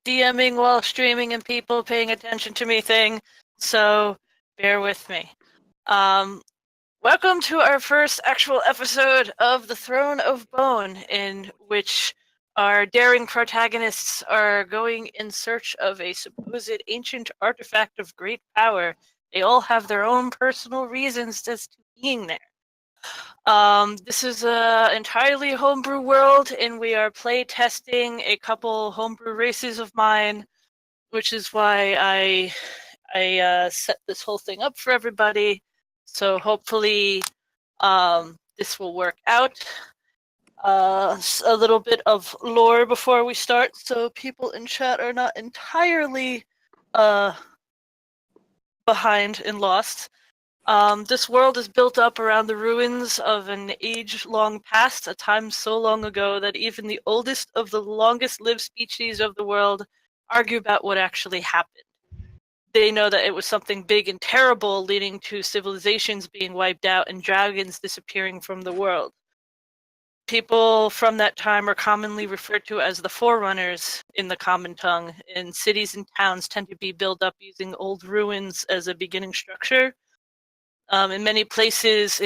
DMing while streaming and people paying attention to me thing, so bear with me. Welcome to our first actual episode of The Throne of Bone, in which our daring protagonists are going in search of a supposed ancient artifact of great power. They all have their own personal reasons as to being there. This is an entirely homebrew world, and we are play testing a couple homebrew races of mine, which is why I set this whole thing up for everybody. So hopefully, this will work out. A little bit of lore before we start, so people in chat are not entirely behind and lost. This world is built up around the ruins of an age-long past, a time so long ago that even the oldest of the longest-lived species of the world argue about what actually happened. They know that it was something big and terrible, leading to civilizations being wiped out and dragons disappearing from the world. People from that time are commonly referred to as the Forerunners in the common tongue, and cities and towns tend to be built up using old ruins as a beginning structure. In many places,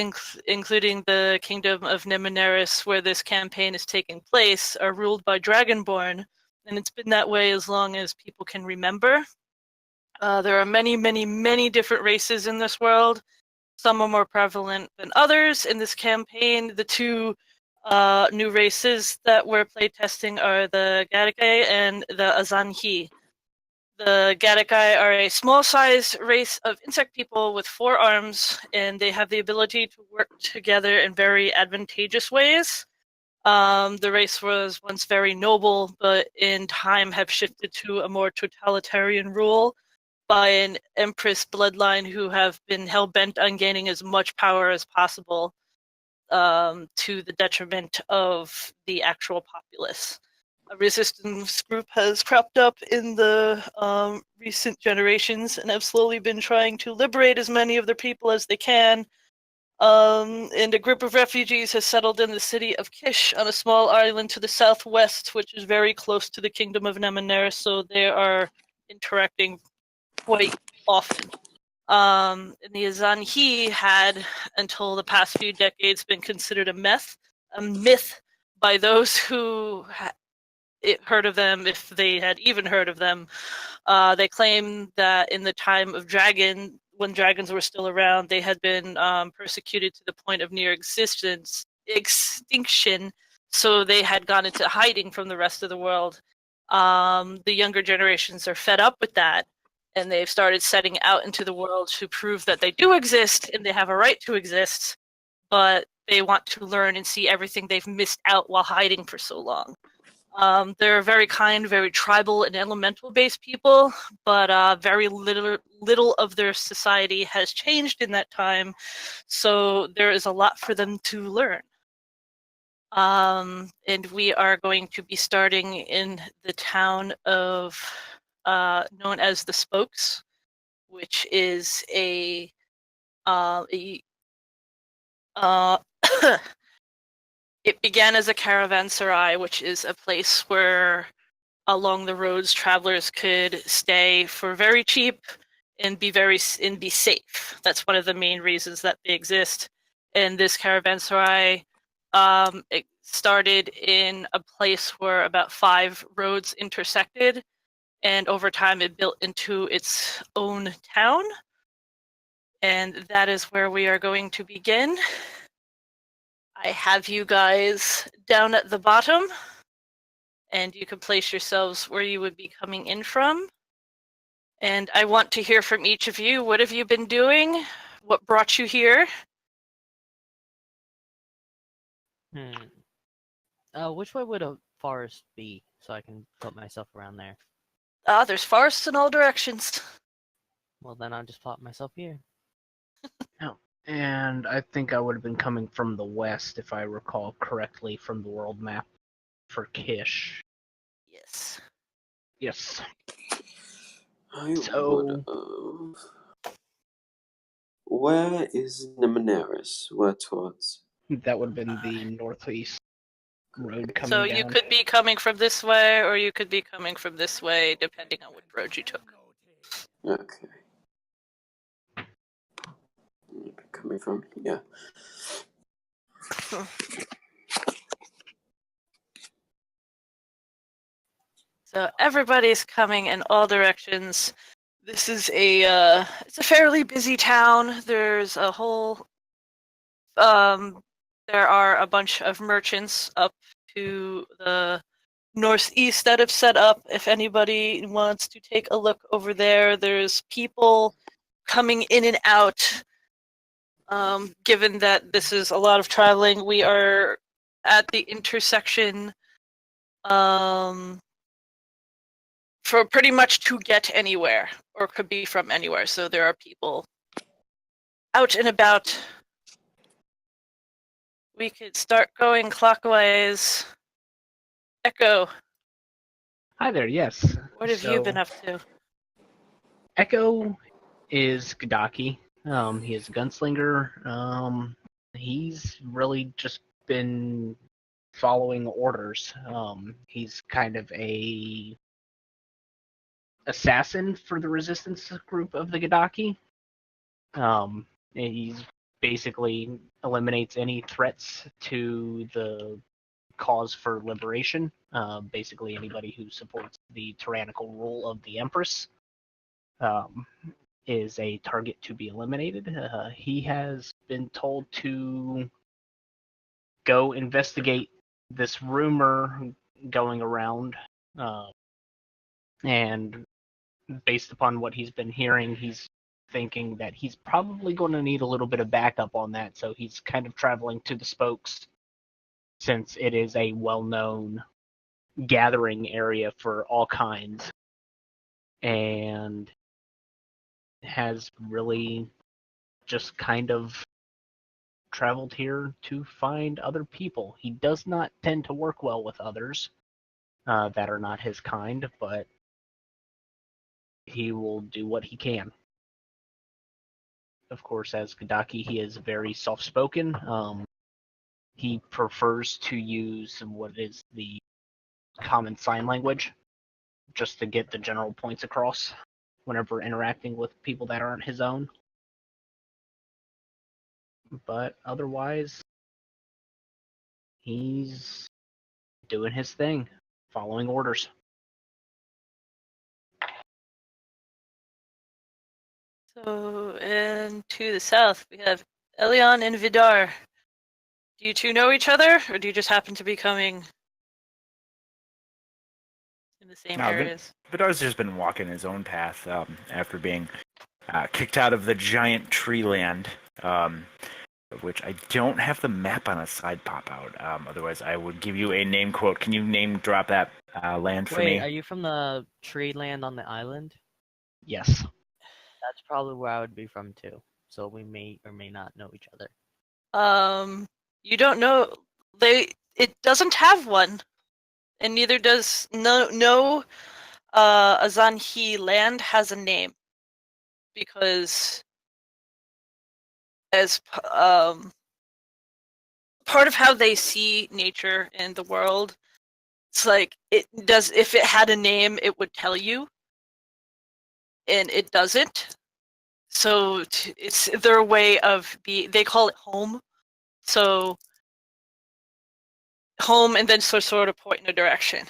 including the kingdom of Nemoneris, where this campaign is taking place, are ruled by Dragonborn, and it's been that way as long as people can remember. There are many, many, many different races in this world. Some are more prevalent than others. In this campaign, the two new races that we're playtesting are the Gadaki and the Azan-hi. The Gadaki are a small-sized race of insect people with 4 arms, and they have the ability to work together in very advantageous ways. The race was once very noble, but in time have shifted to a more totalitarian rule by an empress bloodline who have been hell-bent on gaining as much power as possible, to the detriment of the actual populace. A resistance group has cropped up in the recent generations and have slowly been trying to liberate as many of their people as they can. And a group of refugees has settled in the city of Kish on a small island to the southwest, which is very close to the kingdom of Nemoneris, so they are interacting quite often. And the Azan-hi had, until the past few decades, been considered a myth by those who heard of them, if they had even heard of them. They claim that in the time of when dragons were still around, they had been persecuted to the point of near extinction, so they had gone into hiding from the rest of the world. The younger generations are fed up with that, and they've started setting out into the world to prove that they do exist and they have a right to exist, but they want to learn and see everything they've missed out while hiding for so long. They're very kind, very tribal and elemental-based people, but very little of their society has changed in that time, so there is a lot for them to learn. And we are going to be starting in the town of known as the Spokes, which is it began as a caravanserai, which is a place where along the roads travelers could stay for very cheap and be safe. That's one of the main reasons that they exist. And this caravanserai, it started in a place where about 5 roads intersected, and over time it built into its own town. And that is where we are going to begin. I have you guys down at the bottom, and you can place yourselves where you would be coming in from. And I want to hear from each of you. What have you been doing? What brought you here? Which way would a forest be, so I can put myself around there? There's forests in all directions. Well, then I'll just plop myself here. Oh, and I think I would have been coming from the west, if I recall correctly, from the world map for Kish. Yes. Yes. Where is Nemoneris? Where towards? That would have been the northeast. road coming So down. you could be coming from this way, or you could be coming from this way, depending on what road you took. Okay. Coming from, yeah. So everybody's coming in all directions. This is it's a fairly busy town. There's a whole, there are a bunch of merchants up to the northeast that have set up. If anybody wants to take a look over there, there's people coming in and out. Given that this is a lot of traveling, we are at the intersection for pretty much to get anywhere, or could be from anywhere. So there are people out and about. We could start going clockwise. Echo, Hi there, yes. what have you been up to? Echo is Gadaki. He is a gunslinger. He's really just been following orders. He's kind of a assassin for the resistance group of the Gadaki. He's basically eliminates any threats to the cause for liberation. Basically, anybody who supports the tyrannical rule of the Empress is a target to be eliminated. He has been told to go investigate this rumor going around, and based upon what he's been hearing, he's thinking that he's probably going to need a little bit of backup on that, so he's kind of traveling to the spokes since it is a well-known gathering area for all kinds, and has really just kind of traveled here to find other people. He does not tend to work well with others that are not his kind, but he will do what he can. Of course, as Gadaki, he is very soft-spoken. He prefers to use what is the common sign language just to get the general points across whenever interacting with people that aren't his own. But otherwise, he's doing his thing, following orders. So, and to the south, we have Elion and Vidar. Do you two know each other, or do you just happen to be coming in the same areas? Vidar's just been walking his own path after being kicked out of the giant tree land, which I don't have the map on a side pop out. Otherwise, I would give you a name quote. Can you name drop that land for me? Wait, are you from the tree land on the island? Yes. That's probably where I would be from too. So we may or may not know each other. You don't know. It doesn't have one, and neither does no Azan-hi land has a name, because as part of how they see nature and the world, it's like it does. If it had a name, it would tell you, and it doesn't. So it's their way of they call it home. So home, and then sort of point in a direction.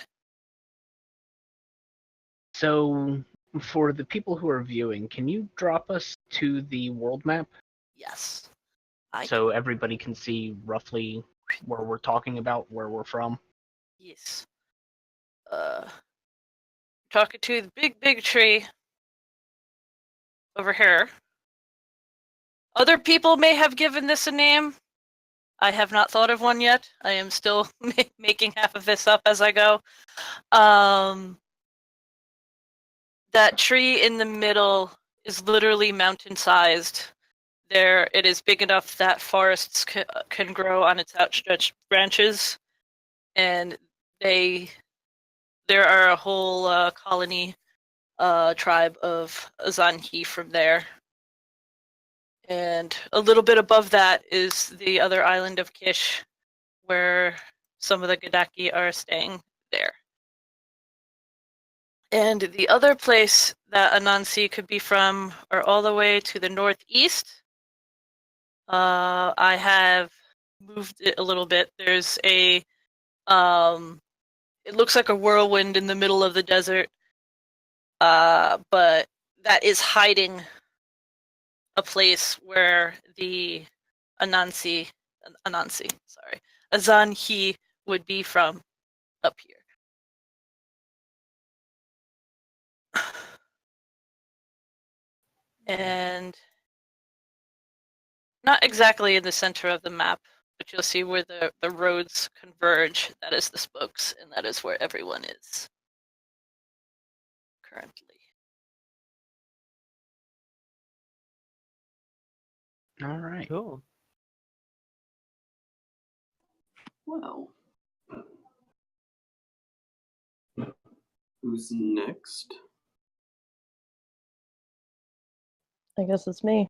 So, for the people who are viewing, can you drop us to the world map Yes. so everybody can see roughly where we're talking about, where we're from? Yes. Talking to the big tree over here. Other people may have given this a name. I have not thought of one yet. I am still making half of this up as I go. That tree in the middle is literally mountain-sized. It is big enough that forests can grow on its outstretched branches, and there are a whole colony, tribe of Azan-hi from there. And a little bit above that is the other island of Kish, where some of the Gadaki are staying there. And the other place that Anansi could be from are all the way to the northeast. I have moved it a little bit. There's a, it looks like a whirlwind in the middle of the desert, but that is hiding a place where the Azan-hi would be from up here. And not exactly in the center of the map, but you'll see where the roads converge. That is the spokes, and that is where everyone is currently. All right. Cool. Well, who's next? I guess it's me.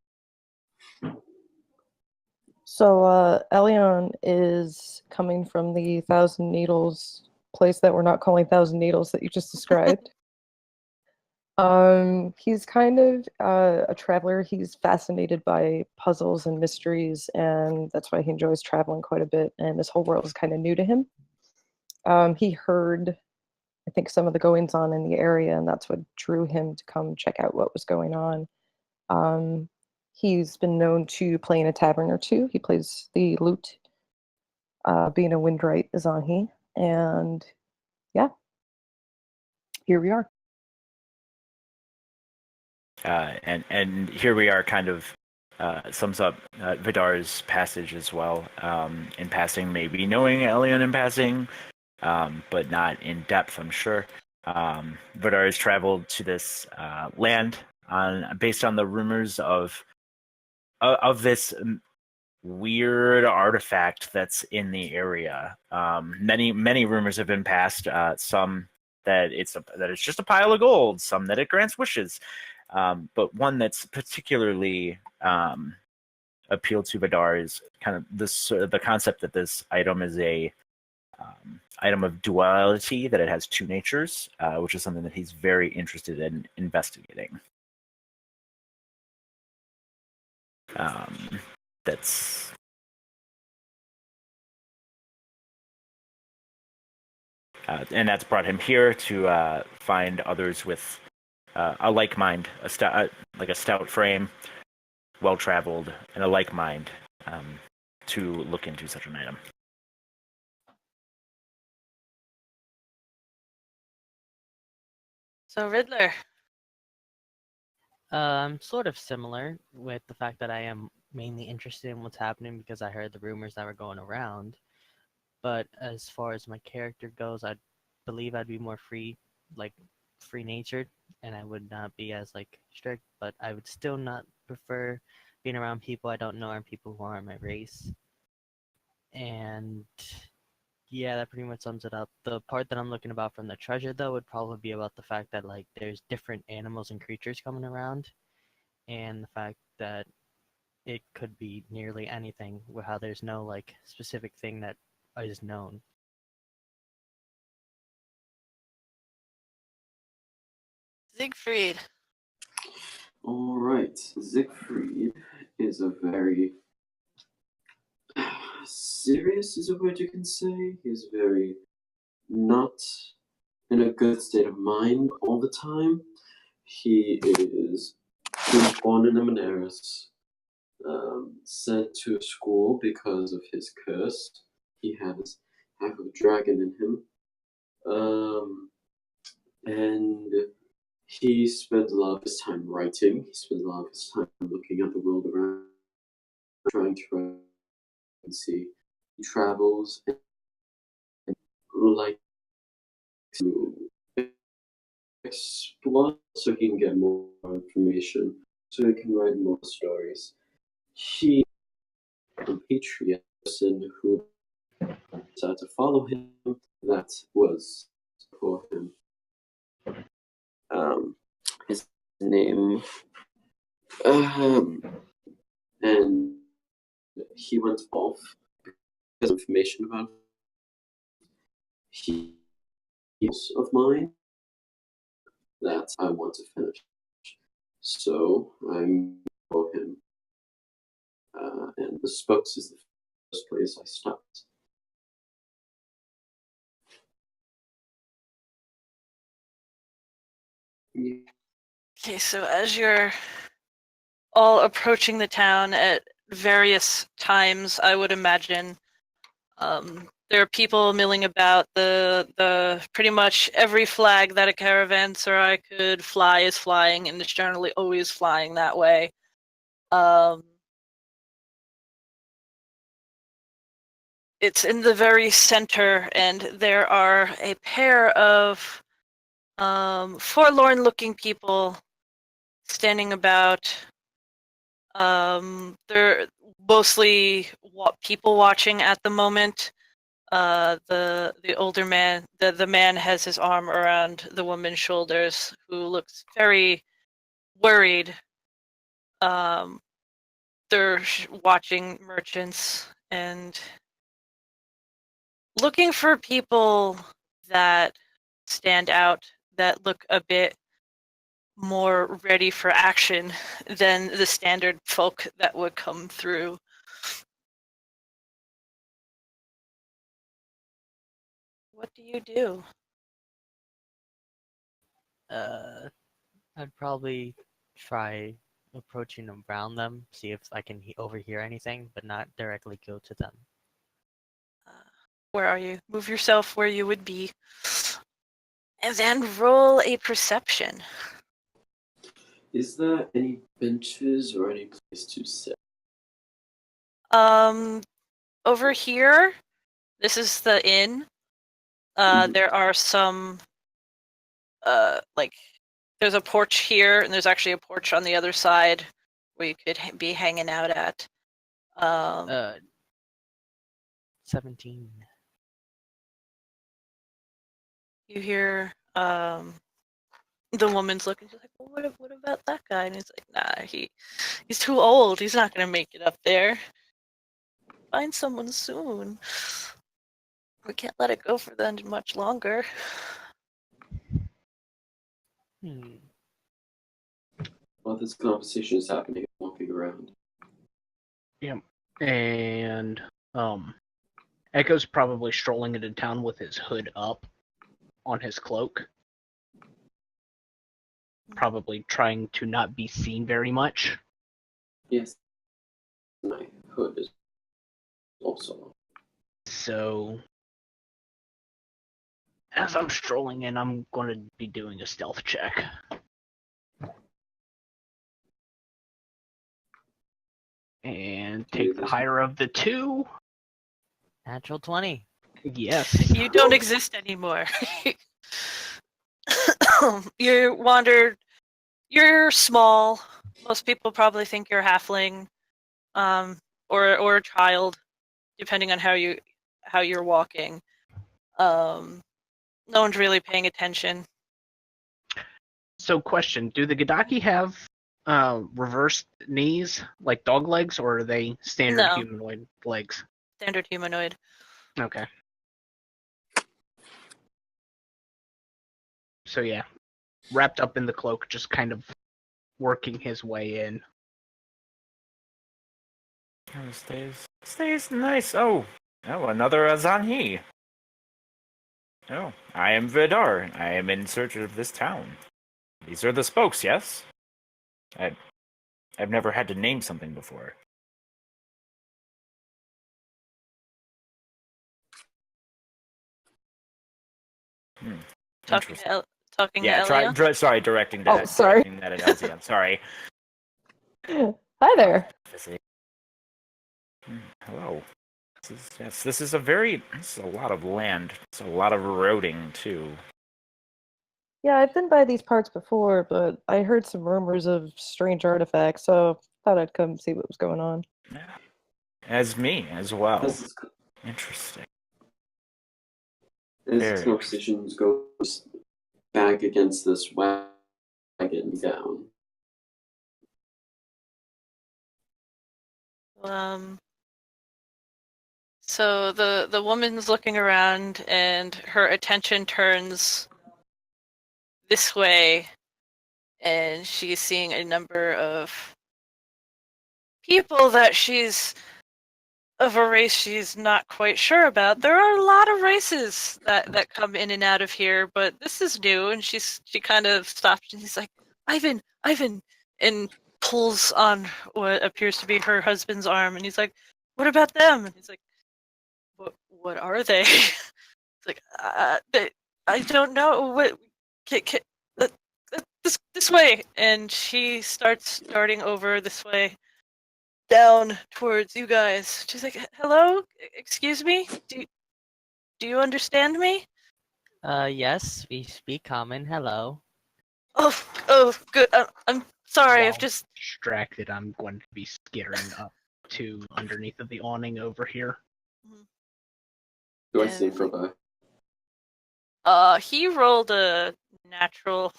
So, Elion is coming from the Thousand Needles place that we're not calling Thousand Needles that you just described. He's kind of a traveler. He's fascinated by puzzles and mysteries, and that's why he enjoys traveling quite a bit. And this whole world is kind of new to him. He heard, I think, some of the goings on in the area, and that's what drew him to come check out what was going on. He's been known to play in a tavern or two. He plays the lute, being a windwright Azan-hi, and yeah, here we are. And here we are, kind of sums up Vidar's passage as well. In passing, maybe knowing Elion in passing, but not in depth, I'm sure. Vidar has traveled to this land based on the rumors of this weird artifact that's in the area. Many rumors have been passed. Some that it's just a pile of gold. Some that it grants wishes. But one that's particularly appealed to Vidar is kind of the concept that this item is a item of duality, that it has two natures, which is something that he's very interested in investigating. That's and that's brought him here to find others with a like mind, like a stout frame, well traveled, and a like mind to look into such an item. So Riddler. Sort of similar with the fact that I am mainly interested in what's happening because I heard the rumors that were going around. But as far as my character goes, I believe I'd be more free-natured, and I would not be as strict. But I would still not prefer being around people I don't know or people who aren't my race. And yeah, that pretty much sums it up. The part that I'm looking about from the treasure, though, would probably be about the fact that there's different animals and creatures coming around, and the fact that it could be nearly anything, with how there's no specific thing that is known. Siegfried. All right, Siegfried is a very serious, is a word you can say. He's very not in a good state of mind all the time. He was born in Amaneris, sent to school because of his curse. He has half of a dragon in him. And he spends a lot of his time writing. He spends a lot of his time looking at the world around, trying to write and see. He travels and like to explore so he can get more information, so he can write more stories. He a patriot person who decided to follow him. That was for him. His name, and he went off because of information about he of mine that I want to finish. So I'm for him. And the spokes is the first place I start. Yeah. Okay, so as you're all approaching the town at various times, I would imagine, there are people milling about. The pretty much every flag that a caravanserai could fly is flying, and it's generally always flying that way. It's in the very center, and there are a pair of forlorn-looking people standing about. They're mostly people watching at the moment. The older man, the man has his arm around the woman's shoulders, who looks very worried. They're watching merchants and looking for people that stand out, that look a bit more ready for action than the standard folk that would come through. What do you do? I'd probably try approaching around them, see if I can overhear anything, but not directly go to them. Where are you? Move yourself where you would be. And then roll a perception. Is there any benches or any place to sit? Over here, this is the inn. There are some, like, there's a porch here, and there's actually a porch on the other side where you could be hanging out at. 17. You hear, the woman's looking, she's like, well, what about that guy? And he's like, nah, he's too old. He's not gonna make it up there. Find someone soon. We can't let it go for them much longer. While this conversation is happening, I'm walking around. Yeah. And Echo's probably strolling into town with his hood up on his cloak. Probably trying to not be seen very much. Yes, my hood is also on. So, as I'm strolling in, I'm going to be doing a stealth check. And take the higher of the two. Natural 20. Yes. You don't exist anymore. You wandered. You're small. Most people probably think you're a halfling, or a child, depending on how you're walking. No one's really paying attention. So, question: do the Gadaki have reversed knees like dog legs, or are they standard No. humanoid legs? Standard humanoid. Okay. So yeah, wrapped up in the cloak, just kind of working his way in. Stays nice. Oh, another Azan-hi. Oh, I am Vidar. I am in search of this town. These are the spokes, yes? I've never had to name something before. Talking to Yeah, Elion. sorry, directing Oh, that. sorry. Directing that at Elzion. Sorry. Hi there. Hello. This is a lot of land. It's a lot of eroding too. Yeah, I've been by these parts before, but I heard some rumors of strange artifacts, so thought I'd come see what was going on. Yeah. As me as well. As Interesting. this conversation goes back against this wagon down. So the woman's looking around, and her attention turns this way, and she's seeing a number of people that she's of a race she's not quite sure about. There are a lot of races that come in and out of here, but this is new. And she kind of stops, and he's like, Ivan, and pulls on what appears to be her husband's arm, and he's like, what about them? And he's like, what are they? It's like, I don't know. What? Uh, this way, and she starts darting over this way, down towards you guys. She's like, "Hello, excuse me. Do you understand me?" Yes, we speak common. Hello. Oh, good. I'm sorry. I've While just distracted, I'm going to be skittering up to underneath of the awning over here. Do I And see him it's from like, by? he rolled a natural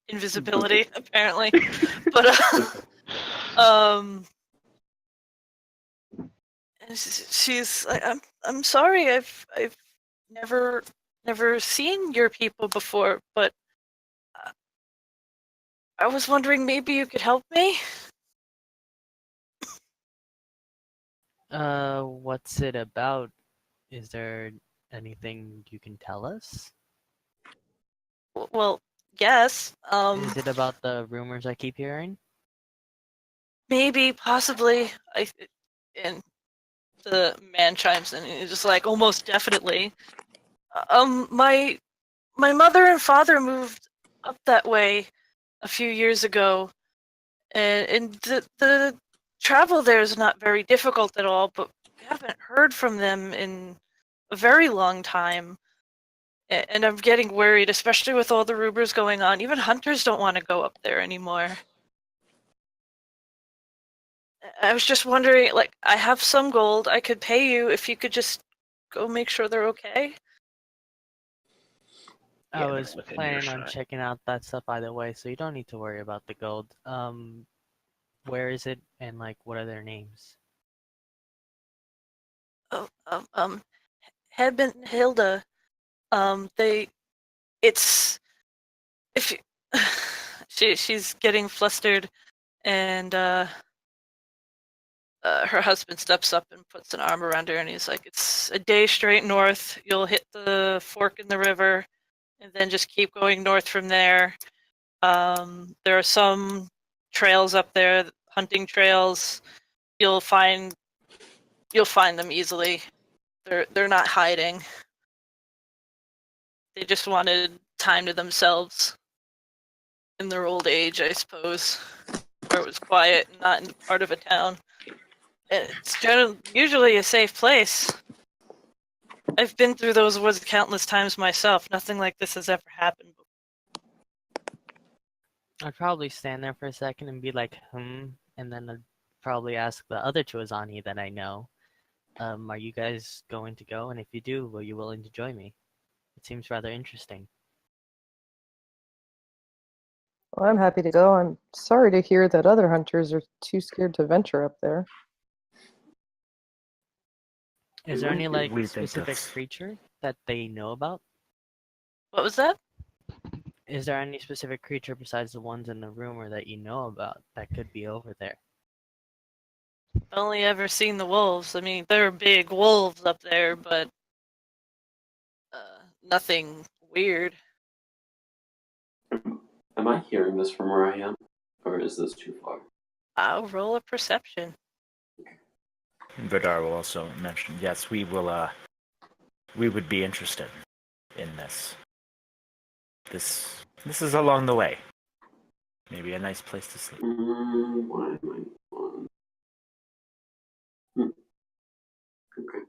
invisibility apparently, but and she's like, I'm sorry. I've never seen your people before, but I was wondering maybe you could help me. What's it about? Is there anything you can tell us? Well, yes. Is it about the rumors I keep hearing? Maybe, possibly. And the man chimes in, and he's just like, almost definitely. My mother and father moved up that way a few years ago, and the travel there is not very difficult at all. But we haven't heard from them in a very long time. And I'm getting worried, especially with all the rumors going on. Even hunters don't want to go up there anymore. I was just wondering, like, I have some gold. I could pay you if you could just go make sure they're okay. I Yeah, was within planning on earshot. checking out that stuff either way, so you don't need to worry about the gold. Where is it, and like, what are their names? Oh, Heb and Hilda, they, it's, if you, she's getting flustered, and her husband steps up and puts an arm around her, and he's like, it's a day straight north. You'll hit the fork in the river, and then just keep going north from there. There are some trails up there, hunting trails. You'll find them easily. They're not hiding. They just wanted time to themselves in their old age, I suppose, where it was quiet and not in part of a town. It's usually a safe place. I've been through those woods countless times myself. Nothing like this has ever happened before. I'd probably stand there for a second and be like, and then I'd probably ask the other two Azan-hi that I know, are you guys going to go? And if you do, will you willing to join me? It seems rather interesting. Well, I'm happy to go. I'm sorry to hear that other hunters are too scared to venture up there. Is there any like We think specific that's- creature that they know about? What was that? Is there any specific creature besides the ones in the rumor that you know about that could be over there? Only ever seen the wolves. I mean, there are big wolves up there, but nothing weird. Am I hearing this from where I am? Or is this too far? I'll roll a perception. Vidar will also mention, yes, we will, we would be interested in this. This is along the way. Maybe a nice place to sleep. Why am I on? Okay.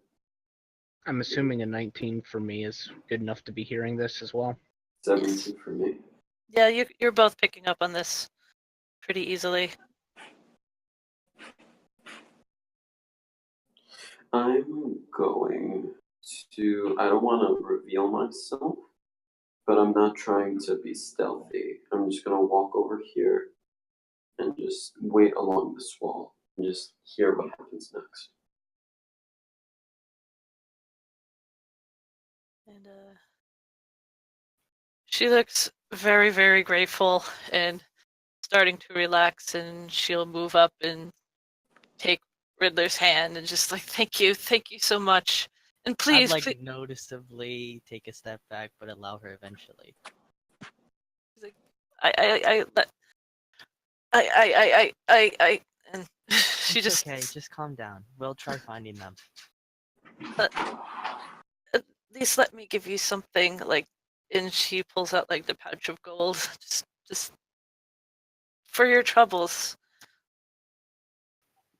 I'm assuming a 19 for me is good enough to be hearing this as well. 17 for me. Yeah, you're both picking up on this pretty easily. I'm going to. I don't want to reveal myself, but I'm not trying to be stealthy. I'm just gonna walk over here and just wait along this wall and just hear what happens next. And she looks very, very grateful and starting to relax, and she'll move up and take Riddler's hand and just like, thank you so much. And I'd please, like please, noticeably take a step back, but allow her eventually. I, and she It's just, okay, just calm down. We'll try finding them. at least let me give you something, like, and she pulls out like the pouch of gold, just for your troubles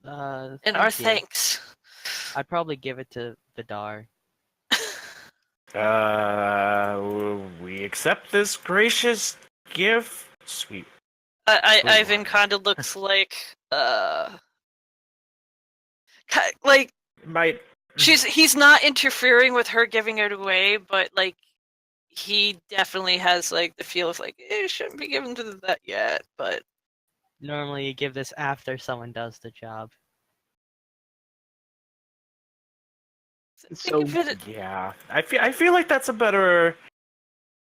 and our Thank you. thanks. I'd probably give it to Vidar. We accept this gracious gift. Sweet. Ivan one. kind of looks like, like Might. he's not interfering with her giving it away, but like he definitely has like the feel of like it shouldn't be given to that yet. But Normally you give this after someone does the job. So think of it. Yeah, I feel like that's a better.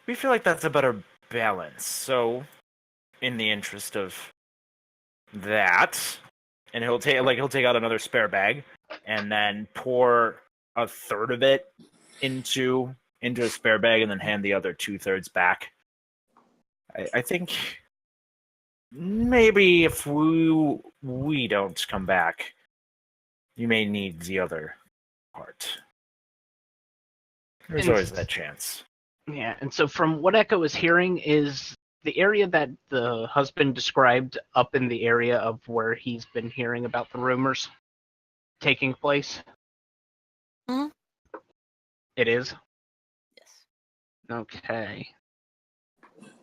We feel like that's a better balance. So, in the interest of that, and he'll take out another spare bag, and then pour a third of it into a spare bag, and then hand the other 2/3 back. I think maybe if we don't come back, you may need the other part. There's And- always that chance. yeah, and so from what Echo is hearing is the area that the husband described up in the area of where he's been hearing about the rumors taking place. Mhm. It is? Yes, Okay.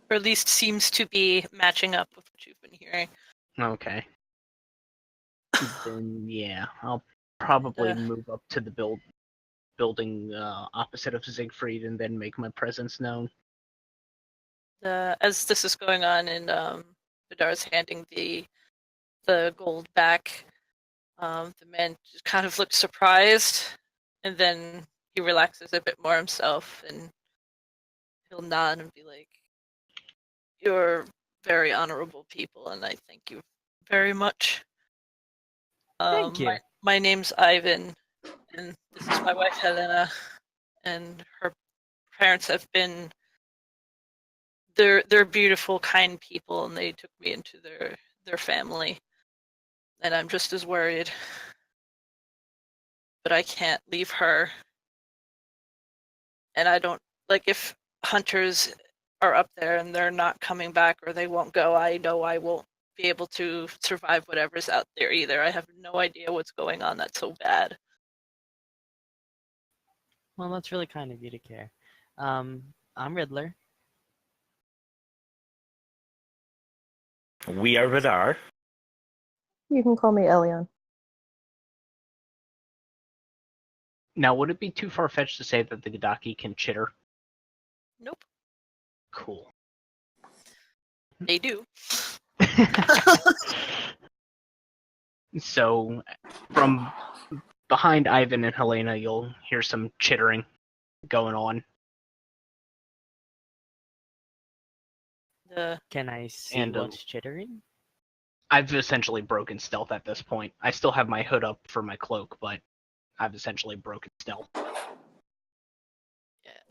or at least seems to be matching up with what you've been hearing. Okay. Then yeah, I'll probably And, move up to the building opposite of Siegfried and then make my presence known. as this is going on, and Vidar's handing the gold back, the man just kind of looks surprised, and then he relaxes a bit more himself, and he'll nod and be like, "You're very honorable people, and I thank you very much. Thank you. My name's Ivan, and this is my wife Helena, and her parents have been they're beautiful, kind people, and they took me into their family, and I'm just as worried, but I can't leave her, and I don't like if hunters are up there and they're not coming back or they won't go. I know I won't be able to survive whatever's out there either. I have no idea what's going on that's so bad." Well, that's really kind of you to care. I'm Riddler. We are Vidar. You can call me Elion. Now, would it be too far-fetched to say that the Gadaki can chitter? Nope, Cool. they do. So, from behind Ivan and Helena, you'll hear some chittering going on. Can I see And, what's chittering? I've essentially broken stealth at this point. I still have my hood up for my cloak, but I've essentially broken stealth.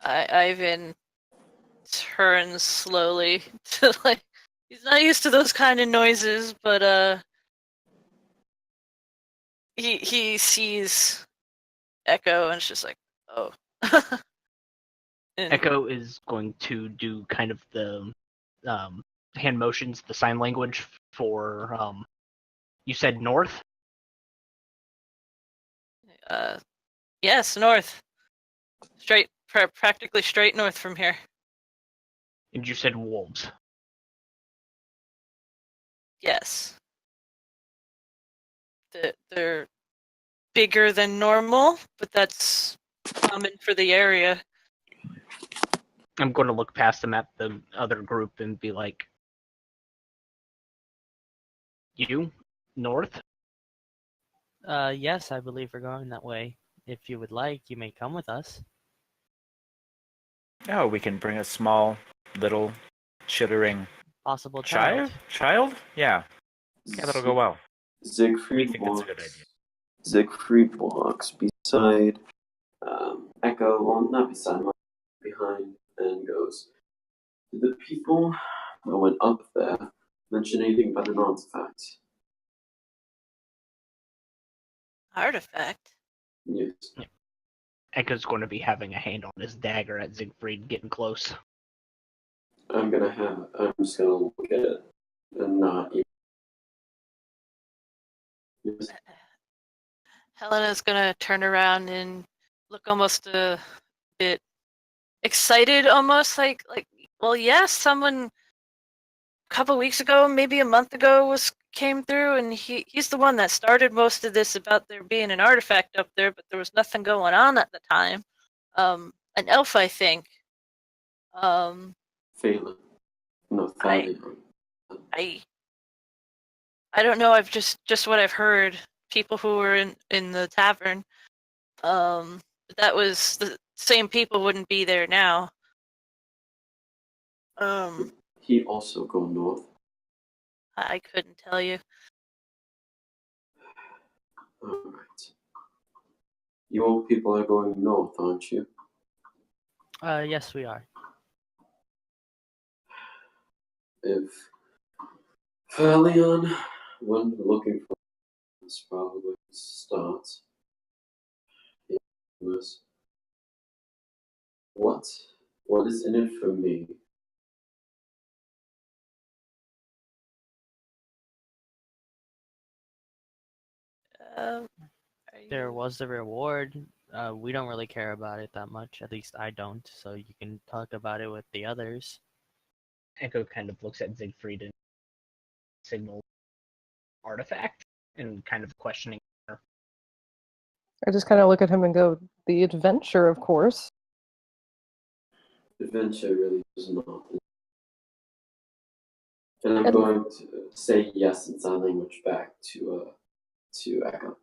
Ivan turns slowly to like he's not used to those kind of noises, but he sees Echo and it's just like, oh. And, Echo is going to do kind of the hand motions, the sign language for, you said north? yes, north, straight, practically straight north from here. And you said wolves. Yes, they're bigger than normal, but that's common for the area. I'm going to look past them at the other group and be like, you? North? Yes, I believe we're going that way. If you would like, you may come with us. Oh, we can bring a small, little, chittering Possible child. Child? Yeah, that'll go well. We Siegfried think that's a good idea. Siegfried walks beside Echo, well, not beside him, behind, and goes, "Did the people that went up there mention anything about an artifact?" Artifact? Yes. Echo's going to be having a hand on his dagger at Siegfried getting close. I'm just gonna look at it and not even. Yes. Helena's gonna turn around and look almost a bit excited, almost like, well, yes, someone a couple weeks ago, maybe a month ago, came through, and he's the one that started most of this about there being an artifact up there, but there was nothing going on at the time. An elf, I think. Phelan. No, Thalion. I don't know. I've just what I've heard. People who were in the tavern. That was the same people wouldn't be there now. He also go north. I couldn't tell you. Alright. You all people are going north, aren't you? Yes, we are. If Elion went looking for us, probably start. Yes. What is in it for me? Are There you- was the reward. We don't really care about it that much. At least I don't. So you can talk about it with the others. Echo kind of looks at Siegfried and signals artifact and kind of questioning her. I just kind of look at him and go, "The adventure, of course." Adventure really does not. And I'm And- going to say yes in sign language back to Echo.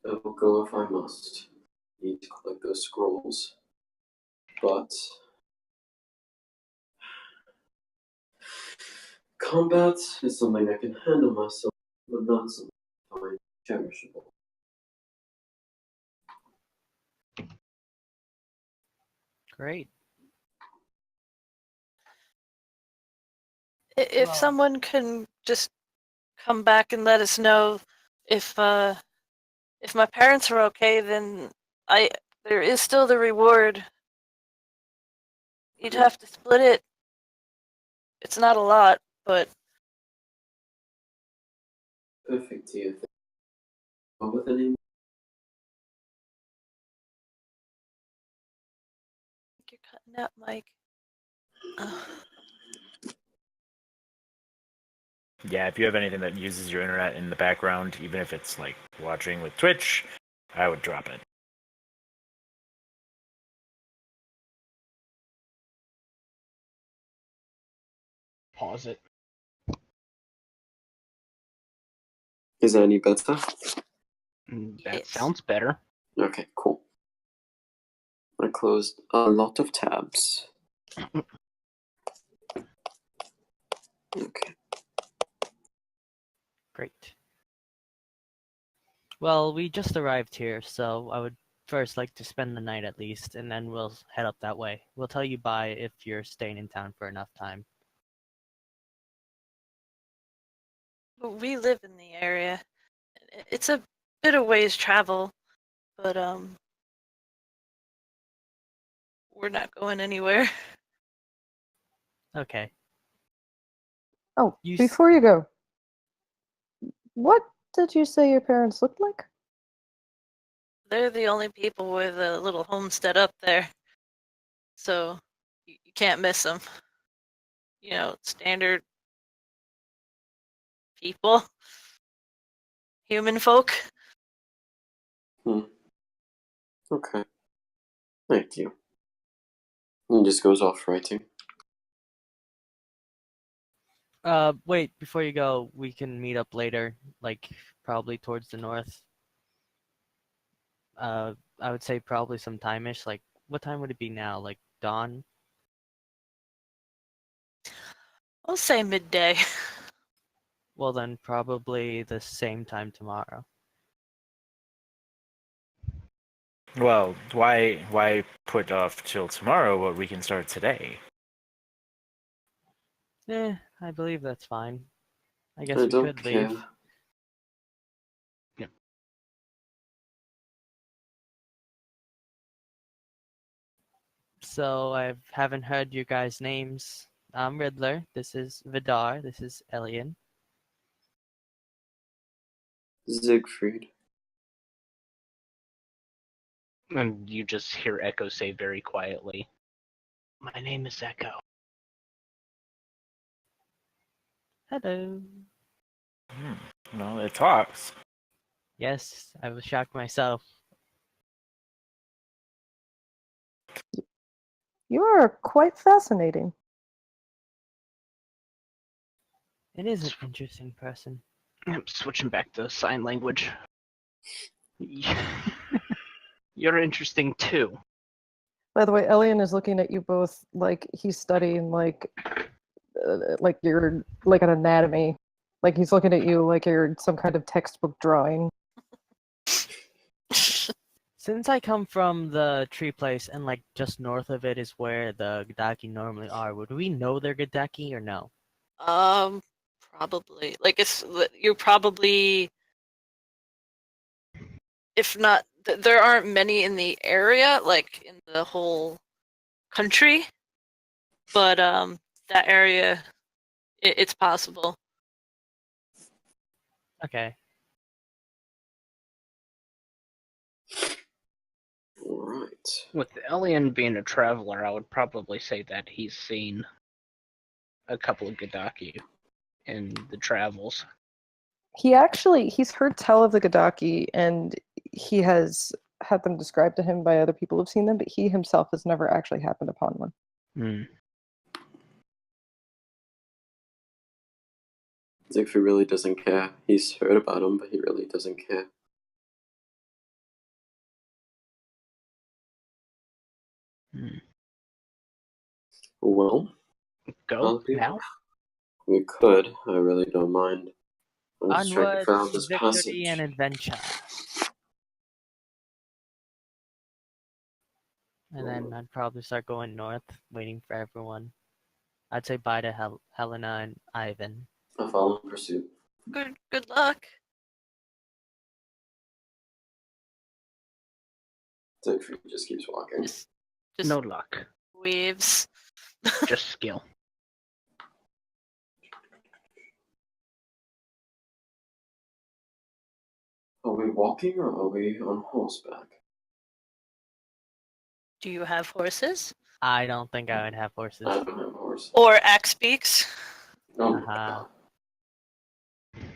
I will go if I must. Need to collect those scrolls. But combat is something I can handle myself, but not something I find cherishable. Great. If Well- someone can just come back and let us know if my parents are okay, then there is still the reward. You'd have to split it. It's not a lot, but Perfect here. What with the name? you're cutting out, Mike. Ugh. Yeah, if you have anything that uses your internet in the background, even if it's like watching with Twitch, I would drop it. Pause it. Is that any better? That Yes. sounds better. Okay, cool. I closed a lot of tabs. Okay. Great. Well, we just arrived here, so I would first like to spend the night at least, and then we'll head up that way. We'll tell you bye if you're staying in town for enough time. We live in the area. It's a bit of ways travel, but we're not going anywhere. Okay. Oh, You s- before you go, what did you say your parents looked like? They're the only people with a little homestead up there, so you can't miss them. You know, standard people, human folk. Okay. Thank you. He just goes off writing. Wait, before you go, we can meet up later, like probably towards the north. I would say probably some time-ish. Like, what time would it be now? Like dawn? I'll say midday. Well, then probably the same time tomorrow. Well, why put off till tomorrow what we can start today? I believe that's fine. I guess I we don't could care. leave. So I haven't heard you guys' names. I'm Riddler. This is Vidar. This is Elion. Siegfried. And you just hear Echo say very quietly, "My name is Echo." Hello. Well, it talks. Yes, I was shocked myself. You are quite fascinating. It is an interesting person. I'm switching back to sign language. You're interesting too. By the way, Elian is looking at you both like he's studying like you're like an anatomy. Like he's looking at you like you're some kind of textbook drawing. Since I come from the tree place and like just north of it is where the Gadaki normally are, would we know they're Gadaki or no? Probably. Like you're probably, if not, there aren't many in the area, like in the whole country, but that area, it's possible. Okay. Alright. With Elion being a traveler, I would probably say that he's seen a couple of Gadaki in the travels. He's heard tell of the Gadaki, and he has had them described to him by other people who've seen them, but he himself has never actually happened upon one. Siegfried really doesn't care. He's heard about him, but he really doesn't care. Well, Go now? we could. I really don't mind. I'm just trying to Onward figure out to this victory passage. and adventure. And then I'd probably start going north, waiting for everyone. I'd say bye to Helena and Ivan. I follow in pursuit. Good luck. Siegfried just keeps walking. Just No luck. waves. Just skill. Are we walking or are we on horseback? Do you have horses? I don't think I would have horses. I don't have a horse. Or axe beaks? Oh my Uh-huh. god.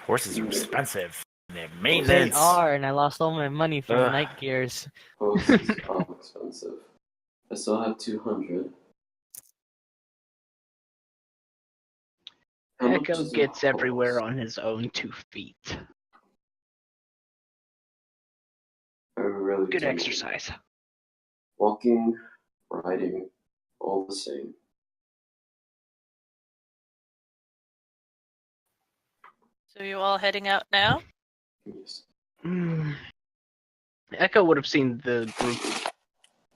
Horses are expensive. They have They maintenance. are, and I lost all my money from Ugh. night gears. Horses are expensive. I still have 200. How much Echo is a gets horse? everywhere on his own 2 feet. I really Good don't. exercise. Walking, riding, all the same. So you all heading out now? Yes. Echo would have seen the group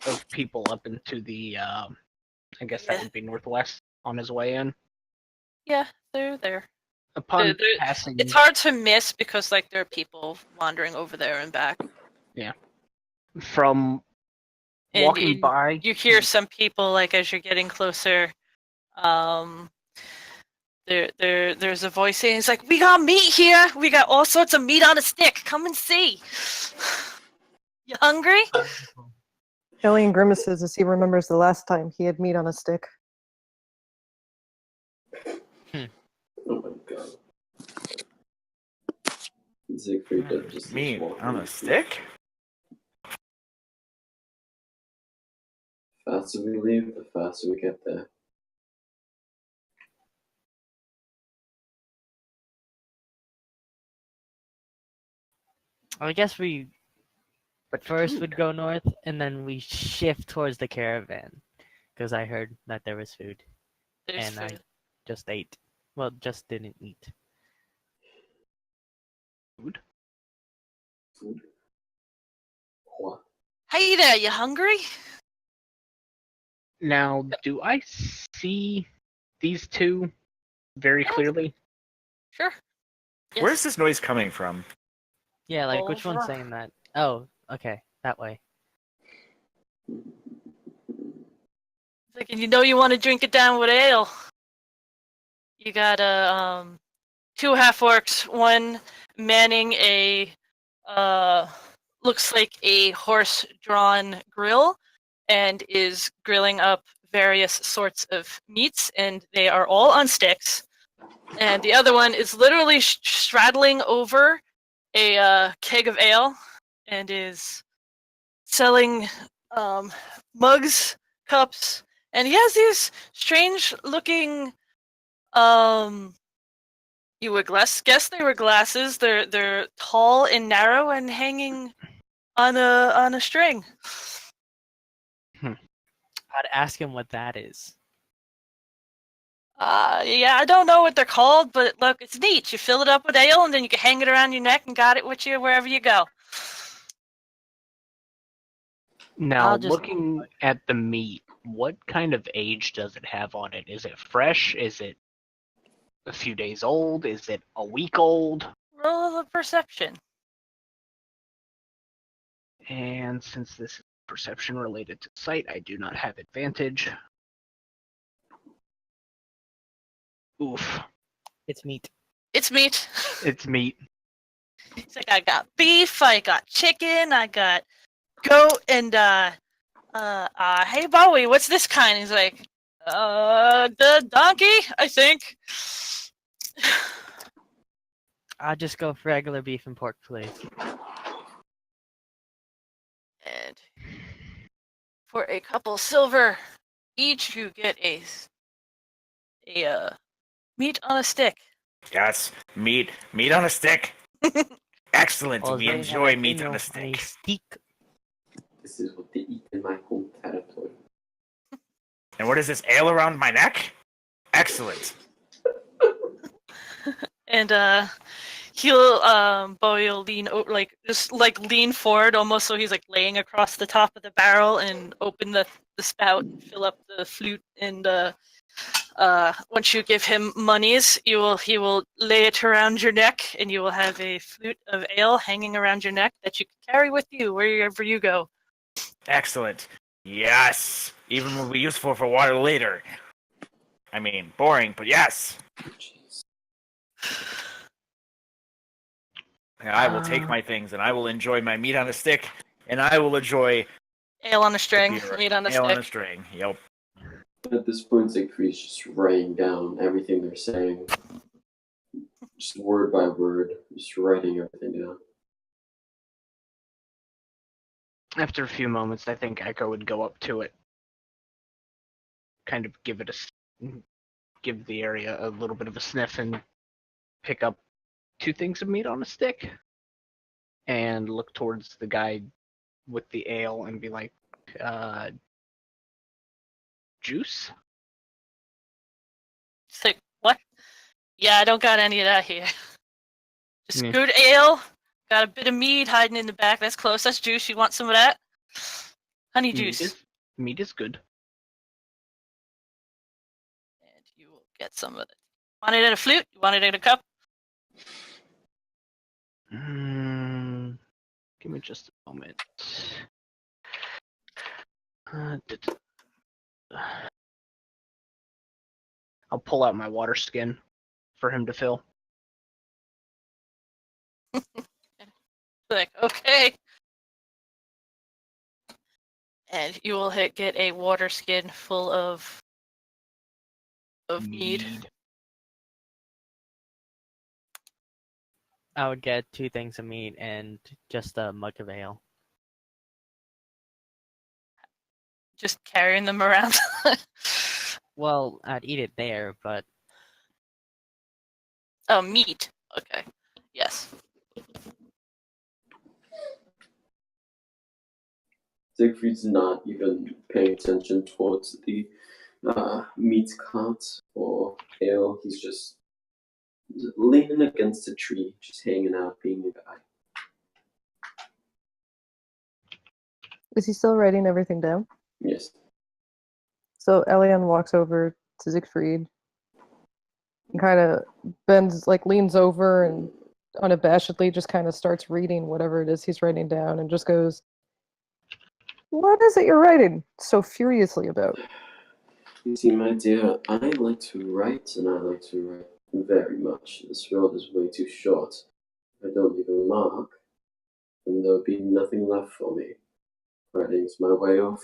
of people up into the, I guess that Yeah. would be northwest on his way in. Yeah, they're there. Upon passing, It's hard to miss because like there are people wandering over there and back. from And walking by, you hear some people like as you're getting closer. There's a voice saying, "It's like we got meat here. We got all sorts of meat on a stick. Come and see." You hungry? Elian grimaces as he remembers the last time he had meat on a stick. Oh my god. Siegfried just Me keeps walking. on a stick? The faster we leave, the faster we get there. I guess we But First food. we'd go north, and then we shift towards the caravan, because I heard that there was food, There's and I food. just ate. Well, just didn't eat. Food. Food. What? Hey there, you hungry? Now, do I see these two very Yeah. clearly? Sure. Yes. Where's this noise coming from? Yeah, like which one's Over. saying that? Oh, okay, that way. Like, and you know you want to drink it down with ale. You got two half orcs, one manning a looks like a horse drawn grill and is grilling up various sorts of meats, and they are all on sticks. And the other one is literally straddling over a keg of ale and is selling mugs, cups, and he has these strange looking you would guess they were glasses. They're tall and narrow and hanging on a string. I'd ask him what that is. Yeah, I don't know what they're called, but look, it's neat. You fill it up with ale, and then you can hang it around your neck and got it with you wherever you go. Now, I'll just- looking at the meat, what kind of age does it have on it? Is it fresh? Is it a few days old? Is it a week old? Roll of perception. And since this is perception related to sight, I do not have advantage. Oof. It's meat. It's meat. It's meat. It's like I got beef, I got chicken, I got goat, and hey Bowie, what's this kind? He's like, the donkey, I think. I'll just go for regular beef and pork, please. And for a couple silver each, you get a meat on a stick. Yes, meat on a stick. Excellent. Well, We they enjoy have meat on a a stick. steak. This is what they eat in my home territory. And what is this ale around my neck? Excellent. And Bowie will lean lean forward almost so he's like laying across the top of the barrel and open the spout and fill up the flute, and once you give him monies, he will lay it around your neck, and you will have a flute of ale hanging around your neck that you can carry with you wherever you go. Excellent. Yes. Even will be useful for water later. I mean, boring, but yes. Jeez. And I will take my things, and I will enjoy my meat on a stick, and I will enjoy Ale on a string, beer. meat on a ale stick. on a string. Yep. At this point, Siegfried's just writing down everything they're saying. Just word by word. Just writing everything down. After a few moments, I think Echo would go up to it, kind of give the area a little bit of a sniff, and pick up two things of meat on a stick, and look towards the guy with the ale and be like, juice? It's like, what? Yeah, I don't got any of that here. Just Yeah. good ale. Got a bit of mead hiding in the back. That's close. That's juice. You want some of that? Honey juice. Meat is good. And you will get some of it. Want it in a flute? You want it in a cup? Give me just a moment. I'll pull out my water skin for him to fill. Like, okay. And you will get a water skin full of mead. I would get 2 things of meat and just a mug of ale. Just carrying them around. Well, I'd eat it there, but Oh, meat. Okay. Yes. Siegfried's not even paying attention towards the meat cart or ale. He's just leaning against a tree, just hanging out, being a guy. Is he still writing everything down? Yes. So Elion walks over to Siegfried and kind of bends, like leans over and unabashedly just kind of starts reading whatever it is he's writing down and just goes, "What is it you're writing so furiously about?" You see, my dear, I like to write, and I like to write very much. This world is way too short. If I don't leave a mark, then there'll be nothing left for me. Writing's my way of,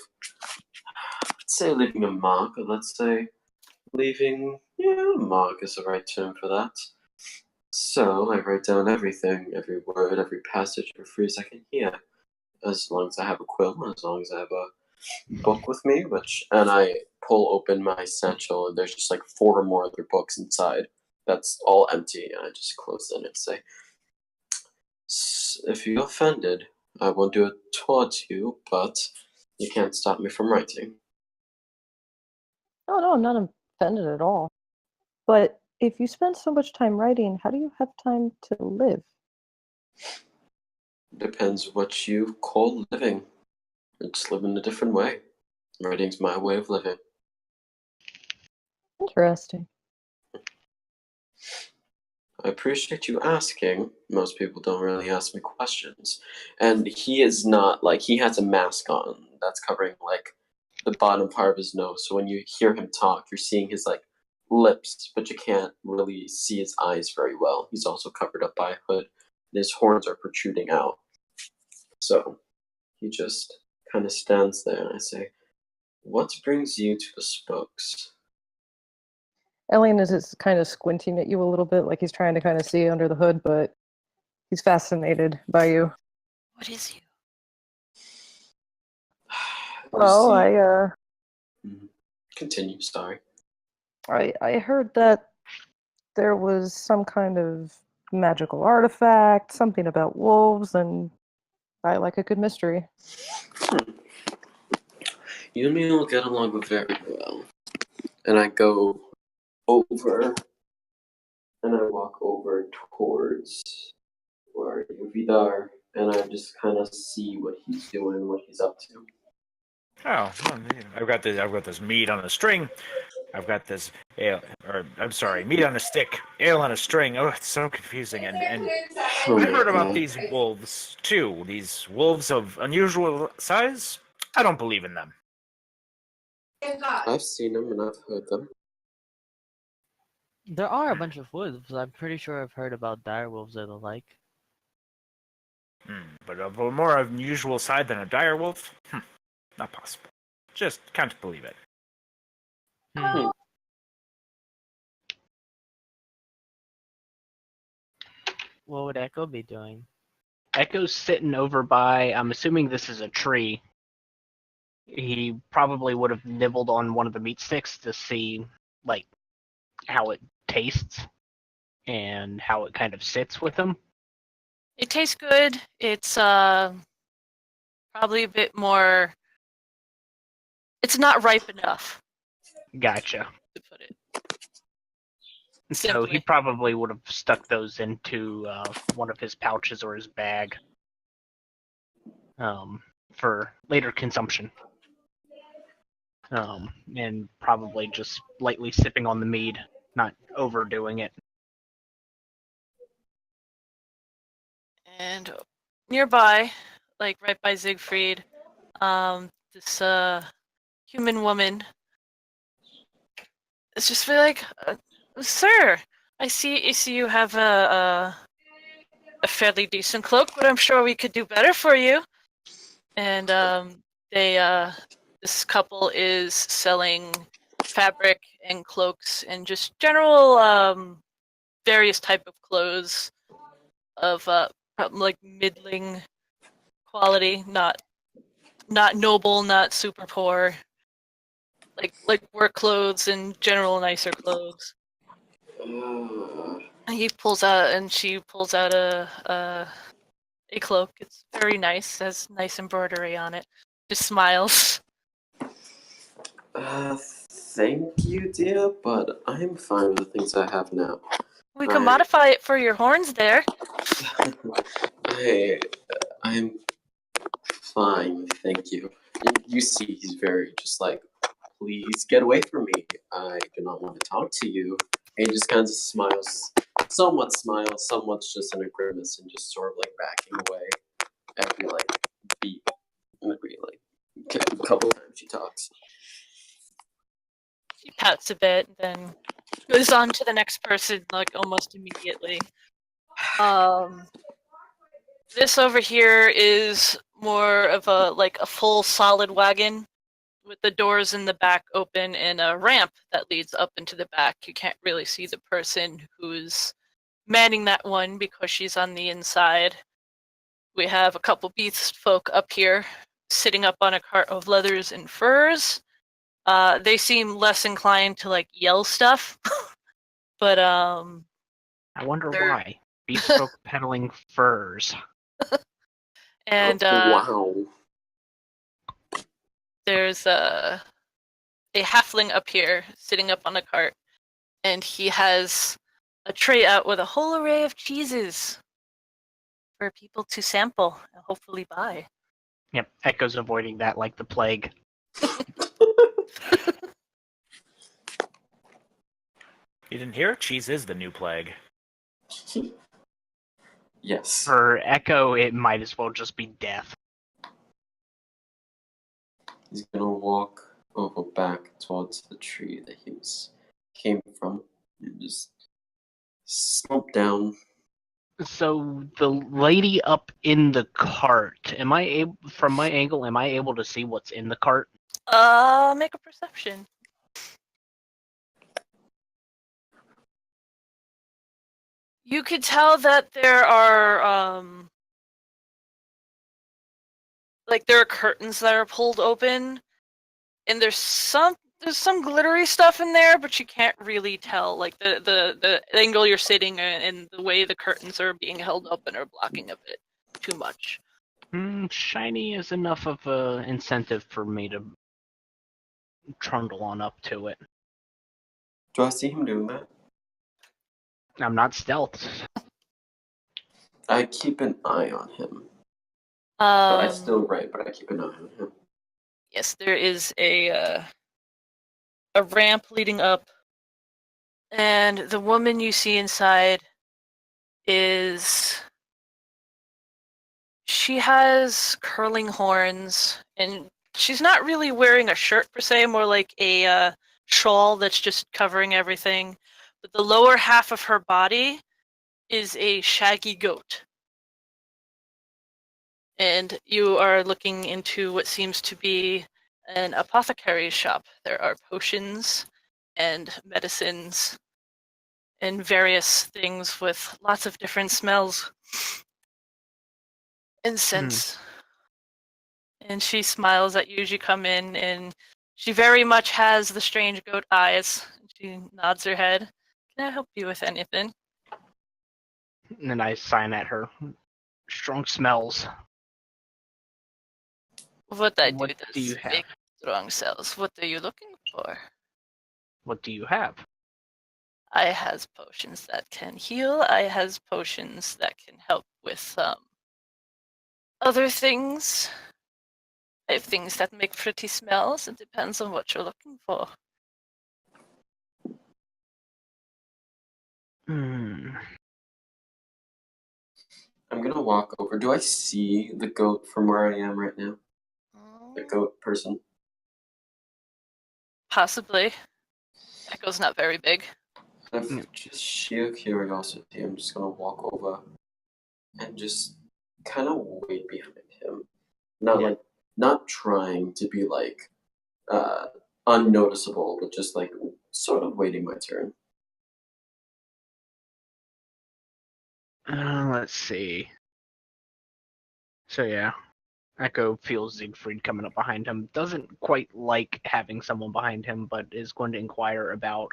let's say, leaving a mark, or let's say leaving, yeah, a mark is the right term for that. So I write down everything, every word, every passage, every phrase I can hear, as long as I have a quill, as long as I have a book with me, and I pull open my satchel, and there's just like 4 more other books inside. That's all empty, and I just close it and say, if you're offended, I won't do it towards you, but you can't stop me from writing. Oh no, I'm not offended at all. But if you spend so much time writing, how do you have time to live? Depends what you call living. I just live in a different way. Writing's my way of living. Interesting. I appreciate you asking. Most people don't really ask me questions. And he is not, like, he has a mask on that's covering, like, the bottom part of his nose. So when you hear him talk, you're seeing his, like, lips, but you can't really see his eyes very well. He's also covered up by a hood, and his horns are protruding out. So he just kind of stands there, and I say, what brings you to the spokes? Elion is just kind of squinting at you a little bit, like he's trying to kind of see under the hood, but he's fascinated by you. What is you? Well, Continue, sorry. I heard that there was some kind of magical artifact, something about wolves, and I like a good mystery. You and me will get along very well. And I go over, and I walk over towards where you, Vidar, and I just kind of see what he's doing, what he's up to. Oh, well, I've got this meat on a string. I've got this ale, or I'm sorry, meat on a stick, ale on a string. Oh, it's so confusing. And Oh I've my heard about God. these wolves too. These wolves of unusual size. I don't believe in them. I've seen them and I've heard them. There are a bunch of wolves. I'm pretty sure I've heard about dire wolves or the like. But of a more unusual side than a dire wolf? Not possible. Just can't believe it. What would Echo be doing? Echo's sitting over by, I'm assuming this is a tree. He probably would have nibbled on one of the meat sticks to see, like, how it tastes and how it kind of sits with him. It tastes good. It's probably a bit more. It's not ripe enough, Gotcha. to put it So he simply. probably would have stuck those into one of his pouches or his bag for later consumption. And probably just lightly sipping on the mead, not overdoing it. And nearby, like right by Siegfried, this human woman is just be like, "Sir, I see you have a fairly decent cloak, but I'm sure we could do better for you." And this couple is selling fabric and cloaks and just general various type of clothes of like middling quality, not noble, not super poor, like work clothes and general nicer clothes. And she pulls out a cloak. It's very nice, has nice embroidery on it. Just smiles. Thank you, dear, but I'm fine with the things I have now. We can modify it for your horns there. I'm fine, thank you. You see, he's very just like, please get away from me. I do not want to talk to you. And he just kind of smiles, somewhat just in a grimace, and just sort of like backing away every like beat, and every like a couple times she talks. She pouts a bit, then goes on to the next person like almost immediately. This over here is more of a full solid wagon with the doors in the back open and a ramp that leads up into the back. You can't really see the person who's manning that one because she's on the inside. We have a couple beast folk up here sitting up on a cart of leathers and furs. They seem less inclined to like yell stuff, but I wonder why. Bespoke peddling furs. And wow. There's a halfling up here sitting up on a cart, and he has a tray out with a whole array of cheeses for people to sample and hopefully buy. Yep, Echo's avoiding that like the plague. You didn't hear? Cheese is the new plague. Yes. For Echo, it might as well just be death. He's gonna walk over back towards the tree that he came from and just slump down. So the lady up in the cart, am I able, from my angle, am I able to see what's in the cart? Make a perception. You could tell that there are there are curtains that are pulled open, and there's some glittery stuff in there, but you can't really tell like the angle you're sitting and the way the curtains are being held up and are blocking a bit too much. Shiny is enough of an incentive for me to trundle on up to it. Do I see him doing that? I'm not stealth. I keep an eye on him. But I keep an eye on him. Yes, there is a ramp leading up, and the woman you see inside she has curling horns, and she's not really wearing a shirt per se, more like a shawl that's just covering everything. But the lower half of her body is a shaggy goat. And you are looking into what seems to be an apothecary's shop. There are potions and medicines and various things with lots of different smells and scents. And she smiles at you as you come in, and she very much has the strange goat eyes. She nods her head. Can I help you with anything? And then I sign at her. Strong smells. What I What do do you does have? make strong cells. What are you looking for? What do you have? I has potions that can heal. I has potions that can help with other things. I have things that make pretty smells. It depends on what you're looking for. Hmm. I'm gonna walk over. Do I see the goat from where I am right now? The goat person? Possibly. Echo's not very big. Out of just sheer curiosity, I'm just gonna walk over and just kind of wait behind him. Not trying to be like unnoticeable, but just like sort of waiting my turn. Let's see. So yeah, Echo feels Siegfried coming up behind him. Doesn't quite like having someone behind him, but is going to inquire about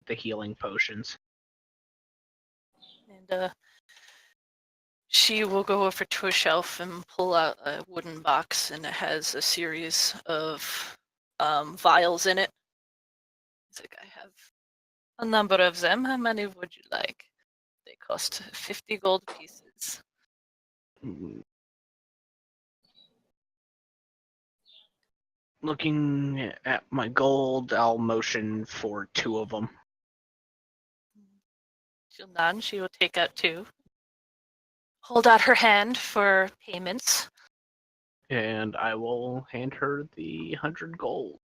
the healing potions. And She will go over to a shelf and pull out a wooden box, and it has a series of vials in it. It's like, I have a number of them. How many would you like? They cost 50 gold pieces. Looking at my gold, I'll motion for 2 of them. She'll nod. She will take out 2. Hold out her hand for payments. And I will hand her the 100 gold.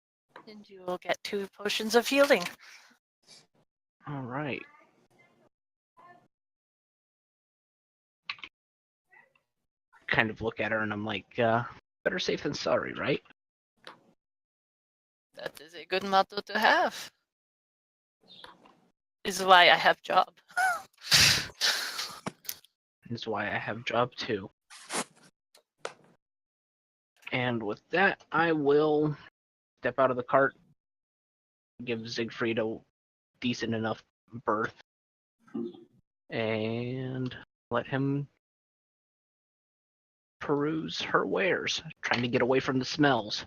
And you will get 2 potions of healing. All right. Kind of look at her and I'm like, better safe than sorry, right? That is a good motto to have. Is why I have job. Is why I have job too. And with that, I will step out of the cart, give Siegfried a decent enough berth, and let him peruse her wares, trying to get away from the smells.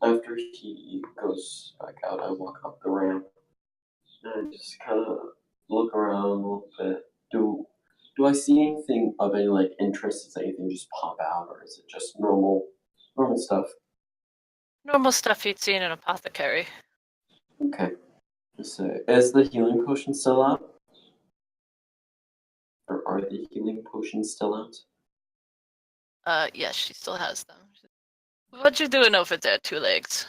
After he goes back out, I walk up the ramp and I just kind of look around a little bit. Do I see anything of any like interest? Does anything just pop out, or is it just normal stuff? Normal stuff you'd see in an apothecary. Okay. Just say, is the healing potion still out? Or are the healing potions still out? Yes, she still has them. What you doing over there, 2 legs?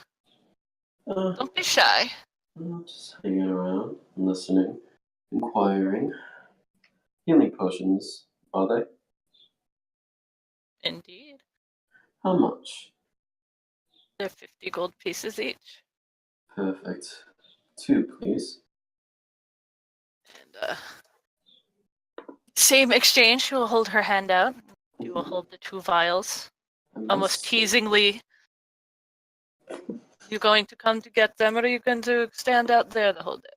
Don't be shy. I'm just hanging around, listening, inquiring. Healing potions, are they? Indeed. How much? They're 50 gold pieces each. Perfect. 2, please. And, same exchange. She will hold her hand out. She will hold the 2 vials. Almost teasingly. You going to come to get them, or are you going to stand out there the whole day?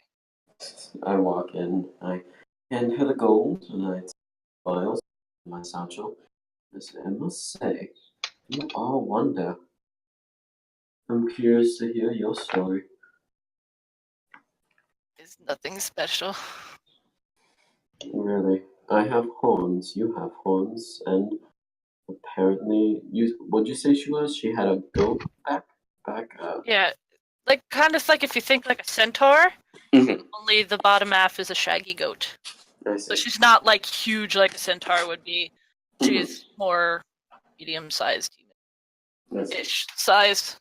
I walk in, I hand her the gold, and I take the vials in my satchel. I must say, you are a wonder. I'm curious to hear your story. It's nothing special. Really, I have horns, you have horns, and apparently, what'd you say she was? She had a goat back? Yeah, like kind of like if you think like a centaur, only the bottom half is a shaggy goat. I So see. she's not like huge like a centaur would be. She's more medium-sized, I see. ish size.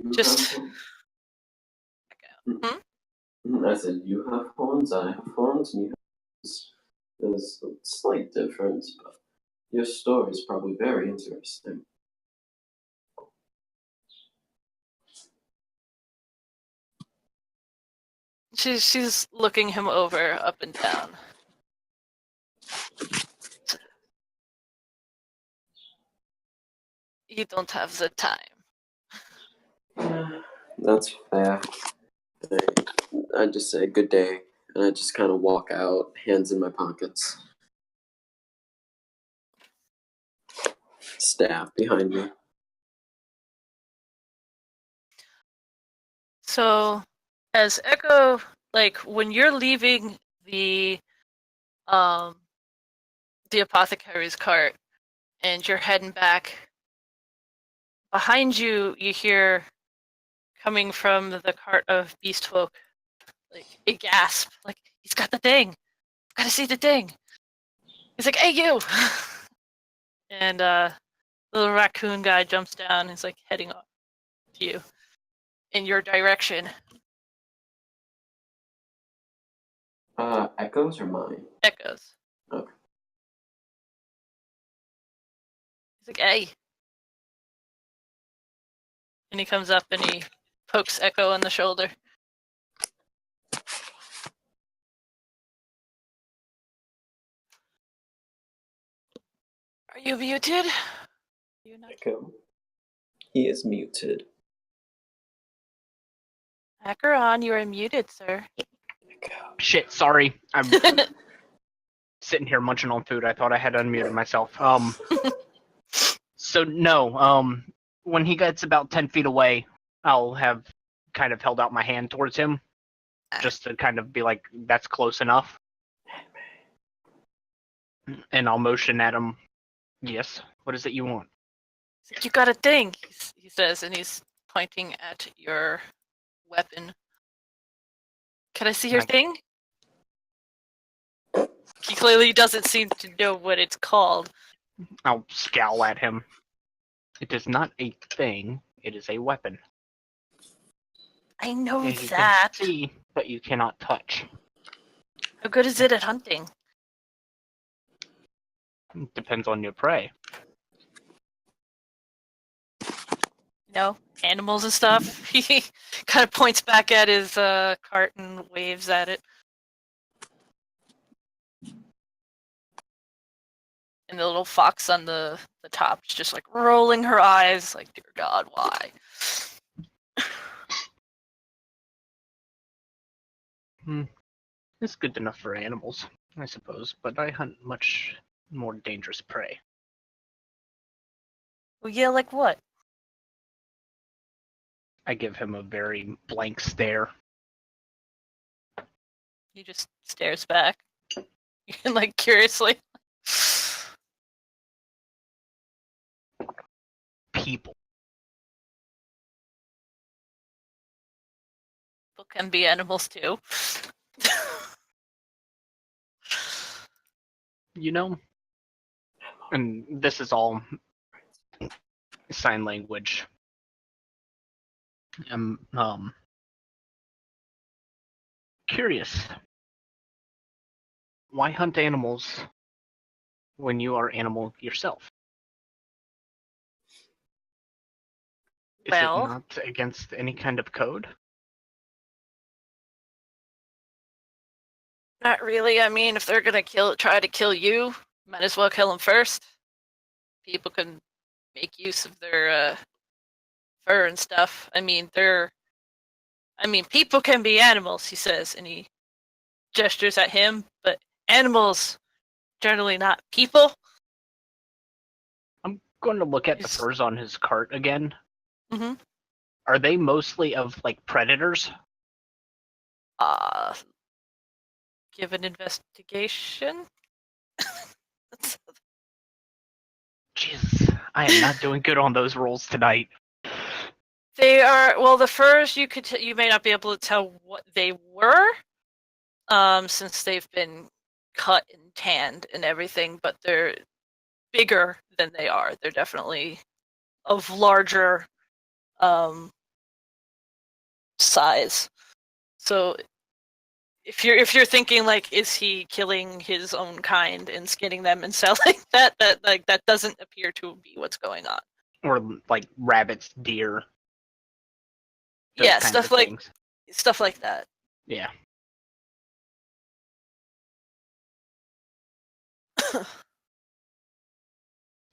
You Just. have horns? I said, you have horns, I have horns, and you have horns. There's a slight difference, but your story is probably very interesting. She's looking him over up and down. You don't have the time. Yeah, that's fair. I just say good day, and I just kind of walk out, hands in my pockets. Staff behind me. So, as Echo, like when you're leaving the apothecary's cart and you're heading back, behind you you hear coming from the cart of beast folk like a gasp, like he's got the thing. Gotta see the thing. He's like, hey you. And little raccoon guy jumps down and is like heading up to you in your direction. Echoes or mine? Echoes. Okay. He's like, hey. And he comes up and he pokes Echo on the shoulder. Are you muted? You're not. Echo. He is muted. Hacker on, you are muted, sir. Shit, sorry. I'm sitting here munching on food. I thought I had unmuted myself. So no, when he gets about 10 feet away, I'll have kind of held out my hand towards him, just to kind of be like, that's close enough. And I'll motion at him. Yes, what is it you want? You got a thing, he says, and he's pointing at your weapon. Can I see your thing? He clearly doesn't seem to know what it's called. I'll scowl at him. It is not a thing, it is a weapon. I know As you that. can see, but you cannot touch. How good is it at hunting? It depends on your prey. No, animals and stuff. He kind of points back at his cart and waves at it. And the little fox on the top is just like rolling her eyes, like, dear God, why? It's good enough for animals, I suppose, but I hunt much more dangerous prey. Well, yeah, like what? I give him a very blank stare. He just stares back, like, curiously. People. People can be animals too. You know? And this is all sign language. I'm curious. Why hunt animals when you are animal yourself? Is it Well, not against any kind of code? not really. I mean, if they're gonna try to kill you, might as well kill them first. People can make use of their fur and stuff. I mean, people can be animals, he says, and he gestures at him, but animals generally not people. I'm going to look at the It's- furs on his cart again. Mm-hmm. Are they mostly of, like, predators? Give an investigation. Jesus, I am not doing good on those rolls tonight. They are, well, the furs you may not be able to tell what they were, since they've been cut and tanned and everything, but they're bigger than they are. They're definitely of larger size. So if you're thinking, like, is he killing his own kind and skinning them and selling that doesn't appear to be what's going on. Or, like, rabbits, deer. Those Yeah, kinds of things. stuff like that. Yeah.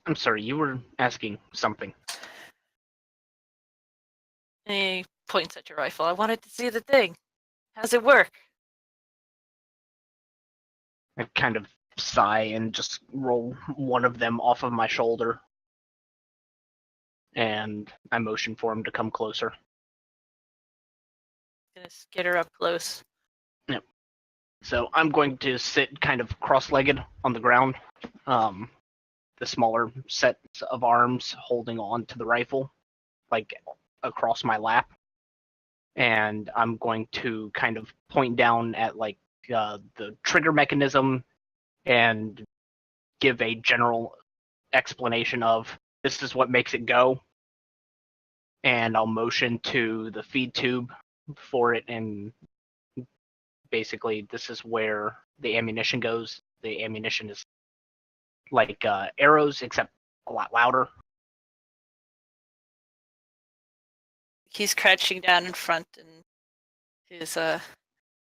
I'm sorry, you were asking something. And he points at your rifle. I wanted to see the thing. How's it work? I kind of sigh and just roll one of them off of my shoulder. And I motion for him to come closer. Gonna get her up close. Yep. So I'm going to sit kind of cross-legged on the ground. The smaller sets of arms holding on to the rifle, like across my lap. And I'm going to kind of point down at, like, the trigger mechanism and give a general explanation of this is what makes it go. And I'll motion to the feed tube for it, and basically this is where the ammunition goes. The ammunition is like arrows, except a lot louder. He's crouching down in front, and his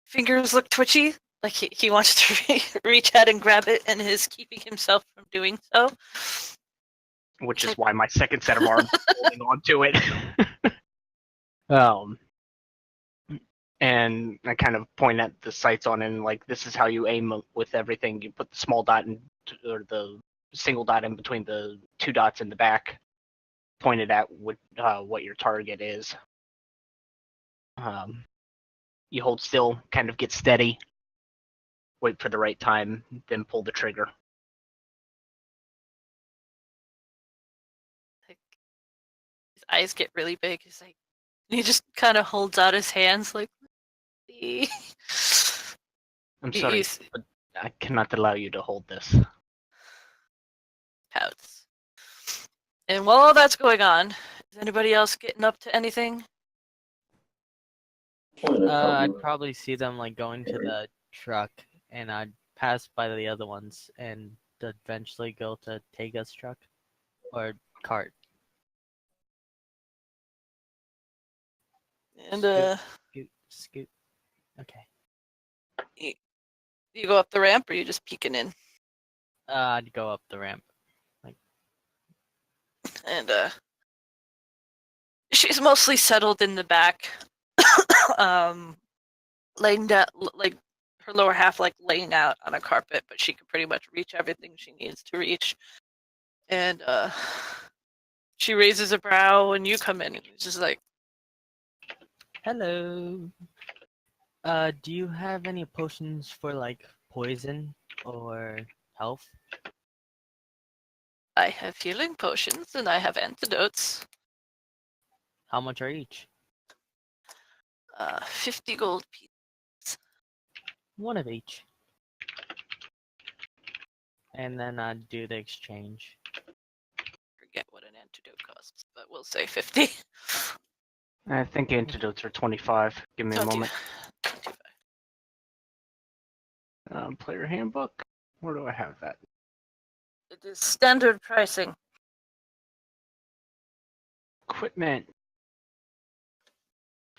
fingers look twitchy, like he wants to reach out and grab it, and is keeping himself from doing so. Which is why my second set of arms is holding on to it. And I kind of point at the sights on it, and like, this is how you aim with everything. You put the small dot or the single dot in between the two dots in the back, pointed at what your target is. You hold still, kind of get steady, wait for the right time, then pull the trigger. Like, his eyes get really big. He's like, he just kind of holds out his hands like, I'm sorry, he's but I cannot allow you to hold this. pouts. And while all that's going on, is anybody else getting up to anything? I'd probably see them like going to the truck, and I'd pass by the other ones and eventually go to Tega's truck or cart. And Scoot. Okay. you go up the ramp, or you just peeking in? I'd go up the ramp. And she's mostly settled in the back, laying down, like her lower half, like laying out on a carpet, but she can pretty much reach everything she needs to reach. And she raises a brow when you come in, and she's just like, Hello. Do you have any potions for like poison or health? I have healing potions and I have antidotes. How much are each? 50 gold pieces. One of each. And then I'd do the exchange. Forget what an antidote costs, but we'll say 50. I think antidotes are 25. Give me a moment. 25. Player handbook. Where do I have that? It is standard pricing. Equipment.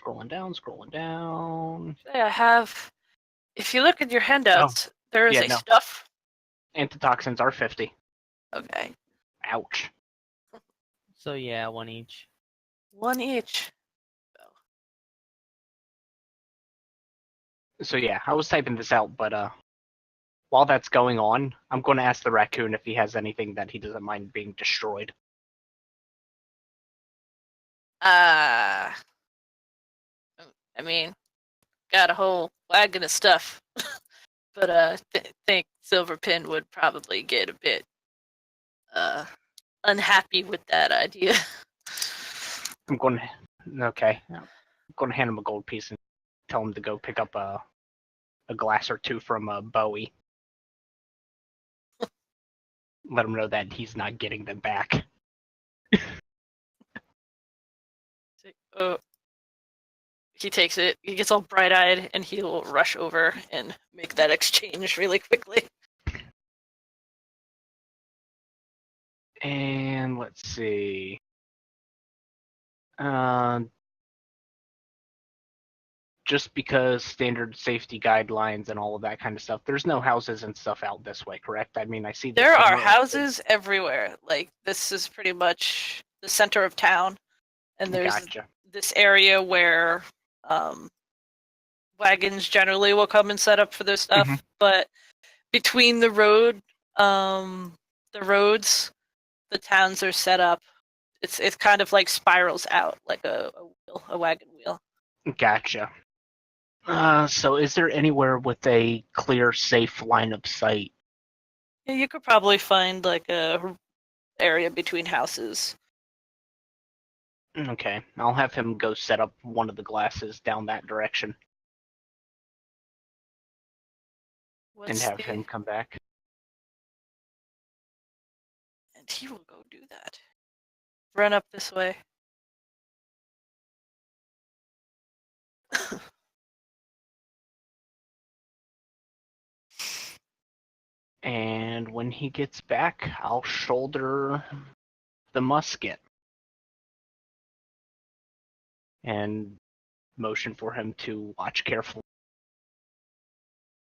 Scrolling down. Say I have. If you look at your handouts, there is yeah, a no. stuff. Antitoxins are 50. Okay. Ouch. So yeah, one each. One each. So yeah, I was typing this out, but while that's going on, I'm going to ask the raccoon if he has anything that he doesn't mind being destroyed. I mean, got a whole wagon of stuff. But I think Silverpin would probably get a bit unhappy with that idea. I'm going to hand him a gold piece and tell him to go pick up a glass or two from Bowie. Let him know that he's not getting them back. He takes it, he gets all bright-eyed, and he'll rush over and make that exchange really quickly. And let's see. Just because standard safety guidelines and all of that kind of stuff, there's no houses and stuff out this way, correct? I mean, I see there are houses everywhere. Like, this is pretty much the center of town, and there's this area where wagons generally will come and set up for their stuff, but between the roads, the towns are set up. It's kind of like spirals out, like a wagon wheel. Gotcha. So is there anywhere with a clear, safe line of sight? Yeah, you could probably find like a area between houses. Okay, I'll have him go set up one of the glasses down that direction. And have him come back. And he will go do that. Run up this way. And when he gets back, I'll shoulder the musket. And motion for him to watch carefully.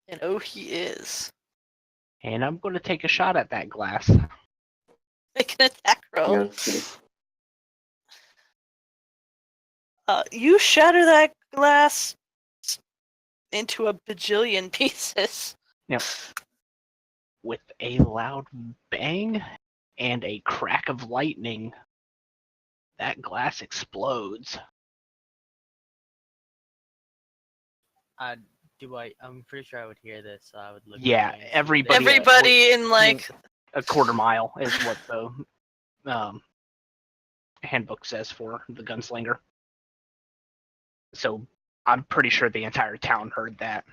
And he is. And I'm going to take a shot at that glass. Make an attack roll. Yeah. You shatter that glass into a bajillion pieces. With a loud bang and a crack of lightning, that glass explodes. I'm pretty sure I would hear this, so I would look. Yeah, away and see everybody- this. Everybody in like A quarter mile is what the handbook says for the gunslinger. So I'm pretty sure the entire town heard that.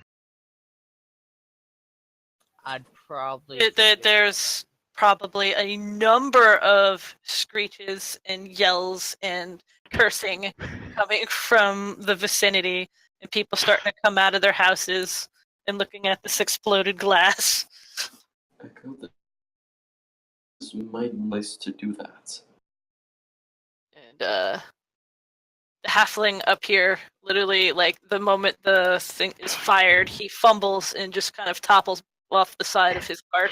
I'd probably. there's probably a number of screeches and yells and cursing coming from the vicinity, and people starting to come out of their houses and looking at this exploded glass. Echo, this might be nice to do that. And the halfling up here, literally, like the moment the thing is fired, he fumbles and just kind of topples off the side of his cart.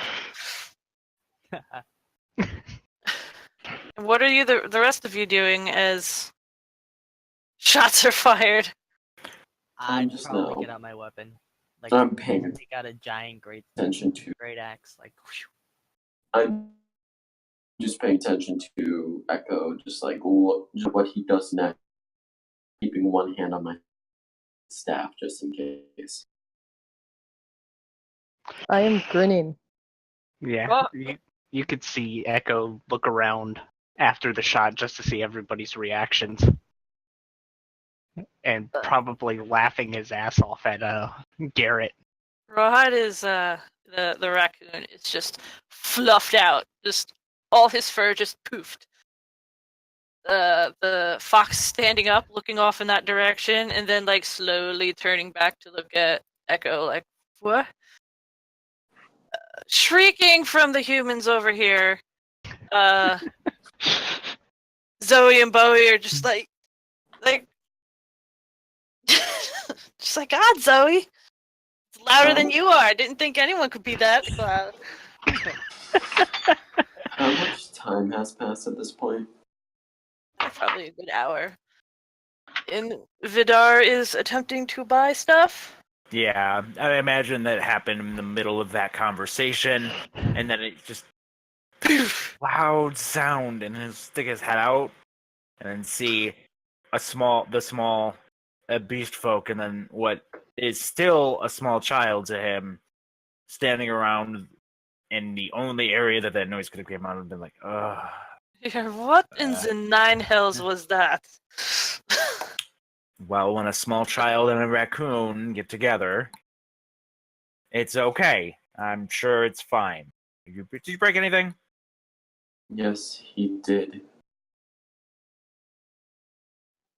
And what are you, the rest of you, doing as shots are fired? I'd just probably now- get out my weapon. Like, I'm paying take out a giant great attention to. axe. Like, whew. I'm just paying attention to Echo, just like look what he does next, keeping one hand on my staff just in case. I am grinning. Yeah, Oh. you could see Echo look around after the shot just to see everybody's reactions. And probably laughing his ass off at Garrett. Rawhide is the raccoon is just fluffed out, just all his fur just poofed. The fox standing up, looking off in that direction, and then like slowly turning back to look at Echo, like what? Shrieking from the humans over here. Zoe and Bowie are just like, just like God, Zoe. It's louder than you are. I didn't think anyone could be that loud. How much time has passed at this point? Probably a good hour. And Vidar is attempting to buy stuff. Yeah, I imagine that happened in the middle of that conversation, and then it just loud sound, and he'll stick his head out, and then see the small beast folk, and then what is still a small child to him, standing around in the only area that noise could have came out, and been like, ugh. Yeah, what in the nine hells was that? Well, when a small child and a raccoon get together, it's okay. I'm sure it's fine. Did you break anything? Yes, he did.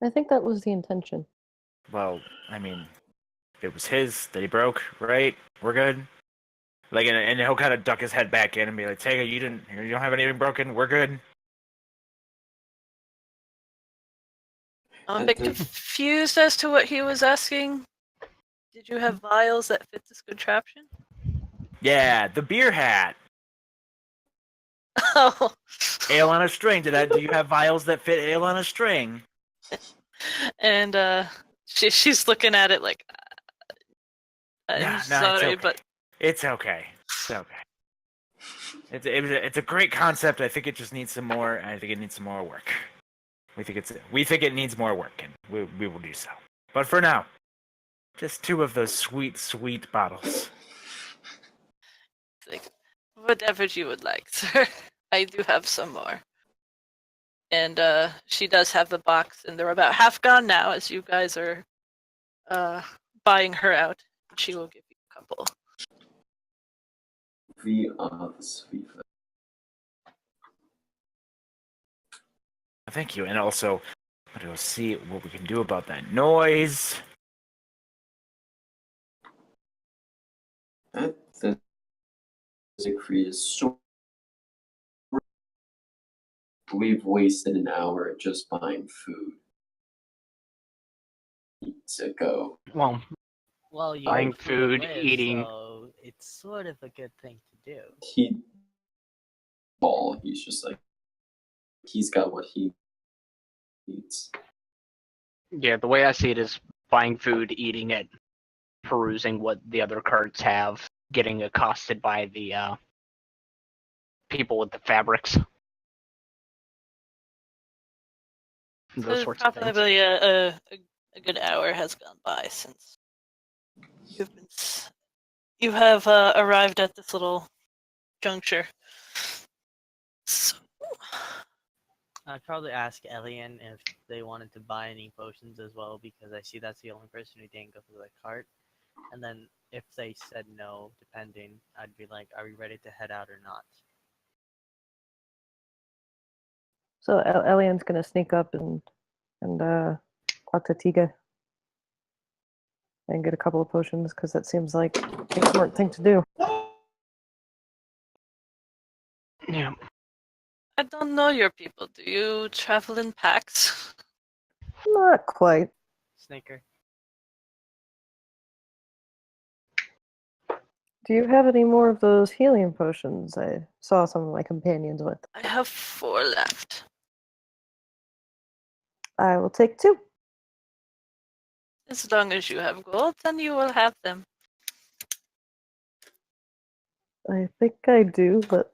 I think that was the intention. Well, I mean, it was his that he broke, right? We're good. Like, and he'll kind of duck his head back in and be like, "Tega, you don't have anything broken. We're good." I'm a bit confused as to what he was asking. Did you have vials that fit this contraption? Yeah, the beer hat. Oh. Ale on a string. Do you have vials that fit ale on a string? And she's looking at it like, I'm sorry, it's okay. but It's okay. It's okay. It's a great concept. I think it just needs some more. I think it needs some more work. We think it needs more work, and we will do so. But for now, just 2 of those sweet, sweet bottles. like, whatever you would like, sir. I do have some more. And she does have the box, and they're about half gone now as you guys are buying her out. She will give you a couple. We are the sweet. Thank you, and also, I'm gonna go see what we can do about that noise. That decree is so. We've wasted an hour just buying food. Need to go. Well, you Buying have food food, to live, eating. so it's sort of a good thing to do. He's just like, he's got what he needs. Yeah, the way I see it is buying food, eating it, perusing what the other cards have, getting accosted by the people with the fabrics. Those So sorts of things. probably a good hour has gone by since you have arrived at this little juncture. So, I'd probably ask Elion if they wanted to buy any potions as well, because I see that's the only person who didn't go through the cart. And then if they said no, depending, I'd be like, are we ready to head out or not? So Elion's gonna sneak up and talk to Tiga and get a couple of potions because that seems like a smart thing to do. Yeah. I don't know your people. Do you travel in packs? Not quite. Snaker. Do you have any more of those helium potions I saw some of my companions with? I have 4 left. I will take 2. As long as you have gold, then you will have them. I think I do. Let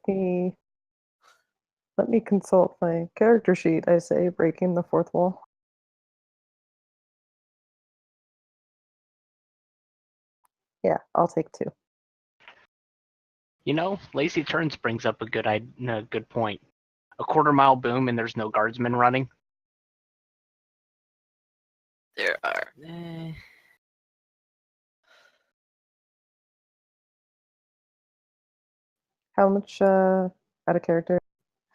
me consult my character sheet, I say, breaking the fourth wall. Yeah, I'll take 2. You know, Lazy Turns brings up a good point. A quarter-mile boom and there's no guardsmen running. There are. How much, out of character,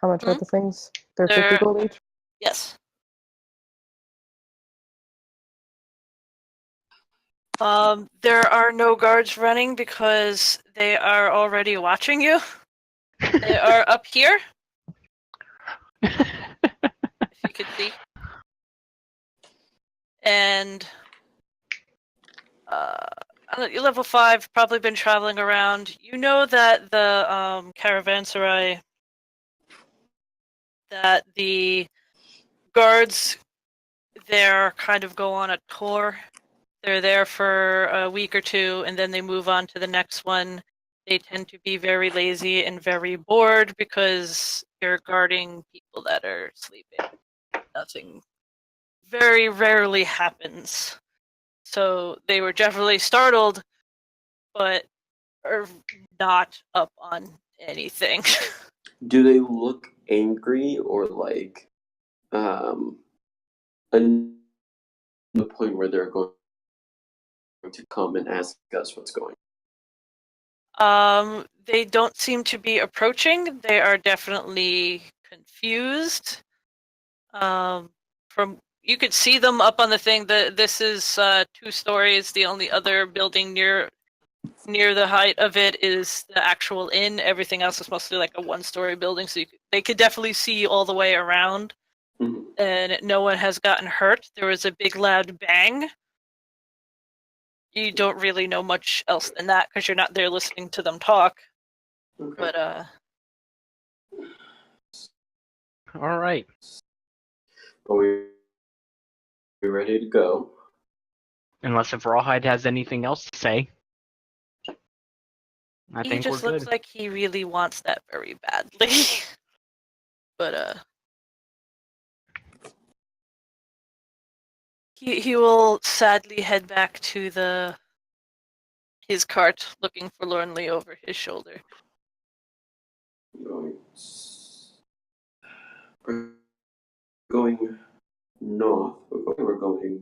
how much are the things? They're 50 They're- gold each? Yes. There are no guards running because they are already watching you. They are up here, if you could see. And you're level 5, probably been traveling around. You know that the caravanserai, that the guards there kind of go on a tour. They're there for a week or 2, and then they move on to the next one. They tend to be very lazy and very bored because you're guarding people that are sleeping. Nothing very rarely happens. So they were definitely startled, but are not up on anything. Do they look angry or like the point where they're going to come and ask us what's going on? They don't seem to be approaching. They are definitely confused. From you could see them up on the thing. This is 2 stories. The only other building near the height of it is the actual inn. Everything else is mostly like a 1-story building, so they could definitely see all the way around. Mhm. And no one has gotten hurt. There was a big loud bang. You don't really know much else than that because you're not there listening to them talk. Okay. But All right. Are we ready to go? Unless if Rawhide has anything else to say. I he think just we're looks good. like he really wants that very badly. But he will sadly head back to his cart, looking forlornly over his shoulder. We're going north. We're going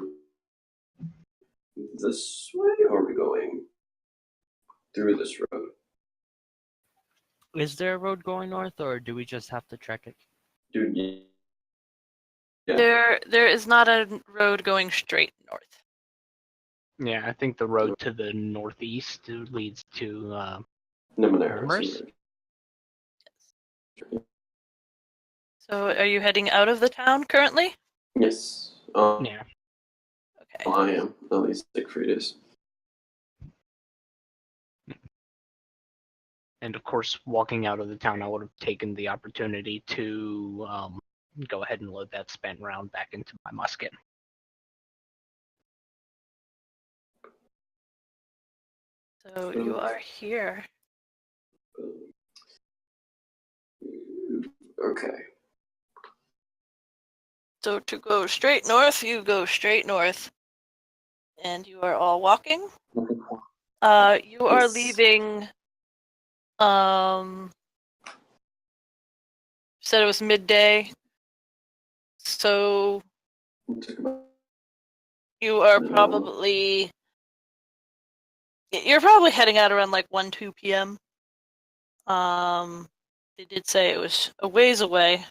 this way, or are we going through this road? Is there a road going north, or do we just have to trek it? Dude, yeah. There is not a road going straight north. Yeah, I think the road to the northeast leads to Numenera. So are you heading out of the town currently? Yes. yeah. Okay. Well, I am. At least Siegfried is. And of course, walking out of the town, I would have taken the opportunity to go ahead and load that spent round back into my musket. So you are here. Okay. So to go straight north, you go straight north. And you are all walking. You are Yes. leaving, said it was midday. So Took about you are an hour. probably, you're probably heading out around like 1, 2 p.m. They did say it was a ways away.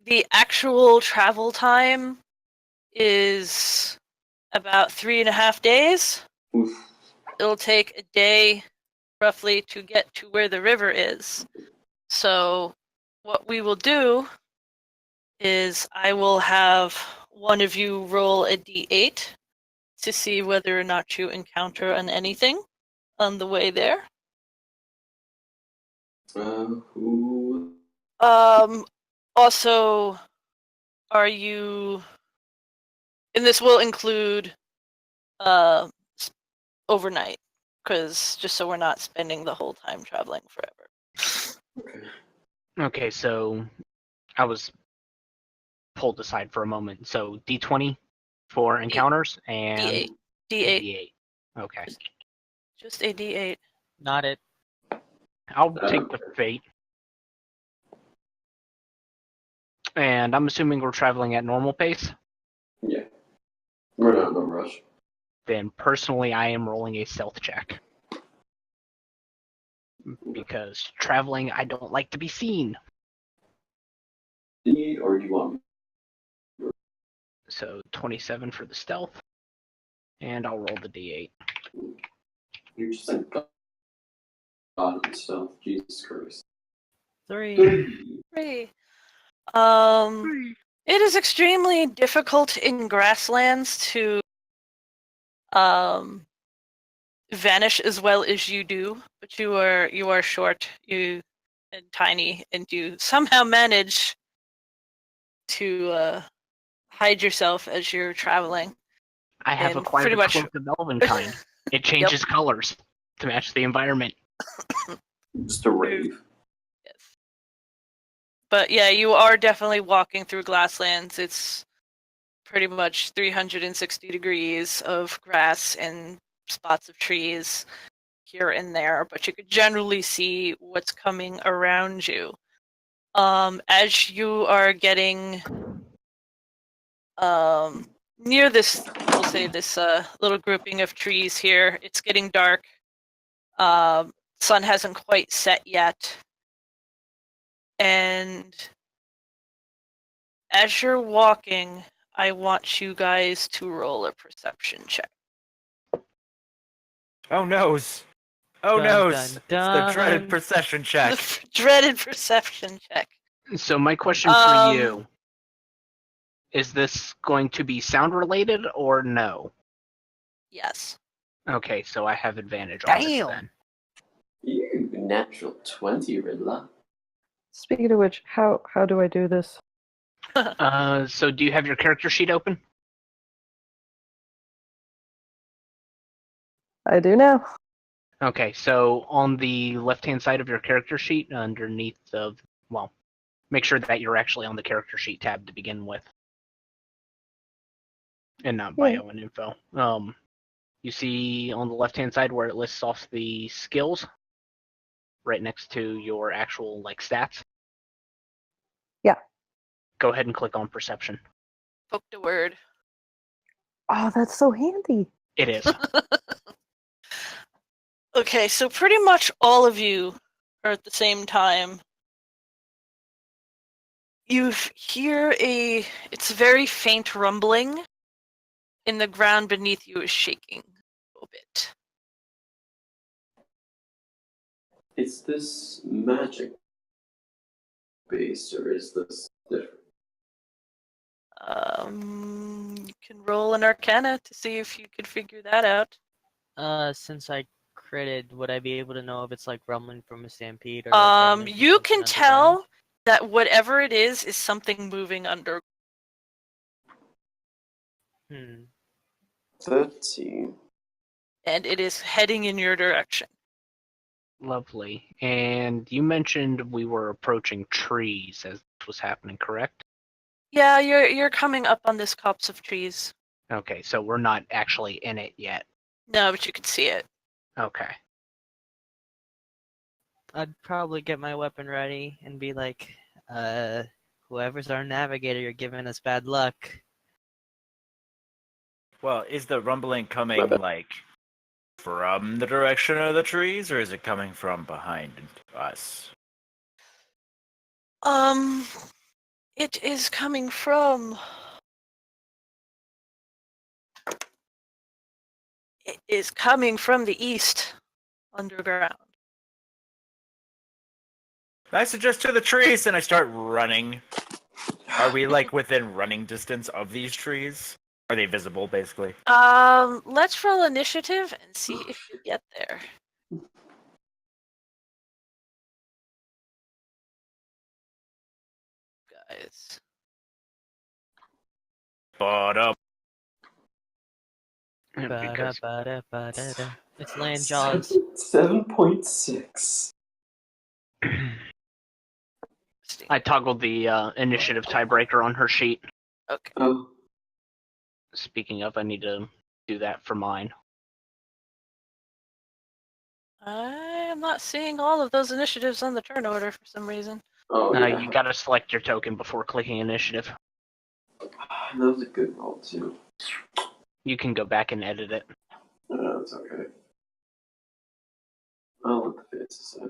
The actual travel time is about 3.5 days. Oof. It'll take a day roughly to get to where the river is. So what we will do is I will have one of you roll a d8 to see whether or not you encounter on anything on the way there. Who? Also, are you, and this will include overnight, because just so we're not spending the whole time traveling forever. Okay. Okay, so I was pulled aside for a moment. So D20 for encounters and D8. D8. Okay. Just a D8. Not it. I'll take the fate. And I'm assuming we're traveling at normal pace. Yeah. We're not in a rush. Then personally, I am rolling a stealth check. Because traveling, I don't like to be seen. D8 or do you want me? So 27 for the stealth. And I'll roll the D8. You're just like God and stuff. Jesus Christ. 3. 3. It is extremely difficult in grasslands to vanish as well as you do, but you are short, and tiny, and you somehow manage to hide yourself as you're traveling. I have And acquired pretty a much- cloak of Elvenkind. It changes colors to match the environment. Just a rave. Yes. But yeah, you are definitely walking through grasslands. It's pretty much 360 degrees of grass and spots of trees here and there, but you could generally see what's coming around you. As you are getting near this, we'll say this little grouping of trees here, it's getting dark. Sun hasn't quite set yet. And as you're walking, I want you guys to roll a perception check. Oh noes! Oh Dun, noes! dun, It's the dreaded dun. perception check. The dreaded perception check. So my question for you, is this going to be sound related or no? Yes. Okay, so I have advantage on this then. You natural 20, Riddler. Speaking of which, how do I do this? So do you have your character sheet open? I do now. Okay, so on the left-hand side of your character sheet, underneath of, well, make sure that you're actually on the character sheet tab to begin with. And not bio and info. You see on the left-hand side where it lists off the skills, right next to your actual, like, stats? Yeah. Go ahead and click on perception. Poked a word. Oh, that's so handy. It is. Okay, so pretty much all of you are at the same time. You hear it's a very faint rumbling, and the ground beneath you is shaking a little bit. Is this magic based or is this different? You can roll an Arcana to see if you could figure that out. Since I critted, would I be able to know if it's like rumbling from a stampede or like rumbling from You something can underground? tell that whatever it is something moving under. 13. and it is heading in your direction. Lovely. And you mentioned we were approaching trees as this was happening, correct? Yeah, you're coming up on this copse of trees. Okay, so we're not actually in it yet. No, but you can see it. Okay. I'd probably get my weapon ready and be like, whoever's our navigator, you're giving us bad luck. Well, is the rumbling coming like from the direction of the trees, or is it coming from behind us? It is coming from. It is coming from the east, underground. I suggest to the trees, and I start running. Are we like within running distance of these trees? Are they visible, basically? Let's roll initiative and see if you get there. Guys. But up. Because Ba-da-ba-da-ba-da-da. It's land jaws. 7.6. I toggled the initiative tiebreaker on her sheet. Okay. Oh, Speaking of, I need to do that for mine. I am not seeing all of those initiatives on the turn order for some reason. yeah. You gotta select your token before clicking initiative. That was a good roll, too. You can go back and edit it. That's okay. I'll let the face decide.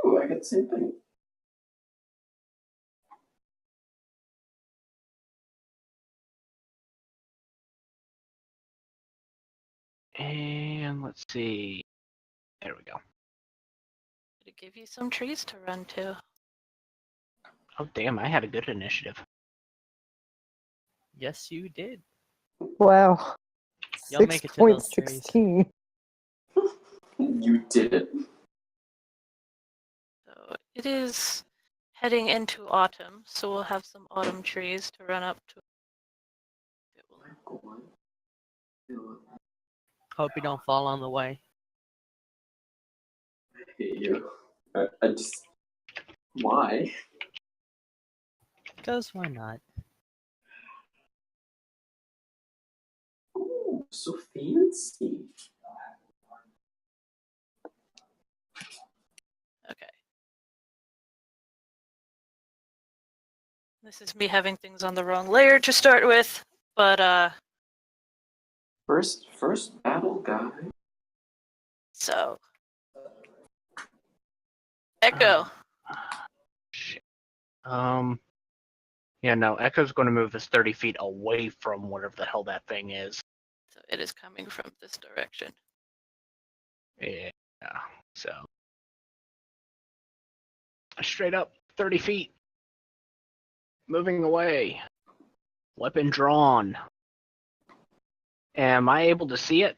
Ooh, I got the same thing. And let's see. There we go. To give you some trees to run to. Oh, damn, I had a good initiative. Yes, you did. Wow. You'll make it to those trees. 6.16. You did it. So it is heading into autumn, so we'll have some autumn trees to run up to. It will. Hope you don't fall on the way. I hate you. I just. Why? Because why not? Ooh, so fancy. Okay. This is me having things on the wrong layer to start with, but First battle guy. so Echo. Shit. Yeah, no, Echo's going to move this 30 feet away from whatever the hell that thing is. So it is coming from this direction. Yeah, so. Straight up 30 feet. Moving away. Weapon drawn. Am I able to see it?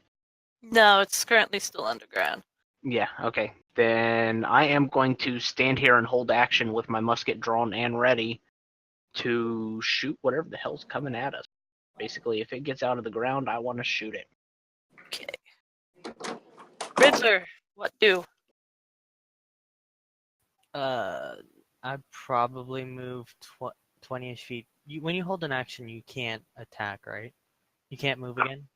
No, it's currently still underground. Yeah, okay. Then I am going to stand here and hold action with my musket drawn and ready to shoot whatever the hell's coming at us. Basically, if it gets out of the ground, I want to shoot it. Okay. Riddler, what do? I'd probably move 20-ish feet. When you hold an action, you can't attack, right? You can't move again?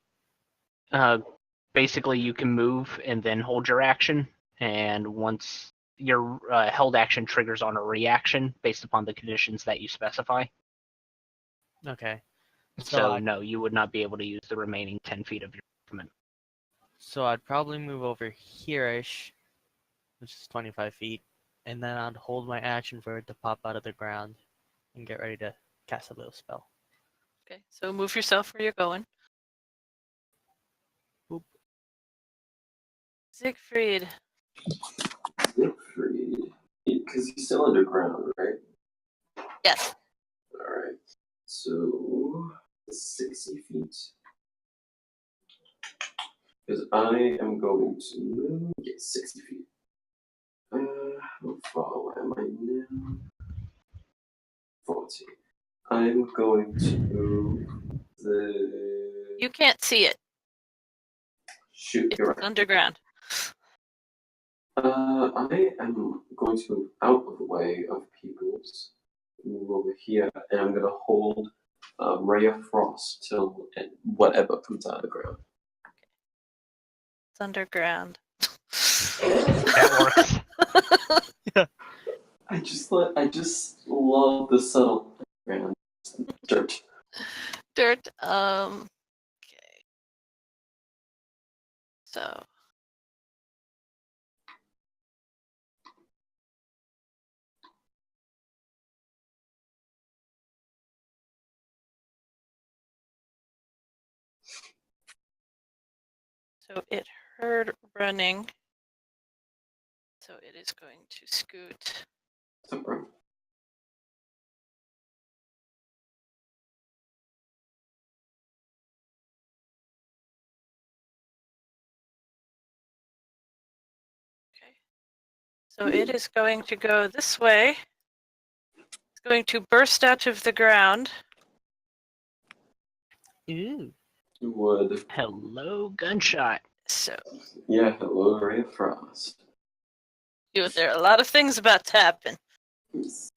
Basically, you can move and then hold your action, and once your held action triggers on a reaction based upon the conditions that you specify. Okay. So no, you would not be able to use the remaining 10 feet of your movement. So I'd probably move over here-ish, which is 25 feet, and then I'd hold my action for it to pop out of the ground and get ready to cast a little spell. Okay, so move yourself where you're going. Boop. Siegfried. Siegfried. Because he's still underground, right? Yes. Alright. So, 60 feet. Because I am going to move. Yeah, 60 feet. How far am I now? 40. I'm going to move the. You can't see it. Shoot, It's you're right. underground. I am going to move out of the way of people's. Move over here, and I'm gonna hold Ray of Frost till whatever comes out of the ground. It's underground. That works. I just love the subtle ground dirt. Dirt. Okay. So. So it heard running. So it is going to scoot. Super. Okay. So it is going to go this way. It's going to burst out of the ground. Ooh. Wood. Hello, gunshot. So Yeah, hello, Ray of Frost. there are a lot of things about to happen.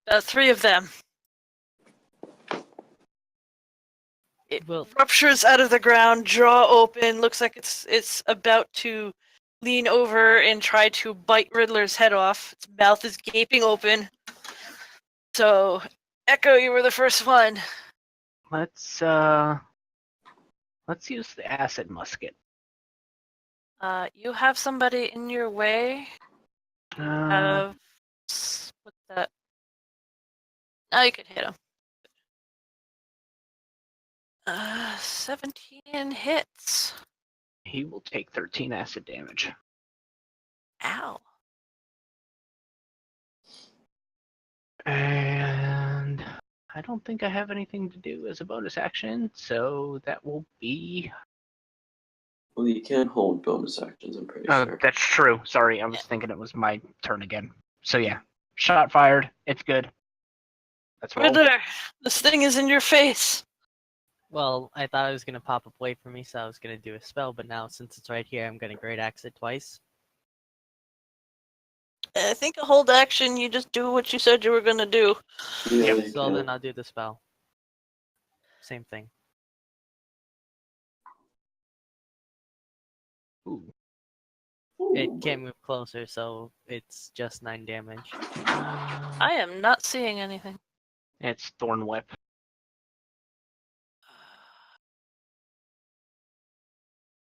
About 3 of them. It Well- ruptures out of the ground, jaw open, looks like it's about to lean over and try to bite Riddler's head off. Its mouth is gaping open. So, Echo, you were the first one. Let's use the acid musket. You have somebody in your way. What's that? Now you can hit him. 17 hits. He will take 13 acid damage. Ow. And I don't think I have anything to do as a bonus action, so that will be. Well, you can hold bonus actions, I'm pretty sure. That's true. Sorry, I was thinking it was my turn again. So yeah, shot fired. It's good. Let's roll. Riddler, this thing is in your face. Well, I thought it was gonna pop up away from me, so I was gonna do a spell, but now since it's right here, I'm gonna great axe it twice. I think a hold action, you just do what you said you were gonna do. Yeah, you So can. then I'll do the spell. Same thing. Ooh. It can't move closer, so it's just 9 damage. I am not seeing anything. It's Thorn Whip.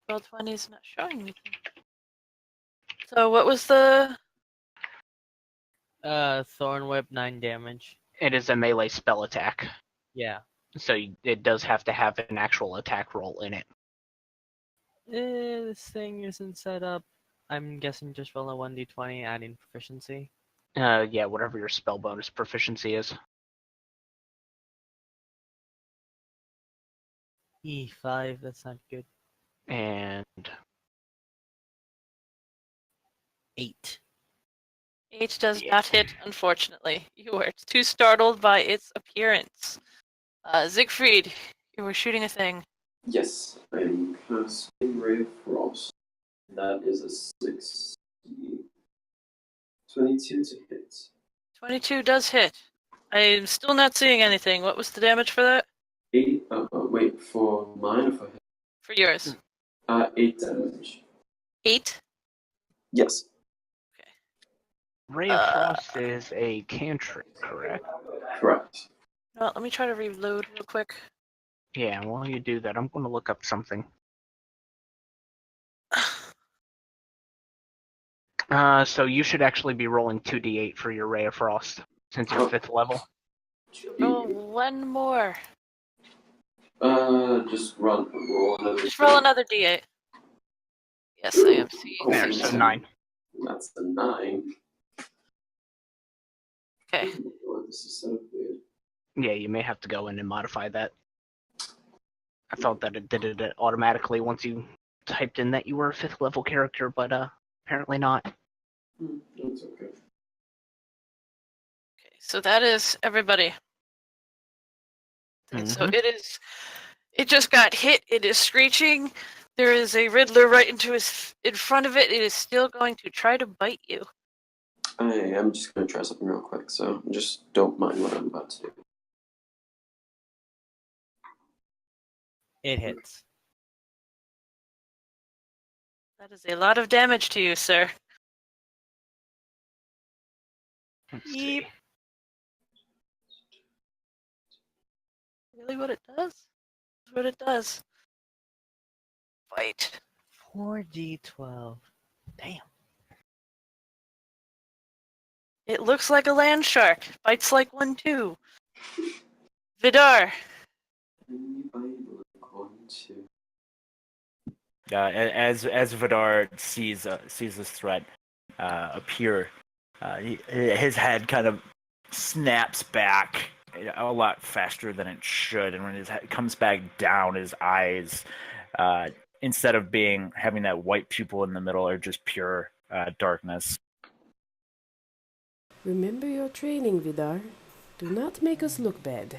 Roll20 is not showing anything. So what was the... Thorn Whip, 9 damage. It is a melee spell attack, Yeah. so it does have to have an actual attack roll in it. This thing isn't set up. I'm guessing just roll a 1d20, adding proficiency. Yeah, whatever your spell bonus proficiency is. E5, that's not good. And 8. 8 does not hit, unfortunately. You are too startled by its appearance. Siegfried, you were shooting a thing. Yes, I'm casting Ray of Frost. That is a 60. 22 to hit. 22 does hit. I'm still not seeing anything. What was the damage for that? 8, wait, for mine or for him? For yours. 8 damage. 8? Yes. Ray of Frost is a cantrip, correct? Correct. Well, let me try to reload real quick. Yeah, while you do that, I'm going to look up something. So you should actually be rolling 2d8 for your Ray of Frost, since you're 5th level. Roll one more. Just roll another. Just roll another d8. Yes, I am seeing There, things. so 9. That's the 9. Okay. Oh, this is so weird. Yeah, you may have to go in and modify that. I thought that it did it automatically once you typed in that you were a 5th level character, but apparently not. That's okay. Okay, so that is everybody. And so it just got hit. It is screeching. There is a Riddler right in front of it. It is still going to try to bite you. I am just going to try something real quick, so just don't mind what I'm about to do. It hits. That is a lot of damage to you, sir. Let's Yeep. see. Really what it does? That's what it does. Fight. 4d12. Damn. It looks like a land shark. Bites like one too. Vidar. Anybody like one, two? As Vidar sees this threat appear, his head kind of snaps back a lot faster than it should, and when his head comes back down, his eyes, instead of having that white pupil in the middle, are just pure darkness. Remember your training, Vidar. Do not make us look bad.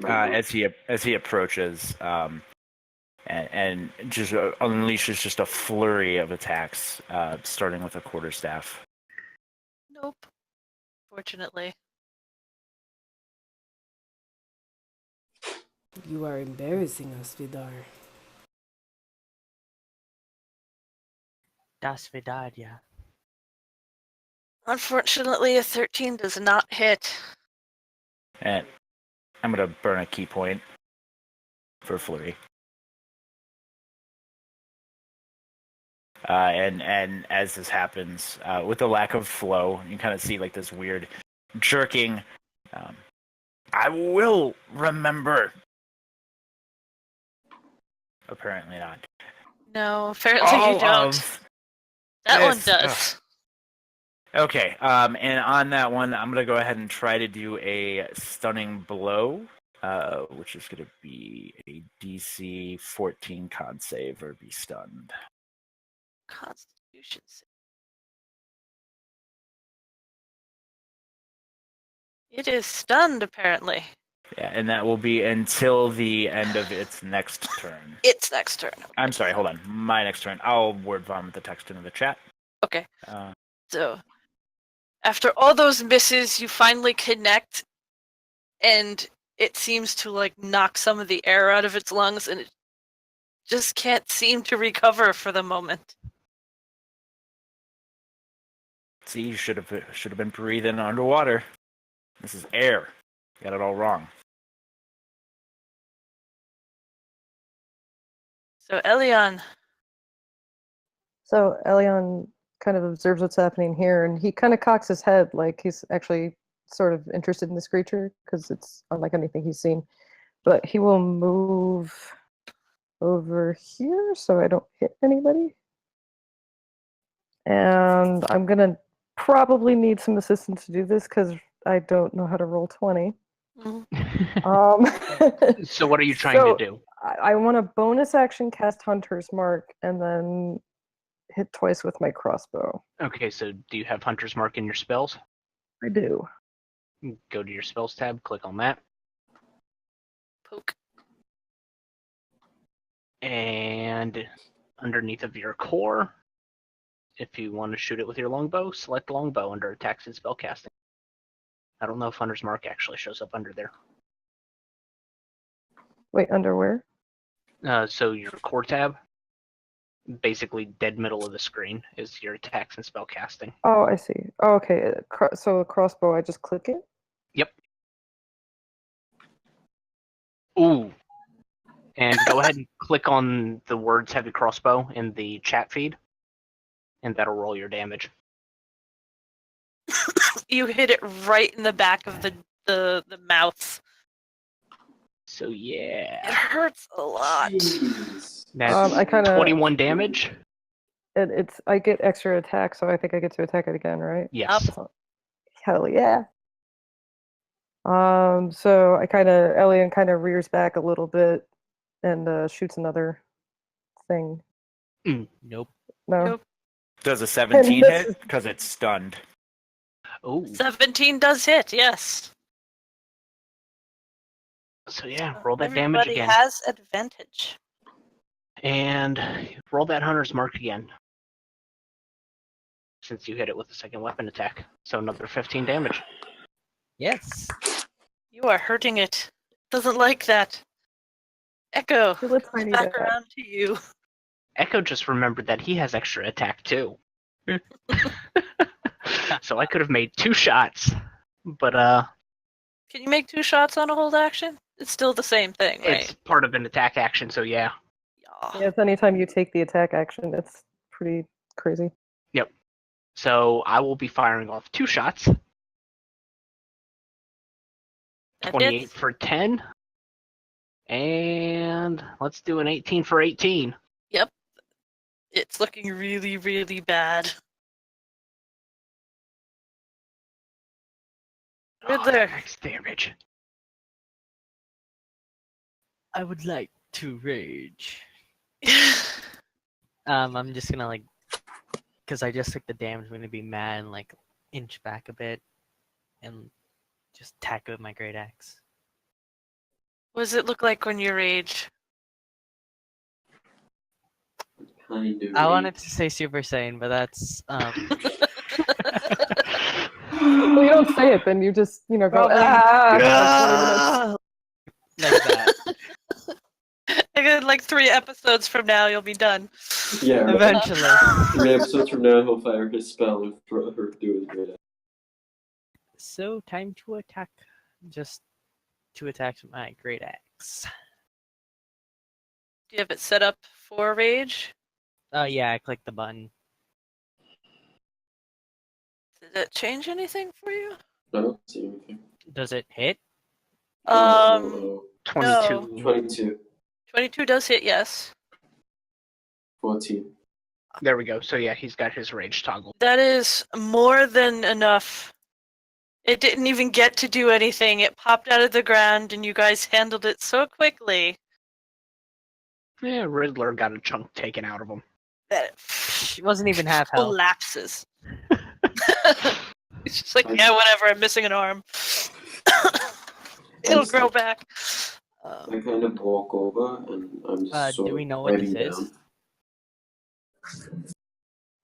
As he approaches, and just unleashes just a flurry of attacks, starting with a quarterstaff. Nope. Fortunately. You are embarrassing us, Vidar. Das Vidaria. Unfortunately, a 13 does not hit. And I'm gonna burn a key point for flurry. And as this happens, with the lack of flow, you kind of see like this weird jerking. I will remember. Apparently not. No, apparently All you don't. of That one this- does. Okay, and on that one, I'm gonna go ahead and try to do a stunning blow, which is gonna be a DC 14 con save or be stunned. Constitution save. It is stunned, apparently. Yeah, and that will be until the end of its next turn. Its next turn. I'm sorry, hold on. My next turn. I'll word vomit the text into the chat. Okay. Uh, So, after all those misses, you finally connect, and it seems to like knock some of the air out of its lungs, and it just can't seem to recover for the moment. see, you should have been breathing underwater. This is air. Got it all wrong. So, Elion. So Elion kind of observes what's happening here, and he kind of cocks his head like he's actually sort of interested in this creature because it's unlike anything he's seen. But he will move over here so I don't hit anybody. And I'm gonna probably need some assistance to do this because I don't know how to roll 20. So what are you trying to do? I want a bonus action cast Hunter's Mark and then hit twice with my crossbow. Okay, so do you have Hunter's Mark in your spells? I do. Go to your spells tab, click on that. Poke. And underneath of your core, if you want to shoot it with your longbow, select longbow under attacks and spellcasting. I don't know if Hunter's Mark actually shows up under there. Wait, under where? So your core tab, basically dead middle of the screen, is your attacks and spellcasting. Oh, I see. Oh, okay. So a crossbow, I just click it? Yep. Ooh. And go ahead and click on the words heavy crossbow in the chat feed, and that'll roll your damage. You hit it right in the back of the mouth. So It yeah, hurts a lot. Jeez. that's I kinda- 21 damage. I get extra attack, so I think I get to attack it again, right? Yes. Hell yeah. So Elion kind of rears back a little bit and shoots another thing. Nope. No. Nope. Does a 17 this hit? is- Because it's stunned. Oh, 17 does hit, yes. So yeah, roll that damage Everybody again. has advantage. And roll that hunter's mark again. Since you hit it with the second weapon attack. So another 15 damage. Yes. You are hurting it. Doesn't like that. Echo, Feel a tiny back bit. around to you. Echo just remembered that he has extra attack too. So I could have made 2 shots. But Can you make 2 shots on a hold action? It's still the same thing, right? it's part of an attack action, so yeah. Yeah. Yes, anytime you take the attack action, it's pretty crazy. Yep. So I will be firing off 2 shots. That 28 hits. for 10. And let's do an 18 for 18. Yep. It's looking really, really bad. Riddler. Max damage. I would like to rage. I'm just gonna like, cause I just took the damage. I'm gonna be mad and like inch back a bit, and just attack with my great axe. What does it look like when you rage? Kind of. I wanted to say Super Saiyan, but that's Well, you don't say it, then you just, go, Probably- ah! like that. Like 3 episodes from now, you'll be done. Yeah, right. Eventually. 3 episodes from now, he'll fire his spell and throw her do his great act. So time to attack. Just 2 attacks with my great axe. Do you have it set up for rage? Oh yeah, I clicked the button. Did it change anything for you? I don't see anything. Does it hit? Oh, 22. 22, 22 does hit, yes. 14. There we go. So yeah, he's got his rage toggle. That is more than enough. It didn't even get to do anything. It popped out of the ground, and you guys handled it so quickly Yeah, Riddler got a chunk taken out of him. that It wasn't even half health. collapses. It's just like, yeah, whatever, I'm missing an arm. It'll grow back. I kind of walk over and I'm just sort do we of know what this writing is?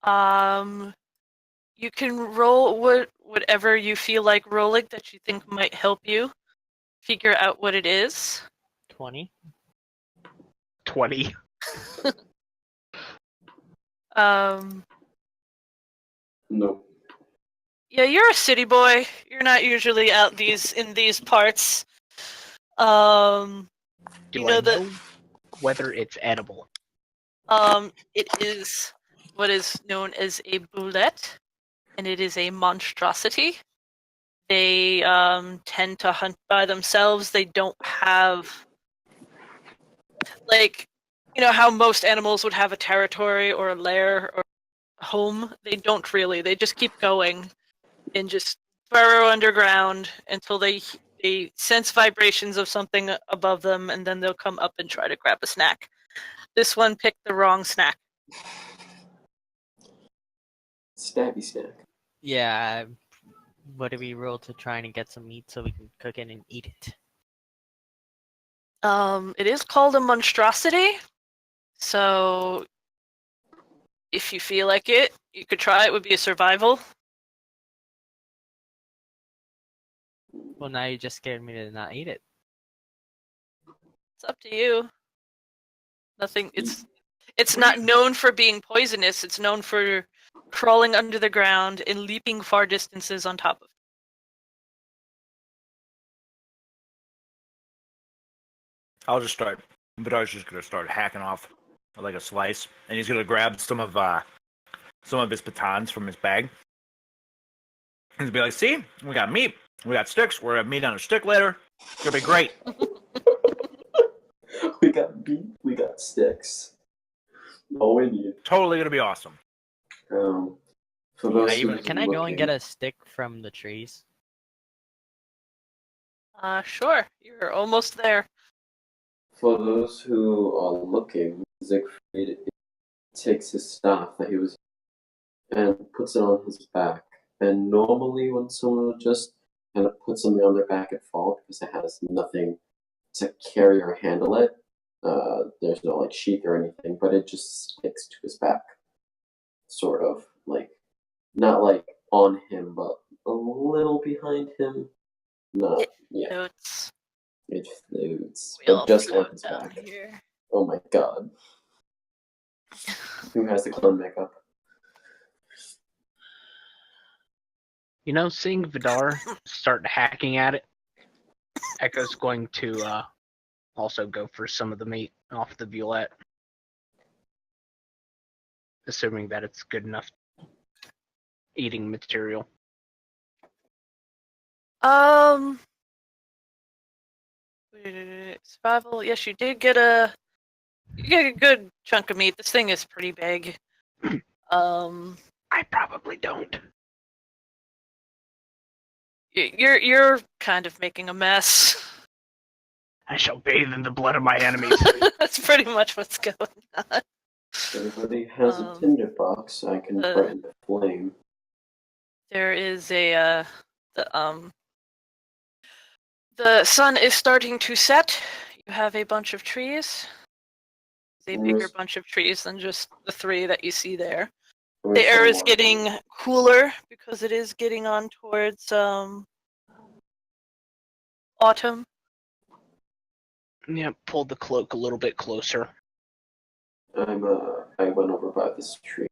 down. You can roll whatever you feel like rolling that you think might help you figure out what it is. 20. 20. No. Yeah, you're a city boy. You're not usually out in these parts. Do You I know that- know whether it's edible? It is what is known as a boulette, and it is a monstrosity. They tend to hunt by themselves. They don't have, like, how most animals would have a territory or a lair or a home. They don't really. They just keep going and just burrow underground until they sense vibrations of something above them, and then they'll come up and try to grab a snack. This one picked the wrong snack. Stabby snack. Yeah. What do we roll to try and get some meat so we can cook it and eat it? It is called a monstrosity, so if you feel like it, you could try. It would be a survival. Well, now you just scared me to not eat it. It's up to you. Nothing. It's not known for being poisonous. It's known for crawling under the ground and leaping far distances on top of. I'll just start. Vidar's just gonna start hacking off like a slice, and he's gonna grab some of his batons from his bag. He's gonna be like, "See, we got meat, we got sticks. We're gonna have meat on a stick later. It's gonna be great." We got beef, we got sticks. All we need. Totally gonna be awesome. For those who Can I go and get a stick from the trees? Sure. You're almost there. For those who are looking, Siegfried takes his staff that he was and puts it on his back. And normally when someone just kind of puts something on their back, it falls because it has nothing to carry or handle it. There's no like sheath or anything, but it just sticks to his back, sort of like not like on him, but a little behind him. Not yeah, Notes. it floats, We but all just on float his down back. here. Oh my god, who has the clone makeup? Seeing Vidar start hacking at it, Echo's going to also go for some of the meat off the Violette, assuming that it's good enough eating material. Survival. Yes, you did get a good chunk of meat. This thing is pretty big. I probably don't. You're kind of making a mess. I shall bathe in the blood of my enemies. That's pretty much what's going on. If anybody has a tinderbox, I can brighten the flame. There is the sun is starting to set. You have a bunch of trees. It's a bigger bunch of trees than just the 3 that you see there. The air is getting cooler because it is getting on towards autumn. Yeah, pulled the cloak a little bit closer. I went over by this tree.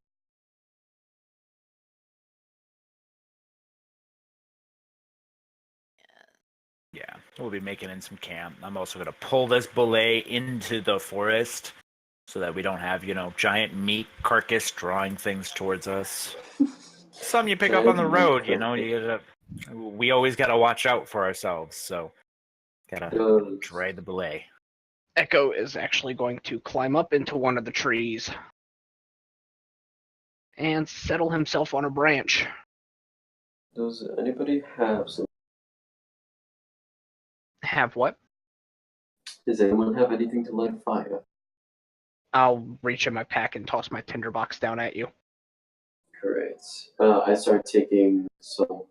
Yeah, we'll be making in some camp. I'm also going to pull this belay into the forest so that we don't have, giant meat carcass drawing things towards us. Some you pick up on the road, we always got to watch out for ourselves, so gotta drag the belay. Echo is actually going to climb up into one of the trees and settle himself on a branch. Does anybody have some? Have what? Does anyone have anything to light a fire? I'll reach in my pack and toss my tinderbox down at you. Great. I start taking some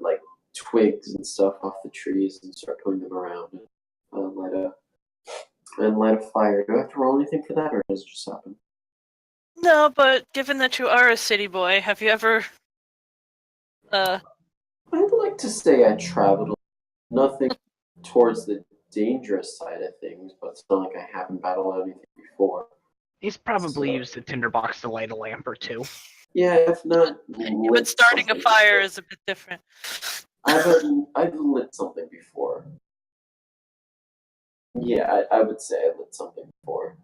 like twigs and stuff off the trees and start putting them around and light a fire. Do I have to roll anything for that, or does it just happen? No, but given that you are a city boy, have you ever I'd like to say I traveled nothing towards the dangerous side of things, but it's not like I haven't battled anything before. He's probably used the tinderbox to light a lamp or 2. Yeah, if not, but starting a fire is a bit different. I've lit something before. Yeah, I would say I lit something before.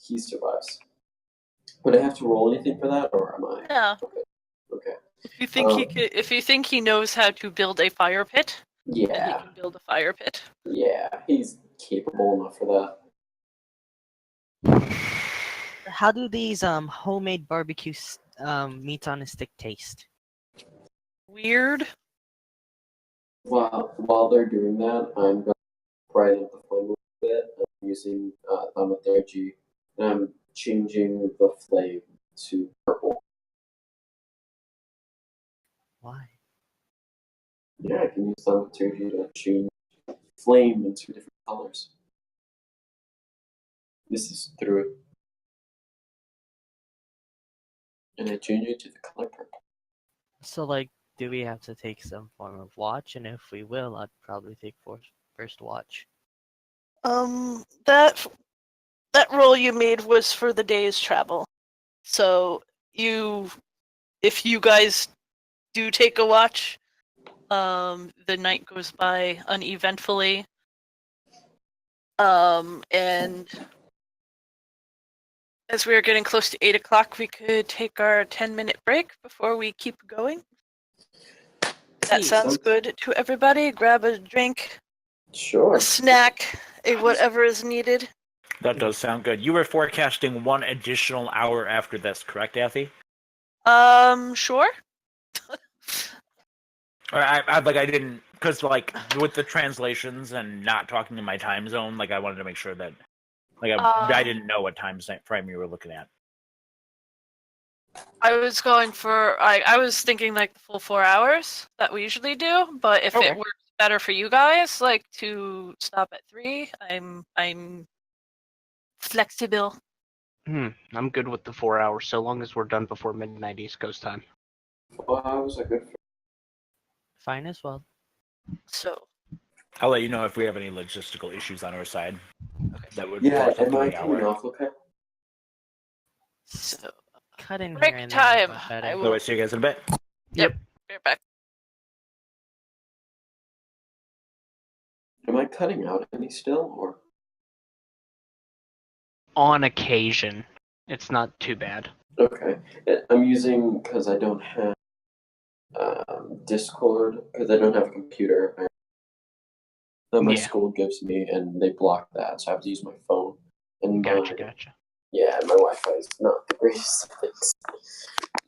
He survives. Would I have to roll anything for that, or am I? Yeah. Okay. If you think he knows how to build a fire pit, then he Yeah, can build a fire pit. yeah, he's capable enough for that. How do these homemade barbecue meats on a stick taste? Weird. While they're doing that, I'm going to brighten up the flame a little bit. I'm using thaumaturgy, and I'm changing the flame to purple. Why? Yeah, I can use thaumaturgy to change flame into different colors. This is through it. And I change it to the color purple. So, do we have to take some form of watch? And if we will, I'd probably take first watch. That roll you made was for the day's travel. So if you guys do take a watch, the night goes by uneventfully. And as we are getting close to 8 o'clock, we could take our 10-minute break before we keep going. That sounds good to everybody. Grab a drink, Sure. a snack, whatever is needed. That does sound good. You were forecasting 1 additional hour after this, correct, Athy? Sure. I didn't, because with the translations and not talking in my time zone, I wanted to make sure that I didn't know what time frame you were looking at. I was going for I was thinking the full 4 hours that we usually do, but if Okay. it works better for you guys, like to stop at 3, I'm flexible. I'm good with the 4 hours, so long as we're done before midnight East Coast time. 4 hours are good for Fine as well. So I'll let you know if we have any logistical issues on our side. That would Yeah, force a am I 3 coming hour. off okay? so Cut in break here and there a time. little better. I will Otherwise, see you guys in a bit. Yep. Be right back. Am I cutting out any still, or? On occasion, it's not too bad. Okay. I'm using, because I don't have Discord, because I don't have a computer that my Yeah. school gives me, and they block that, so I have to use my phone. And Gotcha, my, gotcha. yeah, my Wi-Fi is not the greatest of things.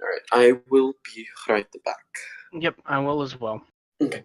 Alright, I will be right back. Yep, I will as well. Okay.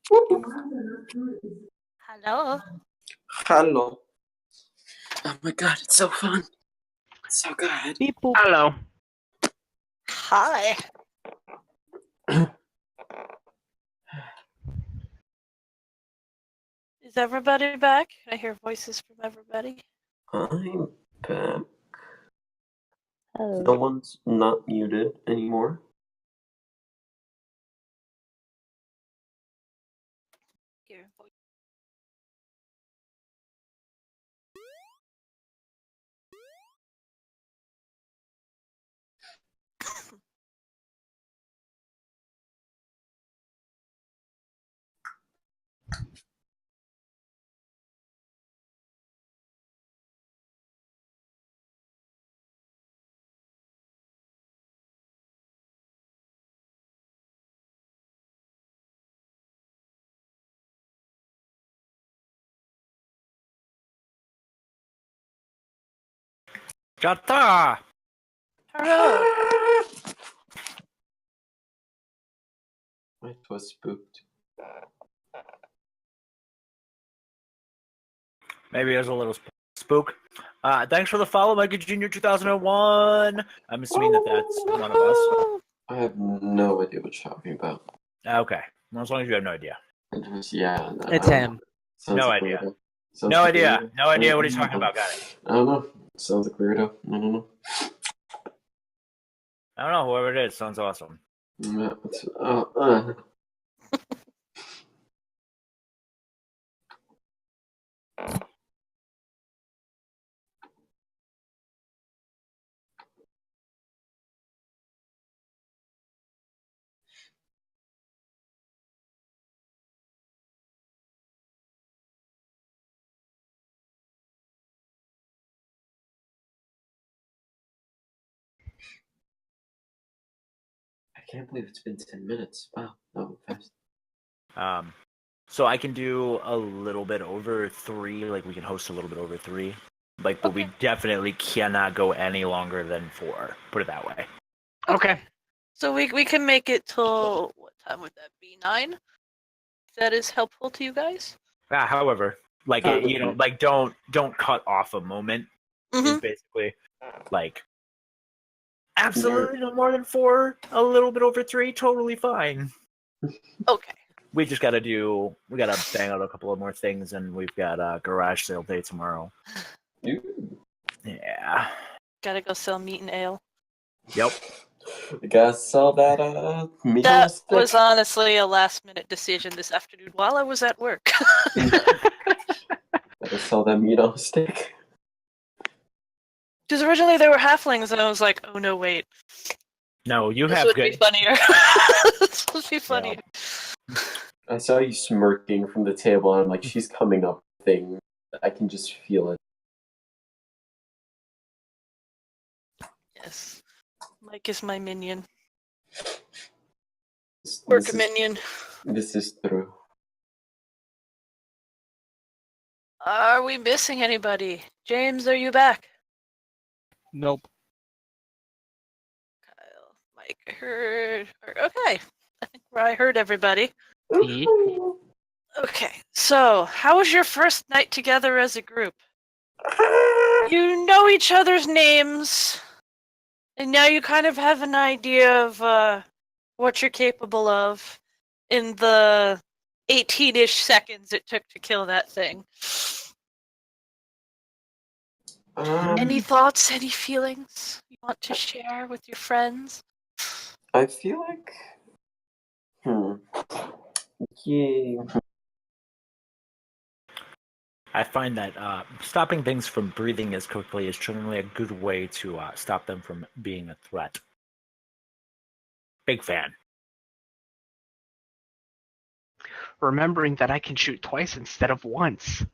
Hello. Hello. Oh my god, it's so fun. It's so good. Beep boop. Hello. Hi. Is everybody back? I hear voices from everybody. I'm back. Hello. No one's not muted anymore. Hear voices. Jata! Hello. I was spooked. Maybe there's a little spook. Thanks for the follow, Micah Jr. 2001. I'm assuming that's one of us. I have no idea what you're talking about. Okay. Well, as long as you have no idea. Yeah. It's him. Sounds No like idea. weirdo. Sounds No like idea. weirdo. No idea what he's talking about. Got it. I don't know. Sounds like weirdo. I don't know. I don't know. Whoever it is sounds awesome. Yeah, I can't believe it's been 10 minutes. Wow, that went fast. So I can do a little bit over 3. Like we can host a little bit over 3. Like, but we Okay. definitely cannot go any longer than 4. Put it that way. Okay. So we can make it till what time would that be? 9? If that is helpful to you guys. However, like like don't cut off a moment. Is basically like absolutely no more than 4. A little bit over 3, totally fine. Okay. We just gotta bang out a couple of more things, and we've got a garage sale day tomorrow. Yeah. Gotta go sell meat and ale. Yep. You gotta sell that meat on a That stick. was honestly a last-minute decision this afternoon while I was at work. Gotta sell that meat on a stick. Because originally they were halflings, and I was like, oh no, wait. No, you This have would good. be funnier. This would be funnier. I saw you smirking from the table, and I'm like, she's coming up with things. I can just feel it. Yes. Mike is my minion. This Work is- minion. This is true. Are we missing anybody? James, are you back? Nope. Kyle, Mike, I heard. Okay. I think I heard everybody. Okay. So, how was your first night together as a group? You know each other's names, and now you kind of have an idea of what you're capable of in the 18-ish seconds it took to kill that thing. Any thoughts, any feelings you want to share with your friends? I feel like. Yeah. I find that stopping things from breathing as quickly is generally a good way to stop them from being a threat. Big fan. Remembering that I can shoot twice instead of once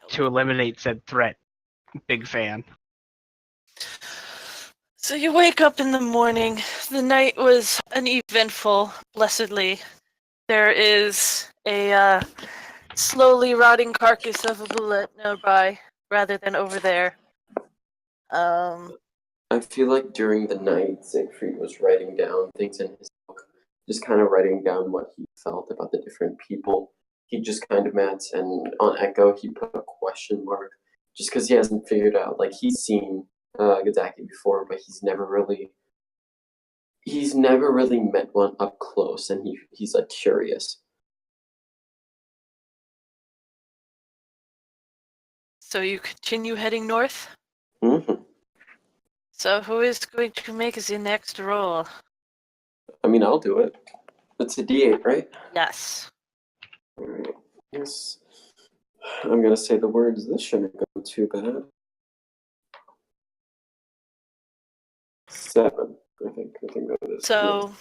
to eliminate said threat. Big fan. So you wake up in the morning. The night was uneventful, blessedly. There is a slowly rotting carcass of a bullet nearby, rather than over there. I feel like during the night, Siegfried was writing down things in his book, just kind of writing down what he felt about the different people. He just kind of meant, and on Echo he put a question mark, just because he hasn't figured out. Like he's seen Gadaki before, but he's never really met one up close, and he's like curious. So you continue heading north? Mm-hmm. So who is going to make the next roll? I mean, I'll do it. It's a D8, right? Yes. All right. Yes. I'm gonna say the words. This shouldn't go too bad. 7. I think that is. So,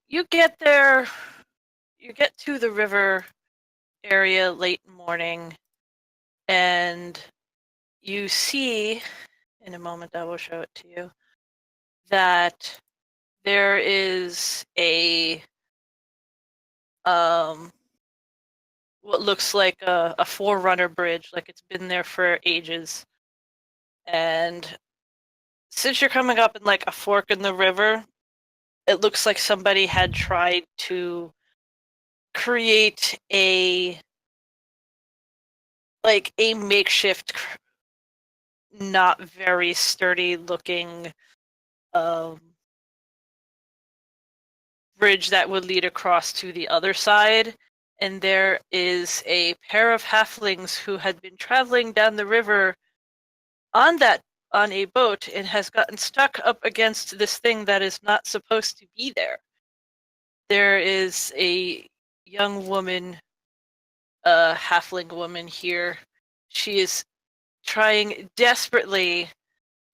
you get there. You get to the river area late morning, and you see, in a moment I will show it to you, that there is a what looks like a forerunner bridge, like it's been there for ages. And since you're coming up in like a fork in the river, it looks like somebody had tried to create a makeshift, not very sturdy looking bridge that would lead across to the other side. And there is a pair of halflings who had been traveling down the river on a boat and has gotten stuck up against this thing that is not supposed to be there. There is a young woman, a halfling woman here. She is trying desperately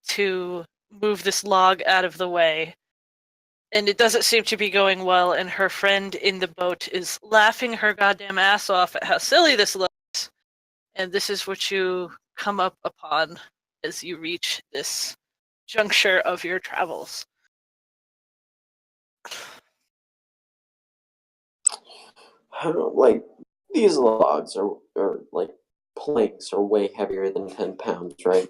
to move this log out of the way, and it doesn't seem to be going well, and her friend in the boat is laughing her goddamn ass off at how silly this looks. And this is what you come up upon as you reach this juncture of your travels. Like these logs are like planks are way heavier than 10 pounds, right?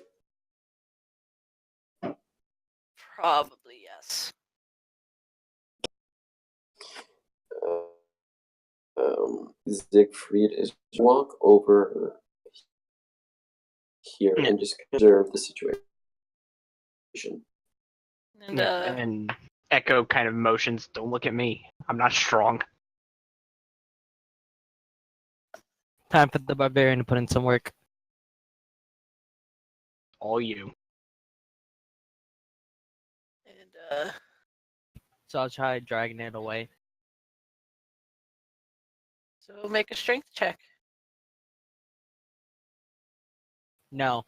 Probably, yes. Siegfried is walk over here and just observe the situation. And And Echo kind of motions, "Don't look at me. I'm not strong." Time for the Barbarian to put in some work. All you. So I'll try dragging it away. So make a strength check. No.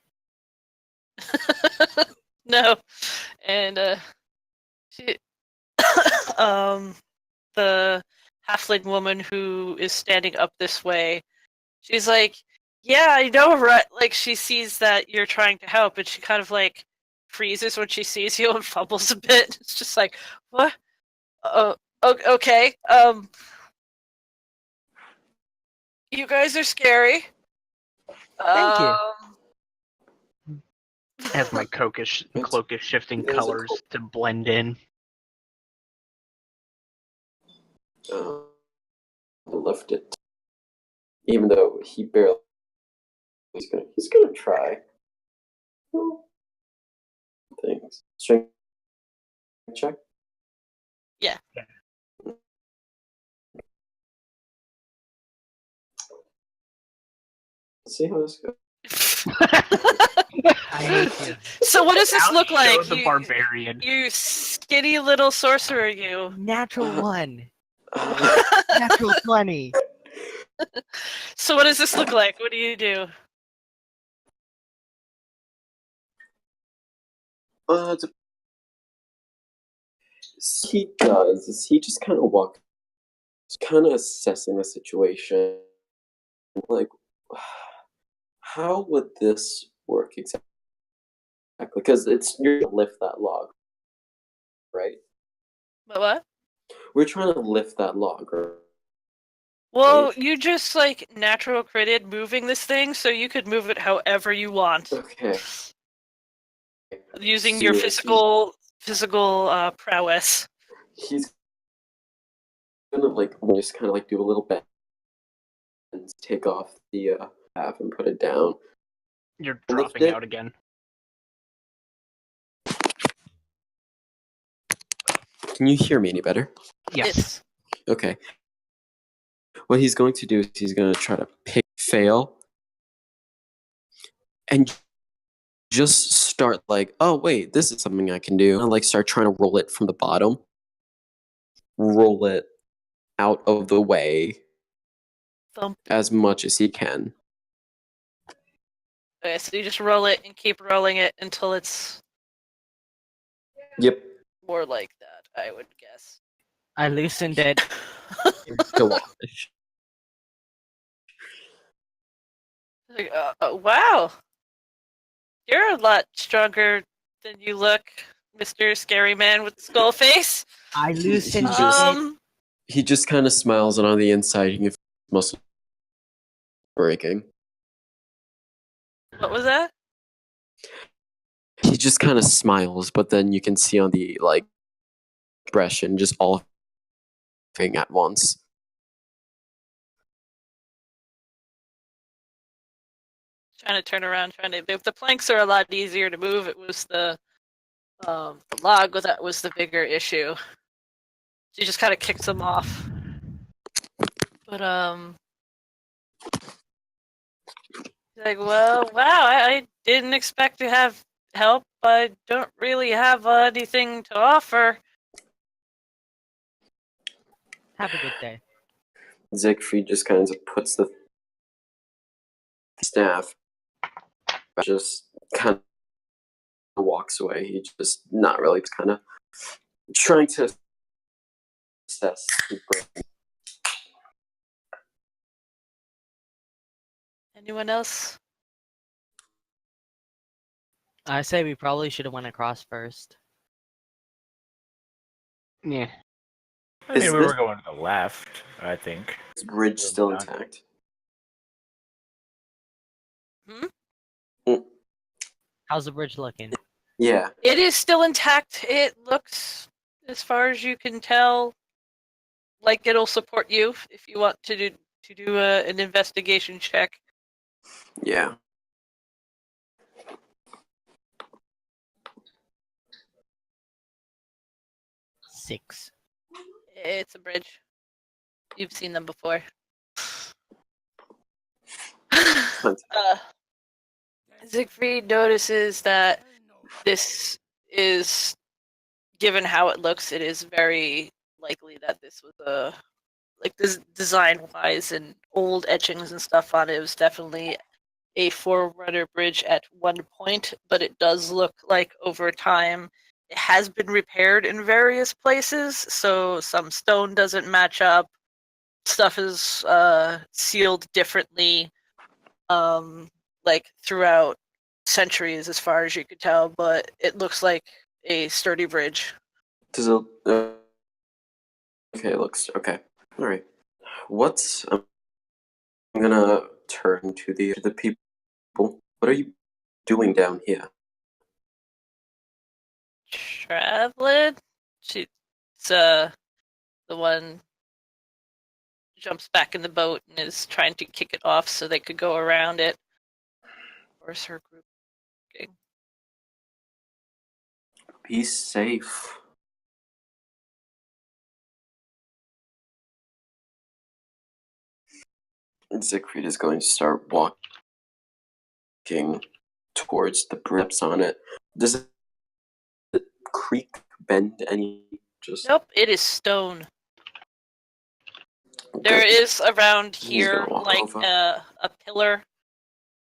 No. And she the halfling woman who is standing up this way, she's like, yeah, I know, right? Like, she sees that you're trying to help, and she kind of like freezes when she sees you and fumbles a bit. It's just like, what? Okay. You guys are scary. Thank you. As my cloak is shifting colors to blend in. Lift it, even though he barely. He's gonna try. Things. Strength check. Yeah. Let's see how this goes. I hate you. So what does this look like? The Barbarian. You skinny little sorcerer, you. Natural 1. Natural 20. So what does this look like? What do you do? He does is he just kind of walks, kind of assessing the situation, like how would this work exactly? Because you're gonna lift that log, right? What? We're trying to lift that log, right? Well, you just like natural critted moving this thing, so you could move it however you want. Okay. Using your physical prowess. he's gonna just kind of do a little bend and take off the half and put it down. You're Lift dropping it. out again. Can you hear me any better? Yes. Okay. What he's going to do is he's going to try to fail and just start oh wait, this is something I can do. And start trying to roll it from the bottom. Roll it out of the way Thump. as much as he can. Okay, so you just roll it and keep rolling it until it's Yep. more like that, I would guess. I loosened it. Go on. Wow. You're a lot stronger than you look, Mr. Scary Man with the skull face. I loosened it. He just kind of smiles, and on the inside, you can feel his muscle breaking. What was that? He just kind of smiles, but then you can see on the expression just all thing at once. Trying to turn around, the planks are a lot easier to move. It was the log that was the bigger issue. She just kind of kicks them off. But well, wow, I didn't expect to have help. I don't really have anything to offer. Have a good day. Siegfried just kind of puts the staff, just kind of walks away. He just not really kind of trying to assess his brain. Anyone else? I say we probably should have went across first. Yeah. I mean, Is we this- were going to the left, I think. Is the bridge still intact? How's the bridge looking? Yeah. It is still intact. It looks, as far as you can tell, like it'll support you if you want to do an investigation check. Yeah. Six. It's a bridge. You've seen them before. Siegfried notices that this is, given how it looks, it is very likely that this was this design-wise and old etchings and stuff on it. It was definitely a Forerunner bridge at one point, but it does look like over time it has been repaired in various places, so some stone doesn't match up, stuff is sealed differently, throughout centuries as far as you could tell, but it looks like a sturdy bridge. Does it? Okay, it looks okay. All right. I'm gonna turn to the people. What are you doing down here? Traveling? She's the one jumps back in the boat and is trying to kick it off so they could go around it. Where's her group? Okay. Be safe. Siegfried is going to start walking towards the bridge on it. Does the creek bend any? Nope, it is stone. There is around He's here gonna walk like over. a pillar,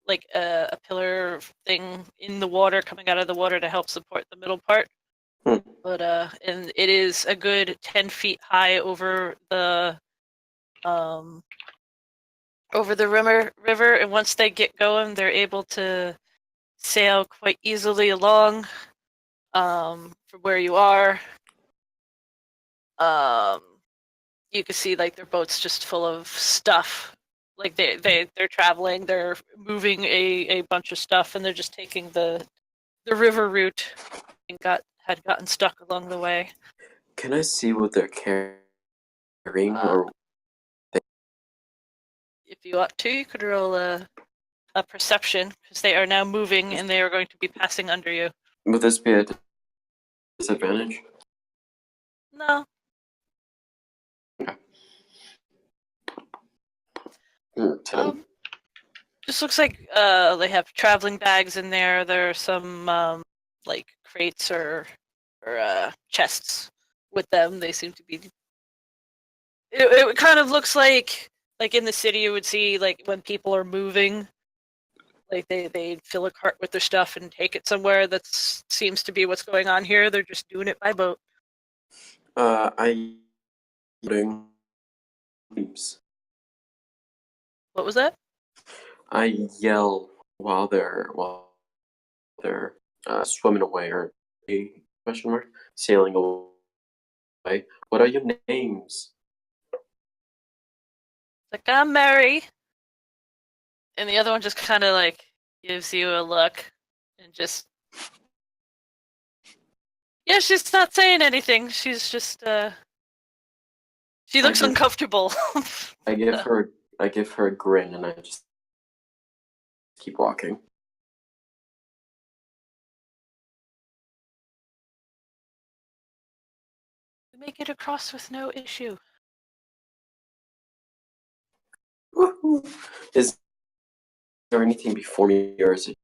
like a pillar thing in the water, coming out of the water to help support the middle part. But and it is a good 10 feet high over the river, and once they get going, they're able to sail quite easily along from where you are. You can see like their boat's just full of stuff. Like they're traveling, they're moving a bunch of stuff, and they're just taking the river route and had gotten stuck along the way. Can I see what they're carrying? Or If you want to, you could roll a perception, because they are now moving and they are going to be passing under you. would this be a disadvantage? No. Ten. Just looks like they have traveling bags in there. There are some like crates or chests with them. They seem to be. It kind of looks like in the city you would see like when people are moving, like they fill a cart with their stuff and take it somewhere. That seems to be what's going on here. They're just doing it by boat. I names. What was that? I yell while they're swimming away or question mark sailing away. What are your names? Like, I'm Mary. And the other one just kind of like gives you a look and just. Yeah, she's not saying anything. She's just she looks uncomfortable. I give her a grin and I just keep walking. We make it across with no issue. Woohoo! Is there anything before me or is it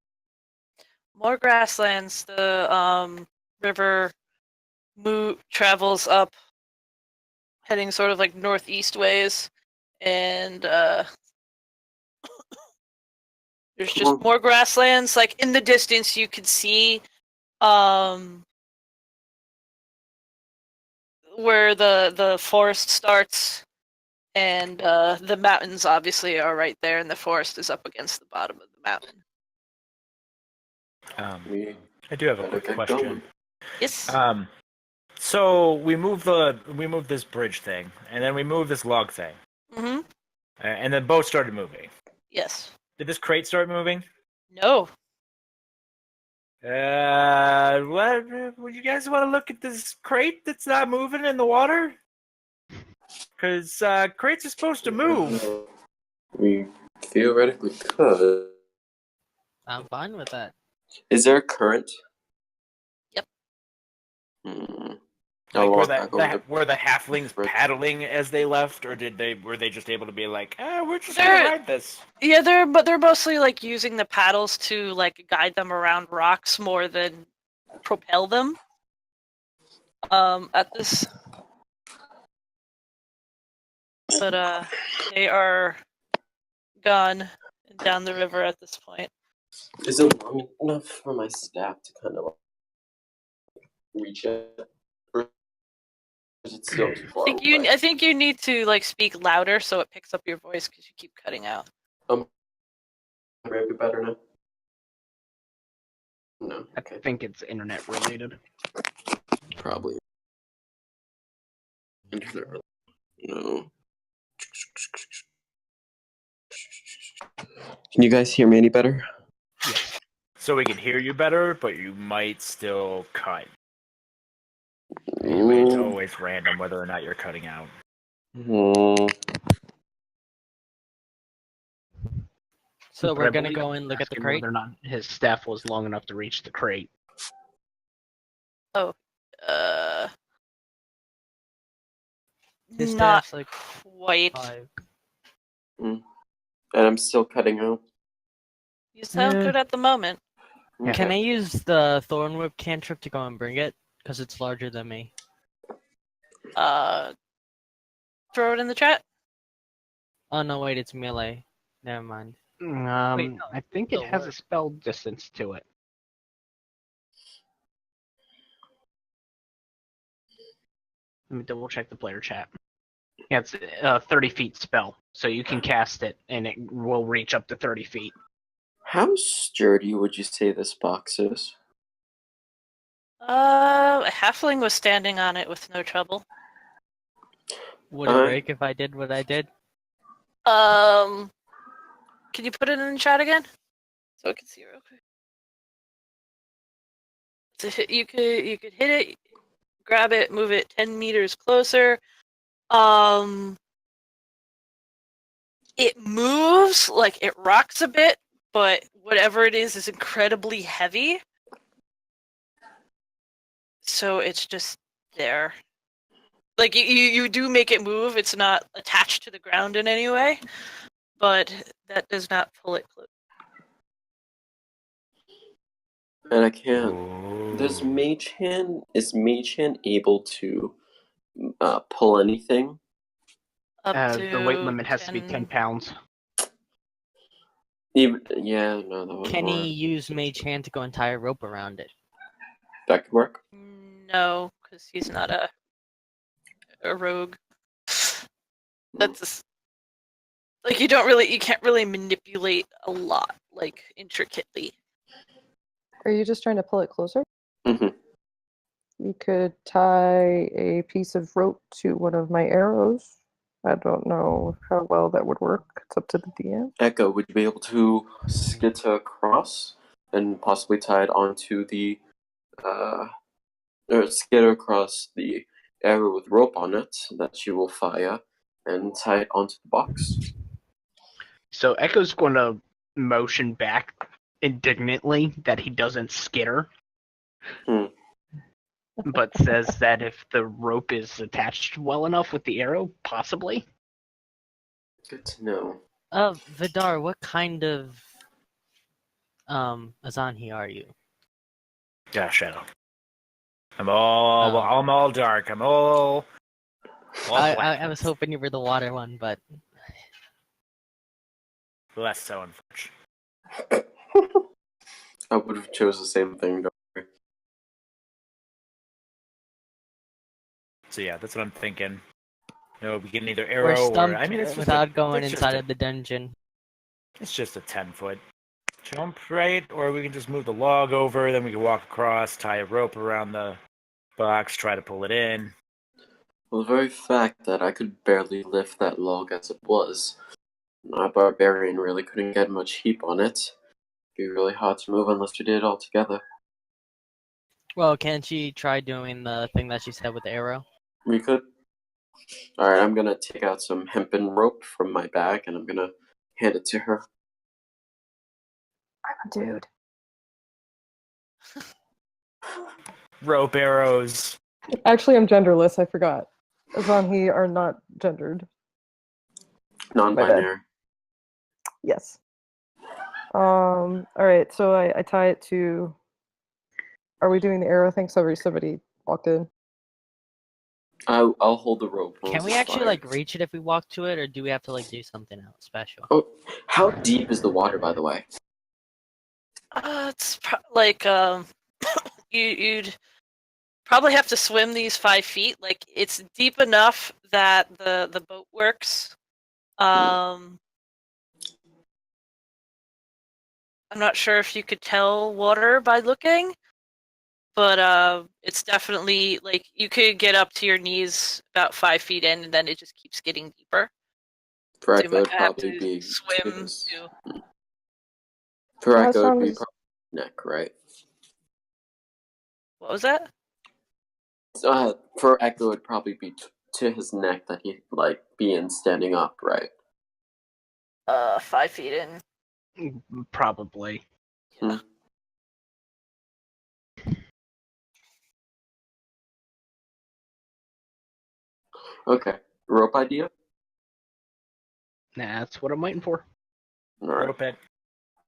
More grasslands. The river travels up, heading sort of like northeast ways, and there's just more grasslands. Like in the distance, you could see where the forest starts, and the mountains obviously are right there, and the forest is up against the bottom of the mountain. I do have a quick question. Yes. So we move this bridge thing, and then we move this log thing, Mm-hmm. and the boat started moving. Yes. Did this crate start moving? No. What? Would you guys want to look at this crate that's not moving in the water? Because crates are supposed to move. We theoretically could. I'm fine with that. Is there a current? Yep. Like were the halflings paddling as they left, or were they just able to be like, we're just gonna ride this? Yeah, they're mostly like using the paddles to like guide them around rocks more than propel them. At this, but they are gone down the river at this point. Is it long enough for my staff to kind of like reach it? It's still too far I think you need to like speak louder so it picks up your voice because you keep cutting out. Maybe better now. No, okay. I think it's internet related. Probably. Internet related. No. Can you guys hear me any better? Yes. So we can hear you better, but you might still cut. Anyway, it's always random whether or not you're cutting out. So we're gonna go and look at the crate? Whether or not his staff was long enough to reach the crate. Oh, his not staff's like quite. 5. And I'm still cutting out. You sound good at the moment. Okay. Can I use the Thorn Whip cantrip to go and bring it? Because it's larger than me. Throw it in the chat. Oh no, wait, it's melee. Never mind. Wait, no, I think it has a spell distance to it. Let me double check the player chat. Yeah, it's a 30 feet spell, so you can cast it and it will reach up to 30 feet. How sturdy would you say this box is? A halfling was standing on it with no trouble. Would it break if I did what I did? Can you put it in the chat again? So I can see real quick. You could hit it, grab it, move it 10 meters closer. It moves, like it rocks a bit, but whatever it is incredibly heavy. So it's just there. Like you do make it move. It's not attached to the ground in any way, but that does not pull it close. And I can't. Is Mage Hand able to pull anything? Up The weight to limit has to be 10 pounds. Even no, that was Can more. he use Mage Hand to go and tie a rope around it? That could work. No, because he's not a rogue. That's like you can't really manipulate a lot, like intricately. Are you just trying to pull it closer? Mm-hmm. You could tie a piece of rope to one of my arrows. I don't know how well that would work. It's up to the DM. Echo, would you be able to skitter across and possibly tie it onto the or skitter across the arrow with rope on it that you will fire and tie it onto the box? So Echo's going to motion back indignantly that he doesn't skitter, but says that if the rope is attached well enough with the arrow, possibly. Good to know. Vidar, what kind of Azan-hi are you? Yeah, Shadow. I'm all dark. I'm all I black. was hoping you were the water one, but Less so, unfortunately. I would have chose the same thing. Don't worry. So yeah, that's what I'm thinking. No, we can either we're arrow or stumped I mean, it's just without going it's inside just of the dungeon. It's just a 10-foot jump, right? Or we can just move the log over, then we can walk across, tie a rope around the box, try to pull it in. Well, the very fact that I could barely lift that log as it was, my Barbarian really couldn't get much heap on it. It'd be really hard to move unless we did it all together. Well, can't she try doing the thing that she said with the arrow? We could. Alright, I'm gonna take out some hempen rope from my bag and I'm gonna hand it to her. I'm a dude. Rope arrows. Actually, I'm genderless. I forgot. Azan-hi are not gendered. Non-binary. Yes. All right. So I tie it to. Are we doing the arrow thing? Somebody walked in. I'll hold the rope. Can we actually like reach it if we walk to it, or do we have to like do something else special? Oh, how deep is the water, by the way? It's like you'd probably have to swim these 5 feet. Like it's deep enough that the boat works. I'm not sure if you could tell water by looking, but it's definitely like you could get up to your knees about 5 feet in, and then it just keeps getting deeper. For So you Echo, might it'd have probably to be swim too. For How Echo, it'd strong be is- probably neck, right? What was that? For Echo, it'd probably be to his neck that he'd like be in standing up, right? 5 feet in. Probably. Yeah. Okay. Rope idea? That's what I'm waiting for. Alright. Rope it.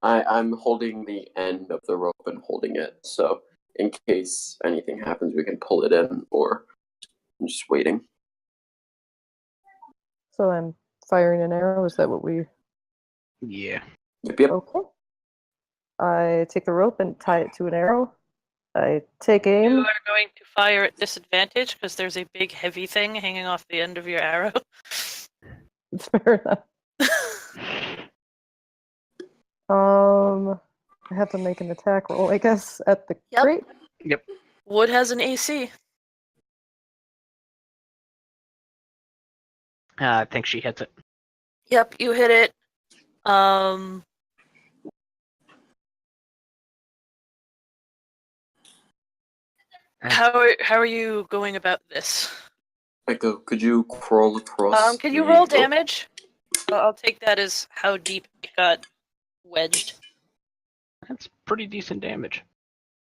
I'm holding the end of the rope and holding it, so in case anything happens, we can pull it in, or I'm just waiting. So I'm firing an arrow. Is that what we? Yeah. Yep. Okay. I take the rope and tie it to an arrow. I take aim. You are going to fire at disadvantage because there's a big heavy thing hanging off the end of your arrow. It's fair enough. I have to make an attack roll, I guess, at the Yep. crate. Yep. Wood has an AC. I think she hits it. Yep, you hit it. How are you going about this? Echo, could you crawl across Can you the roll rope? damage? I'll take that as how deep it got wedged. That's pretty decent damage.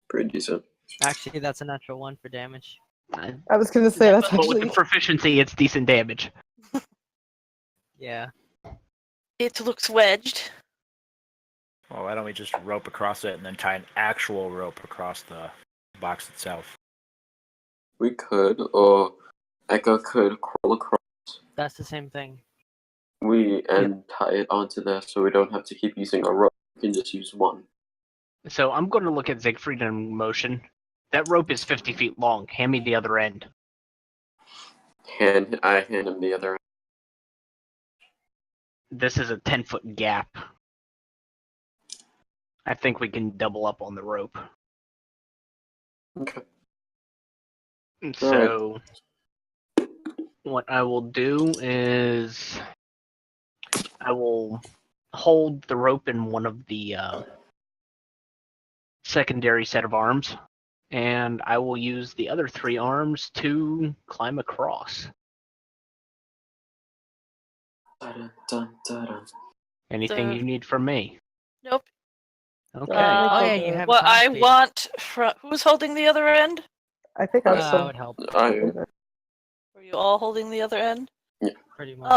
Pretty decent. Actually, that's a natural 1 for damage. I was gonna say that's But with actually the proficiency, it's decent damage. Yeah. It looks wedged. Well, why don't we just rope across it and then tie an actual rope across the box itself? We could, or Echo could crawl across. That's the same thing. And tie it onto there so we don't have to keep using a rope. We can just use one. So I'm going to look at Siegfried in motion. That rope is 50 feet long. Hand me the other end. I hand him the other. This is a 10-foot gap. I think we can double up on the rope. Okay. So what I will do is I will hold the rope in one of the secondary set of arms, and I will use the other 3 arms to climb across. Dun, dun, dun, dun. Anything you need from me? Nope. Okay. Oh yeah, Okay. you have. What I time want from who's holding the other end? I think to- I'm I still would help Were you all holding the other end? pretty much.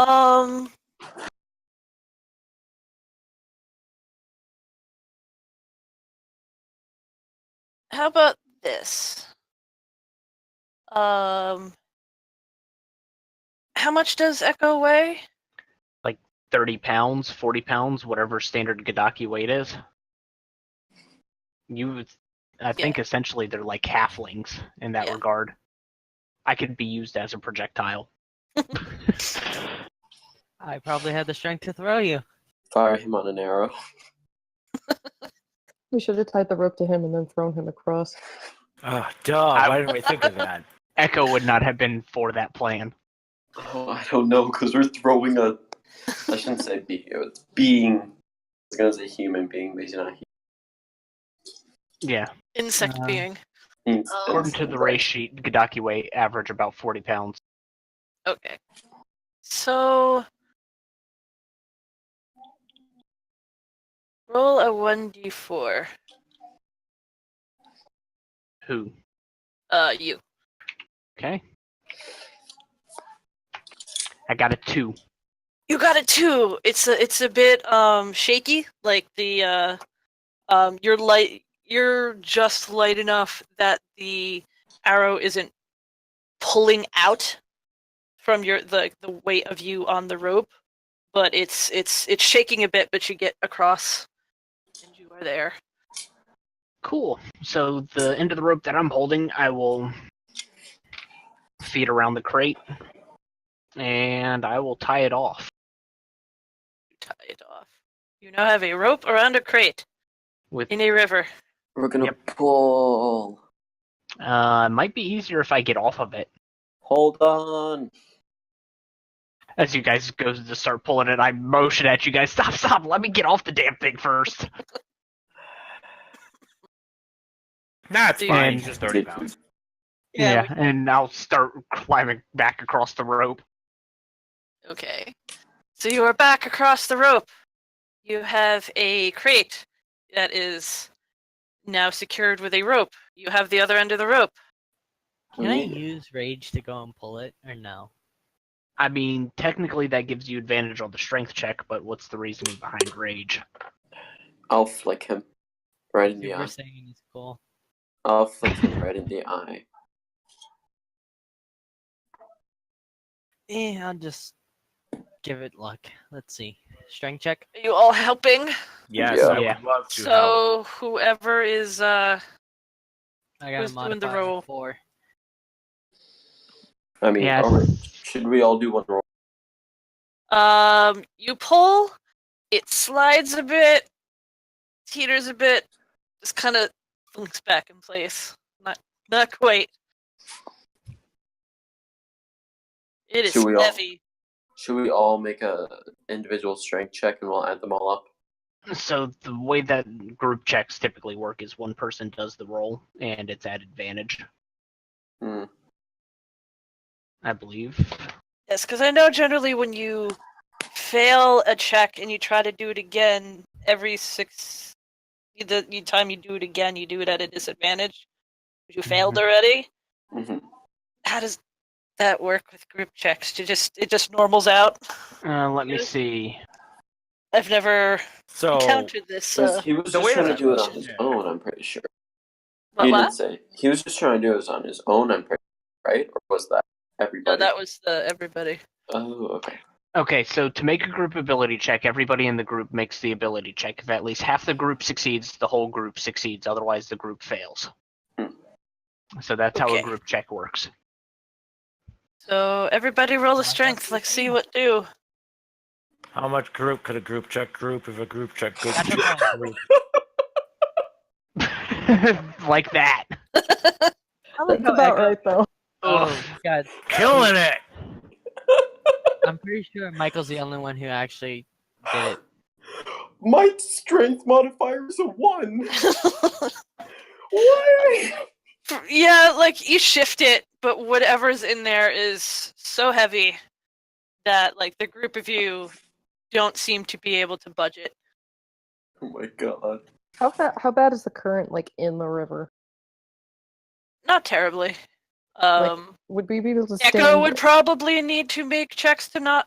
How about this? How much does Echo weigh? 30 pounds, 40 pounds, whatever standard Gadaki weight is. I think essentially they're like halflings in that Yeah. regard. I could be used as a projectile. I probably had the strength to throw you. Fire him on an arrow. We should have tied the rope to him and then thrown him across. Oh, duh. Why didn't we think of that? Echo would not have been for that plan. Oh, I don't know, because we're throwing a. I shouldn't say being. I was gonna say human being, but he's not Yeah. Insect being. human. According to the race sheet, Gadaki weigh average about 40 pounds. Okay. So roll a 1d4. Who? You. Okay. I got a 2. You got it too. It's a bit shaky. Like the you're just light enough that the arrow isn't pulling out from the weight of you on the rope, but it's shaking a bit, but you get across and you are there. Cool. So the end of the rope that I'm holding, I will feed around the crate, and I will tie it off. Tie it off. You now have a rope around a crate With in a river. We're gonna Yep. pull. it might be easier if I get off of it. Hold on. As you guys go to start pulling it, I motion at you guys. Stop! Let me get off the damn thing first. Nah, it's fine. And- He's just 30 pounds. Yeah, and I'll start climbing back across the rope. Okay. So you are back across the rope. You have a crate that is now secured with a rope. You have the other end of the rope. Can I use rage to go and pull it, or no? I mean, technically that gives you advantage on the strength check, but what's the reasoning behind rage? I'll flick him right in the You eye. were saying it's cool. I'll flick him right in the eye. Yeah, I'll just give it luck. Let's see. Strength check. Are you all helping? Yes, Yeah. I Yeah. would love to help. So whoever is I got Who's a doing the modifier roll? of 4. I mean, Yeah, alright. Should we all do one roll? you pull, it slides a bit, teeters a bit, just kind of flinks back in place. Not quite. It is Should we all- heavy. Should we all make a individual strength check and we'll add them all up? So the way that group checks typically work is one person does the roll, and it's at advantage. Hmm. I believe. Yes, because I know generally when you fail a check and you try to do it again, every the time you do it again, you do it at a disadvantage. You failed already. Mhm. How does that work with group checks? It just normals out. Let me see. I've never So encountered this. He was the just way trying to that- do it on his yeah. own, I'm pretty sure. What? He didn't say. He was just trying to do it on his own, I'm pretty sure, right? Or was that No, everybody? that was everybody. Oh, okay. Okay, so to make a group ability check, everybody in the group makes the ability check. If at least half the group succeeds, the whole group succeeds. Otherwise, the group fails. Hmm. So that's how a Okay. group check works. So everybody roll a strength. Let's see what do. How much group could a group check group if a group check group Natural check 20. group? Like that. I like That's how about Echo. right, though. Oh God, Killing it! I'm pretty sure Michael's the only one who actually did it. My strength modifier is a 1. Why? Yeah, like you shift it, but whatever's in there is so heavy that like the group of you don't seem to be able to budget. Oh my god. How bad is the current like in the river? Not terribly. Would we be able to Echo stand? would probably need to make checks to not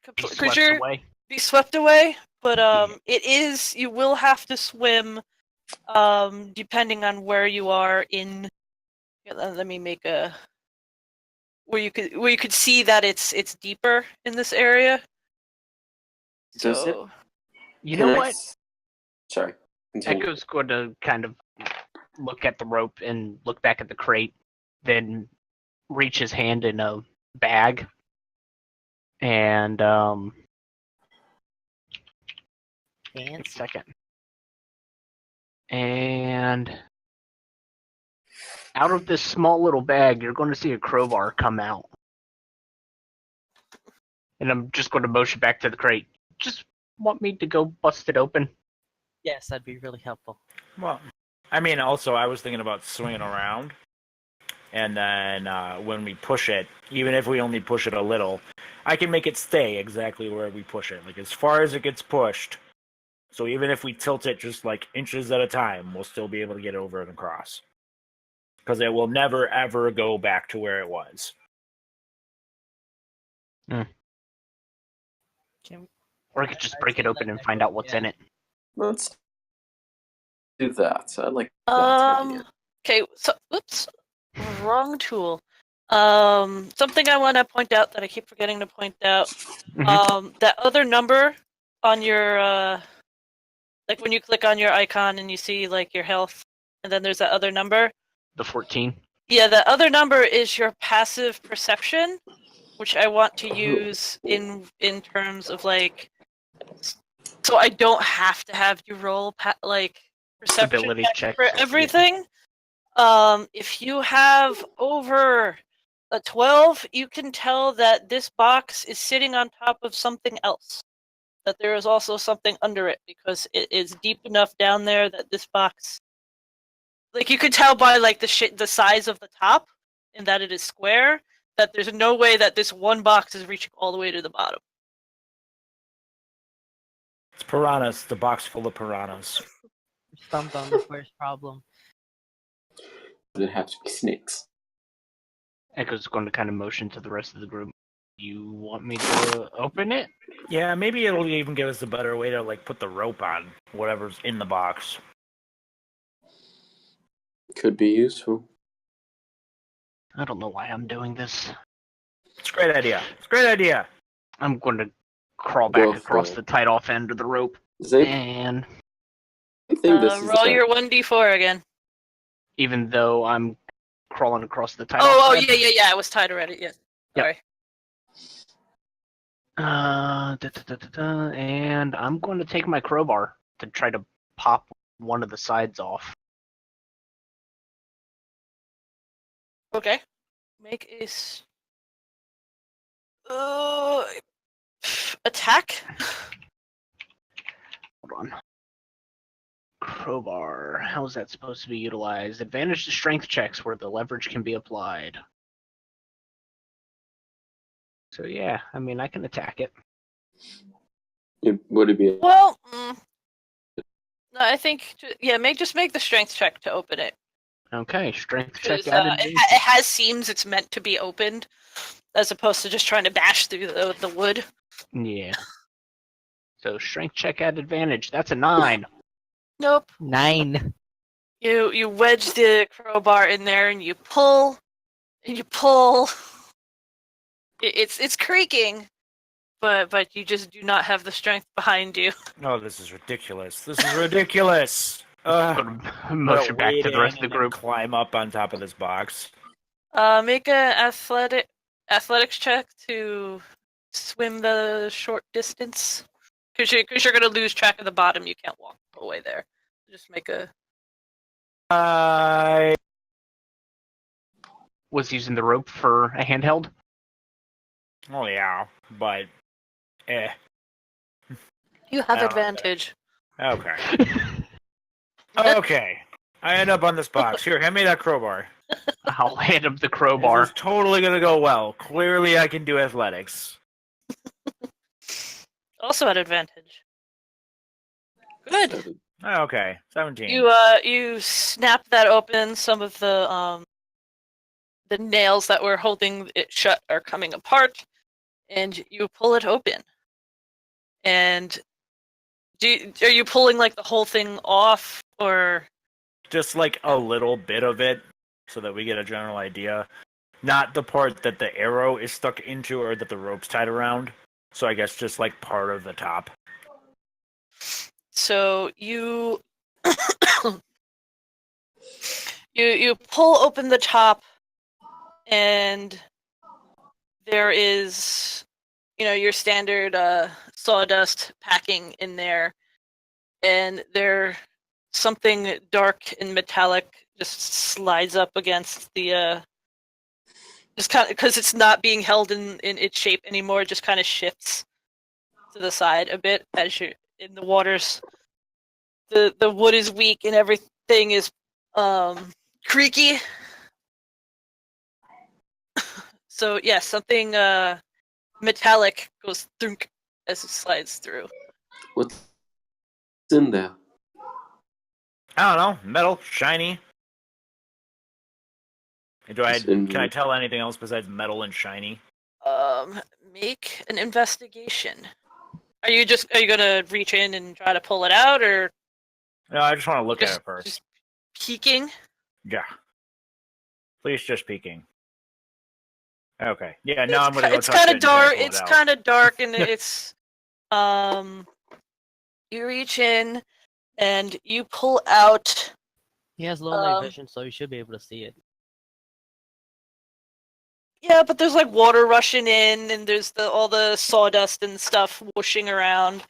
Be because swept you're away. be swept away. But Yeah. it is you will have to swim, depending on where you are in. Let me make a where you could see that it's deeper in this area. Does it? So You Can know I what? s- Sorry. Continue. Echo's going to kind of look at the rope and look back at the crate, then reach his hand in a bag, and wait a Fancy. second. And out of this small little bag, you're going to see a crowbar come out. And I'm just going to motion back to the crate. Just want me to go bust it open? Yes, that'd be really helpful. Well, I mean, also, I was thinking about swinging around, and then when we push it, even if we only push it a little, I can make it stay exactly where we push it, like as far as it gets pushed. So even if we tilt it just like inches at a time, we'll still be able to get over and across. Because it will never, ever go back to where it was. Can Or I could just break it open and find out what's in it. Let's do that. I like that idea. Okay, so oops, wrong tool. Something I want to point out that I keep forgetting to point out. That other number on your like when you click on your icon and you see like your health, and then there's that other number. The 14. Yeah, the other number is your passive perception, which I want to use in terms of like, so I don't have to have you roll like perception Ability checks check. for everything. If you have over a 12, you can tell that this box is sitting on top of something else. That there is also something under it because it is deep enough down there that this box, like you could tell by like the size of the top and that it is square, that there's no way that this one box is reaching all the way to the bottom. It's piranhas, the box full of piranhas. Stumped on the first problem. Does it have to be snakes? Echo's going to kind of motion to the rest of the group. You want me to open it? Yeah, maybe it'll even give us a better way to like put the rope on whatever's in the box. Could be useful. I don't know why I'm doing this. It's a great idea. It's a great idea. I'm going to crawl Go back across for the it. tied off end of the rope. They And think this is Roll your 1d4 again. even though I'm crawling across the tied Oh, off oh, side, yeah, I was tied already. Yeah. Yep. Sorry. And I'm going to take my crowbar to try to pop one of the sides off. Okay. Make a attack. Hold on. Crowbar. How is that supposed to be utilized? Advantage to strength checks where the leverage can be applied. So yeah, I mean, I can attack it. Would it be? Well, no, I think just make the strength check to open it. Okay, strength check Because added. it has seams it's meant to be opened, as opposed to just trying to bash through the wood. Yeah. So strength check at advantage. That's a 9. Nope. 9. You wedge the crowbar in there and you pull, and you pull. It's creaking, but you just do not have the strength behind you. Oh, this is ridiculous. This is ridiculous. Motion back to the rest of the group. Climb up on top of this box. Make a athletics check to swim the short distance. Because you're gonna lose track of the bottom. You can't walk all the way there. Just make a. I Was using the rope for a handheld. Oh yeah, but You have Oh, advantage. okay. Okay. I end up on this box. Here, hand me that crowbar. I'll hand him the This crowbar. is totally gonna go well. Clearly, I can do athletics. Also at advantage. Good. Okay, 17. You snap that open. Some of the nails that were holding it shut are coming apart, and you pull it open. And are you pulling like the whole thing off, or Just like a little bit of it, so that we get a general idea. Not the part that the arrow is stuck into or that the rope's tied around. So I guess just like part of the top. so you you pull open the top, and there is your standard sawdust packing in there, and there something dark and metallic just slides up against the just kind of because it's not being held in its shape anymore. It just kind of shifts to the side a bit as you're in the waters. The wood is weak and everything is creaky. So yeah, something metallic goes thunk as it slides through. What's in there? I don't know, metal, shiny. Can I tell anything else besides metal and shiny? Make an investigation. Are you gonna reach in and try to pull it out, or No, I just want to look at it first. just peeking? Yeah. Please just peeking. Okay. Yeah, now I'm gonna go It's touch kind it of and try to dark. pull it It's out. kind of dark, and it's You reach in and you pull out. He has low night vision, so you should be able to see it. Yeah, but there's like water rushing in, and there's all the sawdust and stuff whooshing around,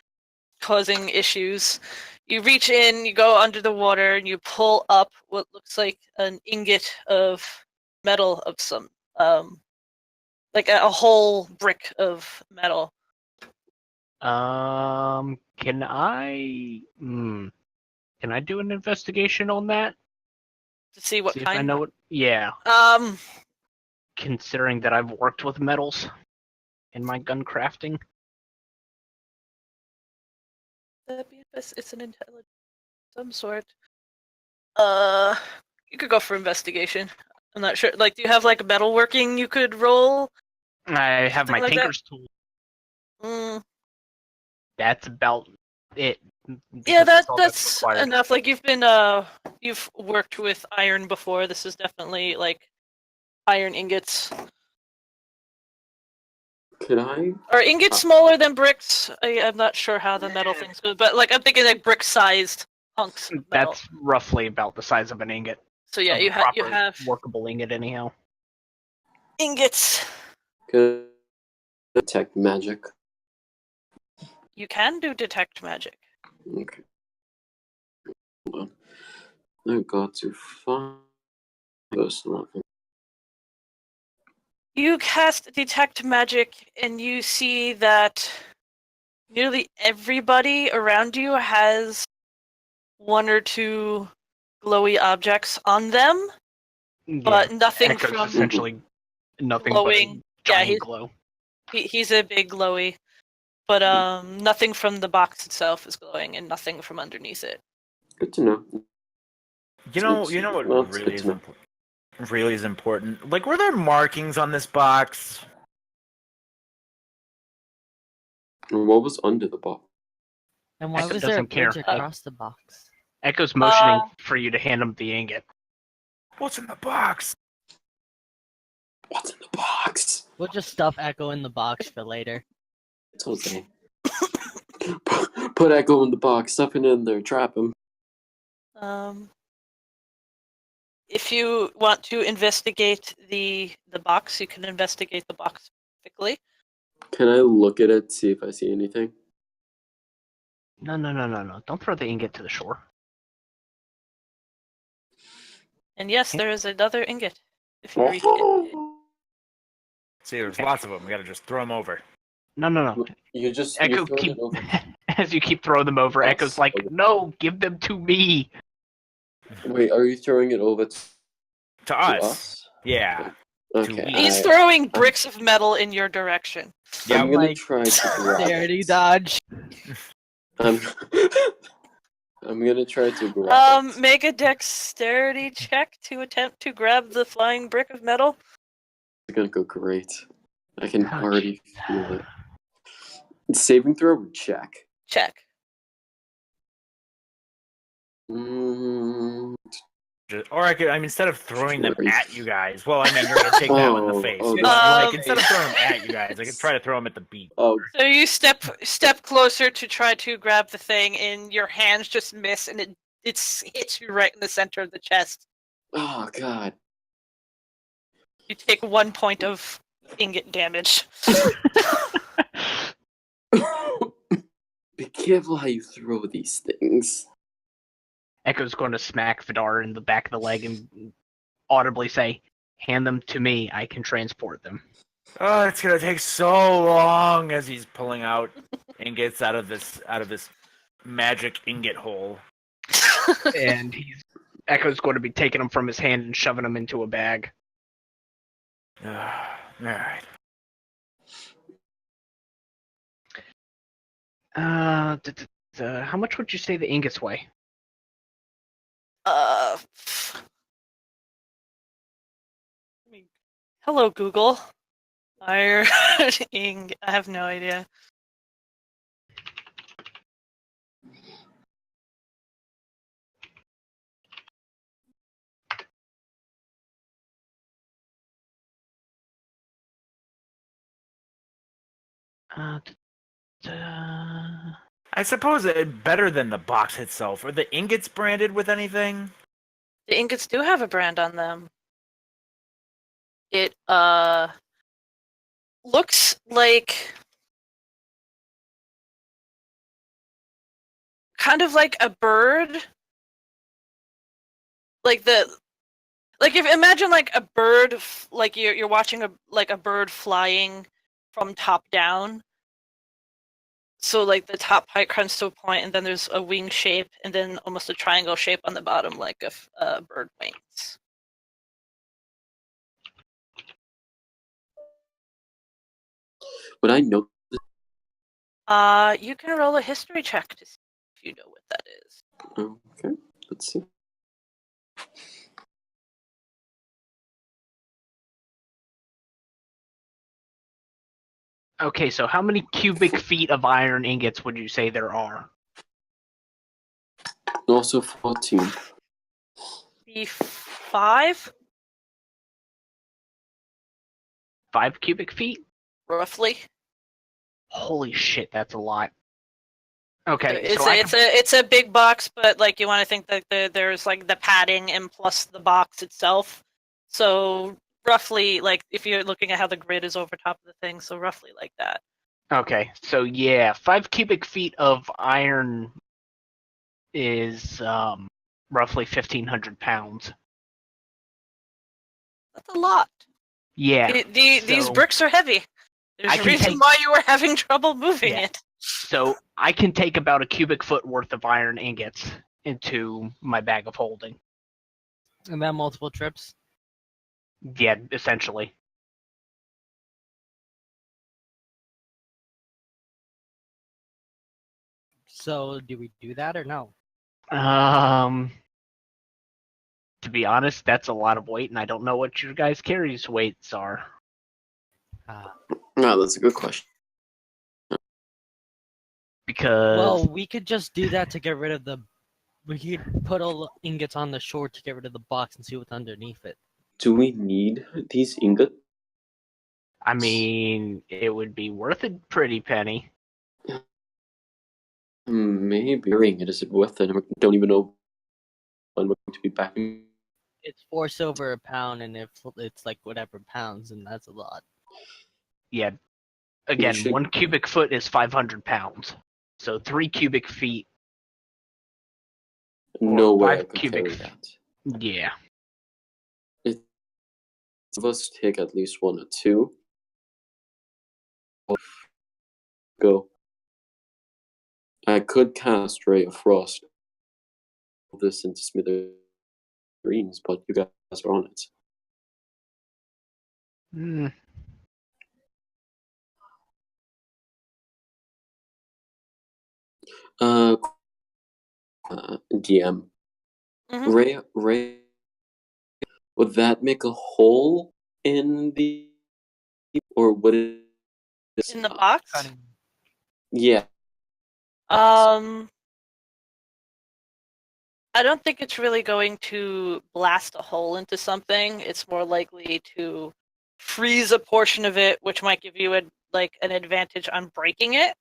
causing issues. You reach in, you go under the water, and you pull up what looks like an ingot of metal of some, like a whole brick of metal. Can I do an investigation on that? To see what See if kind. I know what. Yeah. Considering that I've worked with metals in my gun crafting. It's an intelligence of some sort. You could go for investigation. I'm not sure. Like, do you have like metalworking you could roll? I have my Something like tinker's tool. Mm. That's about it. Yeah, because all that's required. enough. Like you've worked with iron before. This is definitely like iron ingots. Could I? Are ingots smaller than bricks? I'm not sure how the metal things go, but like I'm thinking like brick-sized hunks of metal. That's roughly about the size of an ingot. So yeah, Of you a have proper workable ingot anyhow. ingots. Could I detect magic? You can do detect magic. Okay. Hold on. I got to find this level. You cast detect magic, and you see that nearly everybody around you has one or two glowy objects on them, but nothing Echo's from essentially nothing glowing. but a Yeah, giant glow. he's a big glowy, but nothing from the box itself is glowing, and nothing from underneath it. Good to know. You know what Well, it's really good is to know. important? Really is important. Like, were there markings on this box? And what was under the box? And why Echo was there a doesn't care. bridge across the box? Echo's motioning for you to hand him the ingot. What's in the box? What's in the box? We'll just stuff Echo in the box for later. It's Jose. Put Echo in the box, stuff it in there, trap him. If you want to investigate the box, you can investigate the box specifically. Can I look at it, see if I see anything? No. Don't throw the ingot to the shore. And yes, there is another ingot. If you reach it. See, there's lots of them. We gotta just throw them over. No. You just Echo you throw keep it over. as you keep throwing them over. Yes. Echo's like, no, give them to me. Wait, are you throwing it over To to us. us? Yeah. Okay. He's throwing bricks of metal in your direction. Yeah, I'm gonna like, try to grab Dexterity it. dodge. I'm gonna try to grab it. Make a dexterity check to attempt to grab the flying brick of metal. It's gonna go great. I can Oh, already feel it. Saving throw or check? Check. Or instead of throwing them Right. at you guys, well, I mean, you're gonna take that one in the face. Oh, But, that's instead of throwing them at you guys, I could try to throw them at the beak. Oh, So you step closer to try to grab the thing, and your hands just miss, and it hits you right in the center of the chest. oh God. You take 1 point of ingot damage. Be careful how you throw these things. Echo's going to smack Vidar in the back of the leg and audibly say, hand them to me, I can transport them. Oh, it's gonna take so long as he's pulling out ingots out of this magic ingot hole. And Echo's going to be taking them from his hand and shoving them into a bag. All right. How much would you say the ingots weigh? Hello, Google. I have no idea. I suppose it better than the box itself. Are the ingots branded with anything? The ingots do have a brand on them. It looks like kind of like a bird. Imagine like a bird, like you're watching a bird flying from top down. So like the top height comes to a point, and then there's a wing shape, and then almost a triangle shape on the bottom, like a bird wings. Would I know? You can roll a history check to see if you know what that is. Okay, let's see. Okay, so how many cubic feet of iron ingots would you say there are? Also 14. The 5, 5 cubic feet? roughly. Holy shit, that's a lot. Okay, It's a big box, but like you want to think that there's like the padding and plus the box itself. So roughly, like if you're looking at how the grid is over top of the thing, so roughly like that. Okay, so yeah, 5 cubic feet of iron is roughly 1,500 pounds. That's a lot. Yeah. These bricks are heavy. There's a reason why you were having trouble moving it. So I can take about a cubic foot worth of iron ingots into my bag of holding. And then multiple trips. Yeah, essentially. So do we do that or no? To be honest, that's a lot of weight, and I don't know what your guys' carries weights are. No, that's a good question. Because Well, we could just do that to get rid of the. We could put all the ingots on the shore to get rid of the box and see what's underneath it. Do we need these ingots? I mean, it would be worth a pretty penny. Maybe hearing it is it worth it? I don't even know when we're going to be back. It's 4 silver a pound, and if it's like whatever pounds, and that's a lot. Yeah. Again, should- 1 cubic foot is 500 pounds. So 3 cubic feet. No way I 5 could cubic carry feet. that. Yeah. Of us take at least 1 or 2. Go. I could cast Ray of Frost this into smithereens, but you guys are on it. Hmm. DM. Mhm. Ray, would that make a hole in the, or would it? In the box? Yeah. I don't think it's really going to blast a hole into something. It's more likely to freeze a portion of it, which might give you an advantage on breaking it.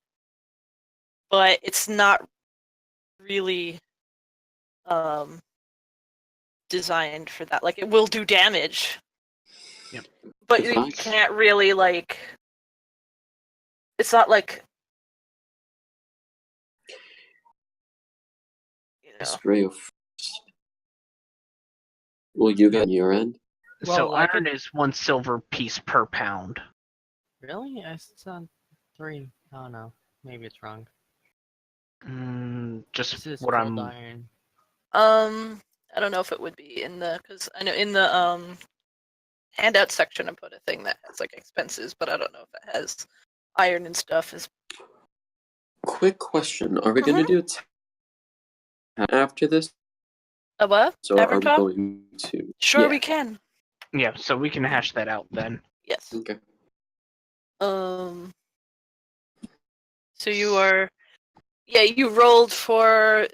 But it's not really designed for that. Like, it will do damage. Yep. But you Nice. can't really it's not like Ray of Frost. Will you get on your end? So Well, I iron could- is 1 silver piece per pound. Really? It's on 3. Oh no, maybe it's wrong. Just This is what cold I'm. iron. I don't know if it would be in the, because I know in the handout section I put a thing that has like expenses, but I don't know if it has iron and stuff. Quick question: are we going to do it after this? A what? So Tavern are we talk? going to? Sure, Yeah. we can. Yeah, so we can hash that out then. Yes. Okay. So you are, yeah, you rolled for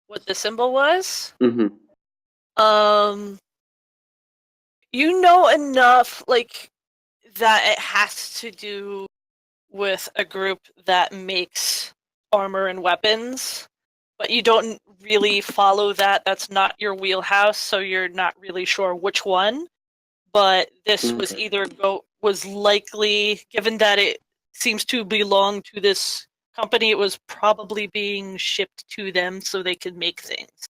what the symbol was. Mm-hmm. You know enough, like, that it has to do with a group that makes armor and weapons, but you don't really follow that. That's not your wheelhouse, so you're not really sure which one. But this was Okay. was likely, given that it seems to belong to this company, it was probably being shipped to them so they could make things.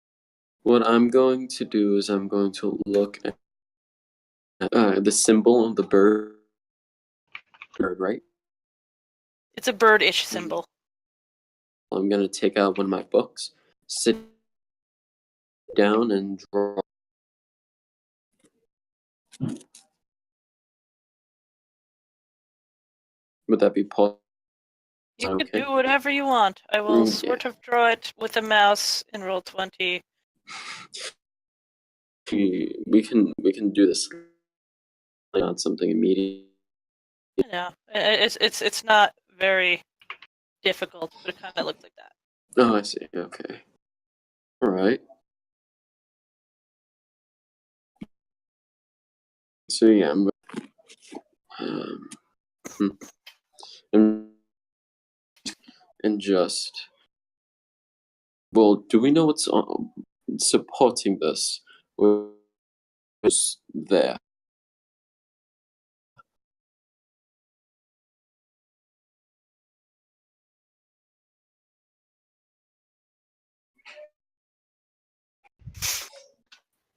What I'm going to do is I'm going to look at the symbol of the bird, right? It's a bird-ish symbol. I'm going to take out one of my books, sit down, and draw. Would that be possible? You Okay. can do whatever you want. I will Yeah. sort of draw it with a mouse in Roll20. We can do this on something immediate. You know, it's not very difficult, but it kind of looked like that. Oh, I see. Okay. All right. So yeah, and just, well, do we know what's supporting this? Was there?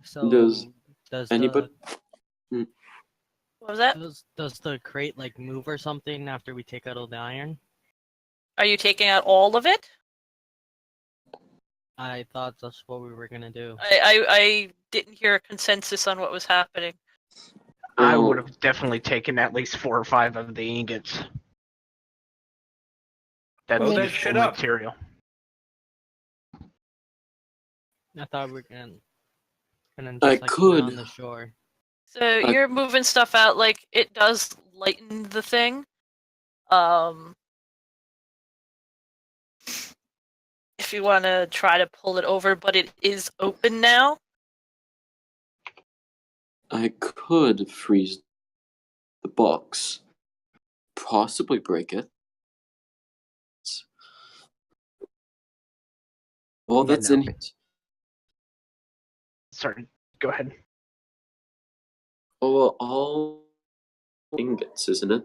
So Does does anybody? What was that? does the crate like move or something after we take out all the iron? Are you taking out all of it? I thought that's what we were gonna do. I didn't hear a consensus on what was happening. I Well, would have definitely taken at least 4 or 5 of the ingots. That's Blow that useful shit up. material. I thought we were gonna I just like could. be on the shore. So you're moving stuff out, like it does lighten the thing. If you want to try to pull it over, but it is open now. I could freeze the box, possibly break it. All Yeah, that's no. in it. Sorry, go ahead. Oh, all ingots, isn't it?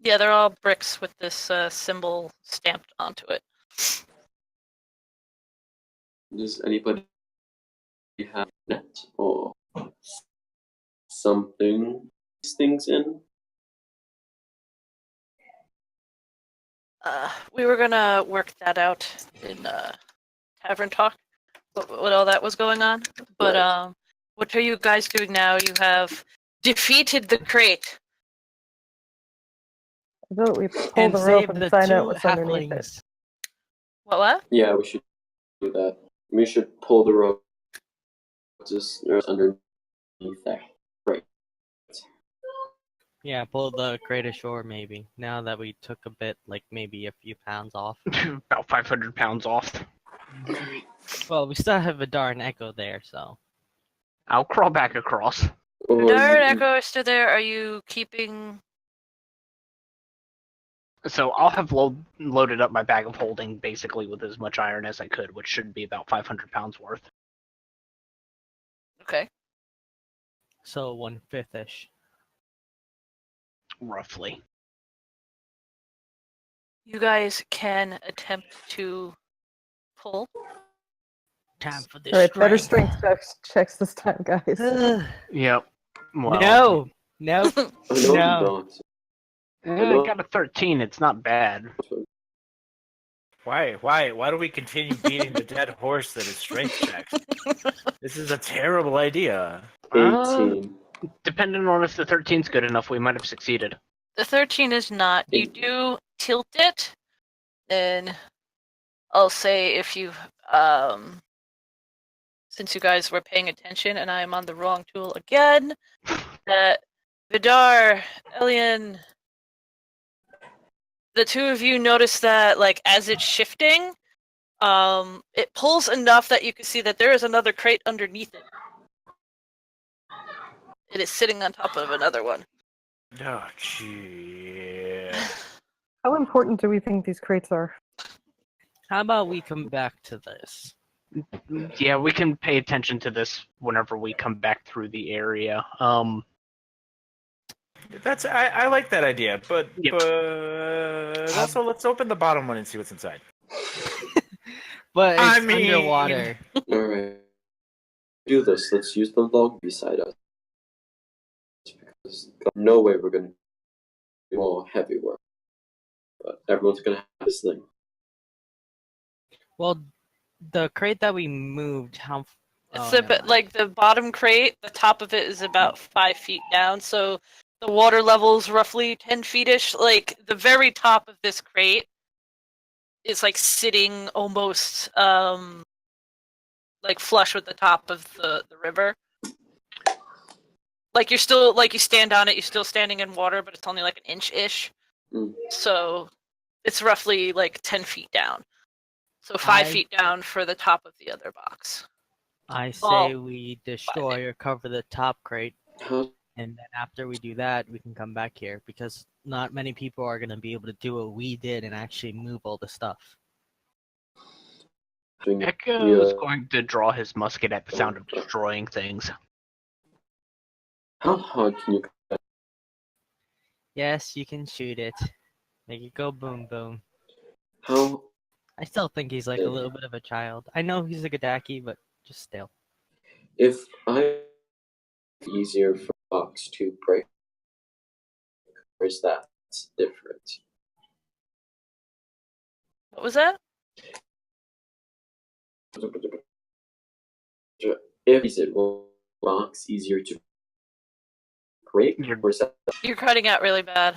Yeah, they're all bricks with this symbol stamped onto it. Does anybody have net or something these things in? We were gonna work that out in tavern talk, what all that was going on. But Right. what are you guys doing now? You have defeated the crate. I vote we pull And the rope save and the find out 2 what's underneath it. halflings. What? Yeah, we should do that. We should pull the rope just underneath there. Right. Yeah, pull the crate ashore maybe. Now that we took a bit, like maybe a few pounds off. About 500 pounds off. Well, we still have a darn echo there, so. I'll crawl back across. Or Dart you- Echo is still there. Are you keeping? So I'll have loaded up my bag of holding basically with as much iron as I could, which should be about 500 pounds worth. Okay. So 1/5-ish. Roughly. You guys can attempt to pull. Time for the Alright, better strength checks this time, guys. Yep. Well, No! Nope. I know No. I got a 13. It's not bad. Why do we continue beating the dead horse that is strength checks? This is a terrible idea. 18. Depending on if the 13's good enough, we might have succeeded. The 13 is not. You do tilt it, then I'll say if you since you guys were paying attention and I am on the wrong tool again, that Vidar, Elion, the two of you notice that like as it's shifting, it pulls enough that you can see that there is another crate underneath it. It is sitting on top of another one. Oh, gee. How important do we think these crates are? How about we come back to this? Yeah, we can pay attention to this whenever we come back through the area. That's I like that idea, but Yep. but also let's open the bottom one and see what's inside. But it's I mean- underwater. Alright. Do this. Let's use the log beside us. Because there's no way we're going to do more heavy work. But everyone's going to have this thing. Well, the crate that we moved, how... It's oh, a never bit mind. like the bottom crate, the top of it is about 5 feet down, so the water level's roughly 10 feet-ish. Like, the very top of this crate is like sitting almost like flush with the top of the river. Like you're still like you stand on it, you're still standing in water, but it's only like an inch-ish. Mm. So it's roughly like 10 feet down. So 5 I- feet down for the top of the other box. I Oh, say we destroy or cover the top crate, How and then after we do that, we can come back here, because not many people are going to be able to do what we did and actually move all the stuff. doing Echo is Yeah. going to draw his musket at the sound of destroying things. How hard can you cut? Yes, you can shoot it. Make it go boom boom. How I still think he's like a little bit of a child. I know he's a Gadaki, but just still. if I easier for box to break? Or is that different? What was that? If it will box easier to break, You're- or is that You're cutting out really bad.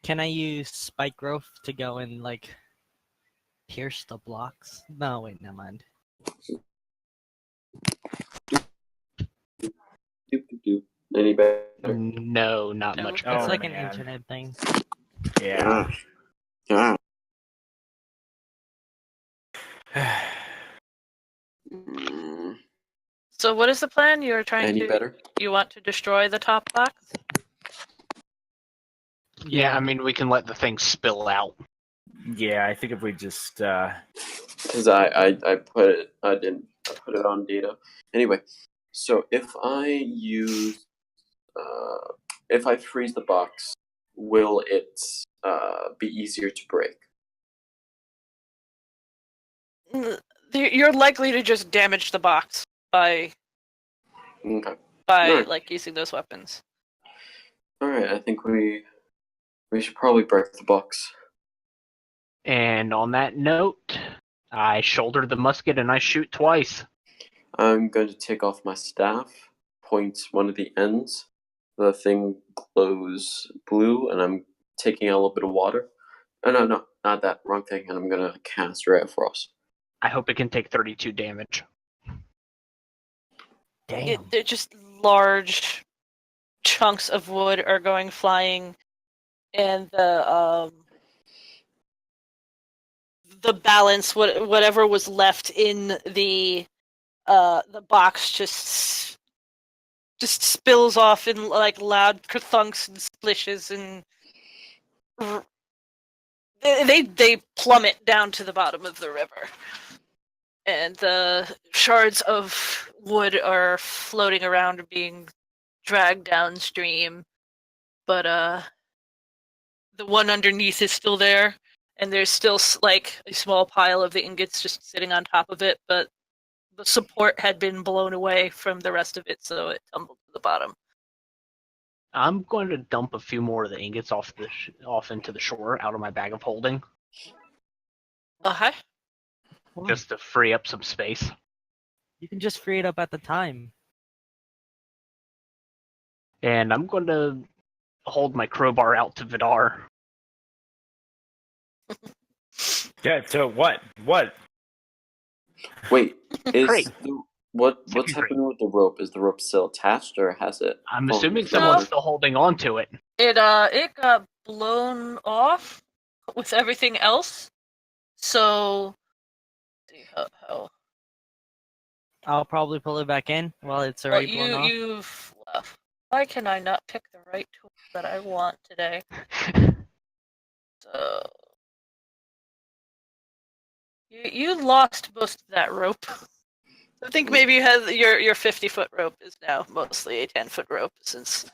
Can I use spike growth to go and like pierce the blocks? No, wait, never mind. any better? No, not No. much Oh, It's better. like an man. internet thing. Yeah. Ah. Mm, So what is the plan? You're trying any to. better? You want to destroy the top box? Yeah, I mean, we can let the thing spill out. Yeah, I think if we just Because I put it, I put it on data. Anyway, so if I freeze the box, will it be easier to break? You're likely to just damage the box by Okay. by Right. like using those weapons. All right. I think we should probably break the box. And on that note, I shoulder the musket and I shoot twice. I'm going to take off my staff, point one of the ends. The thing glows blue, and I'm taking out a little bit of water. Oh, no, not that. Wrong thing. And I'm going to cast Ray of Frost. I hope it can take 32 damage. Damn. They're just large chunks of wood are going flying, and the balance, whatever was left in the box, just spills off in like loud kerthunks and splishes, and they plummet down to the bottom of the river. And the shards of wood are floating around, being dragged downstream. But the one underneath is still there, and there's still like a small pile of the ingots just sitting on top of it. But the support had been blown away from the rest of it, so it tumbled to the bottom. I'm going to dump a few more of the ingots off into the shore out of my bag of holding, Hi. just to free up some space. You can just free it up at the time. And I'm going to hold my crowbar out to Vidar. yeah. So what? What? Wait, Great. what's Second happening with the rope? Is the rope still attached, or has it? I'm fallen assuming into the someone's water? still holding on to it. It got blown off with everything else. So how I'll probably pull it back in while it's well, already blown off. you've left. Why can I not pick the right tool that I want today? So you lost most of that rope. I think maybe you had your 50-foot rope is now mostly a 10-foot rope since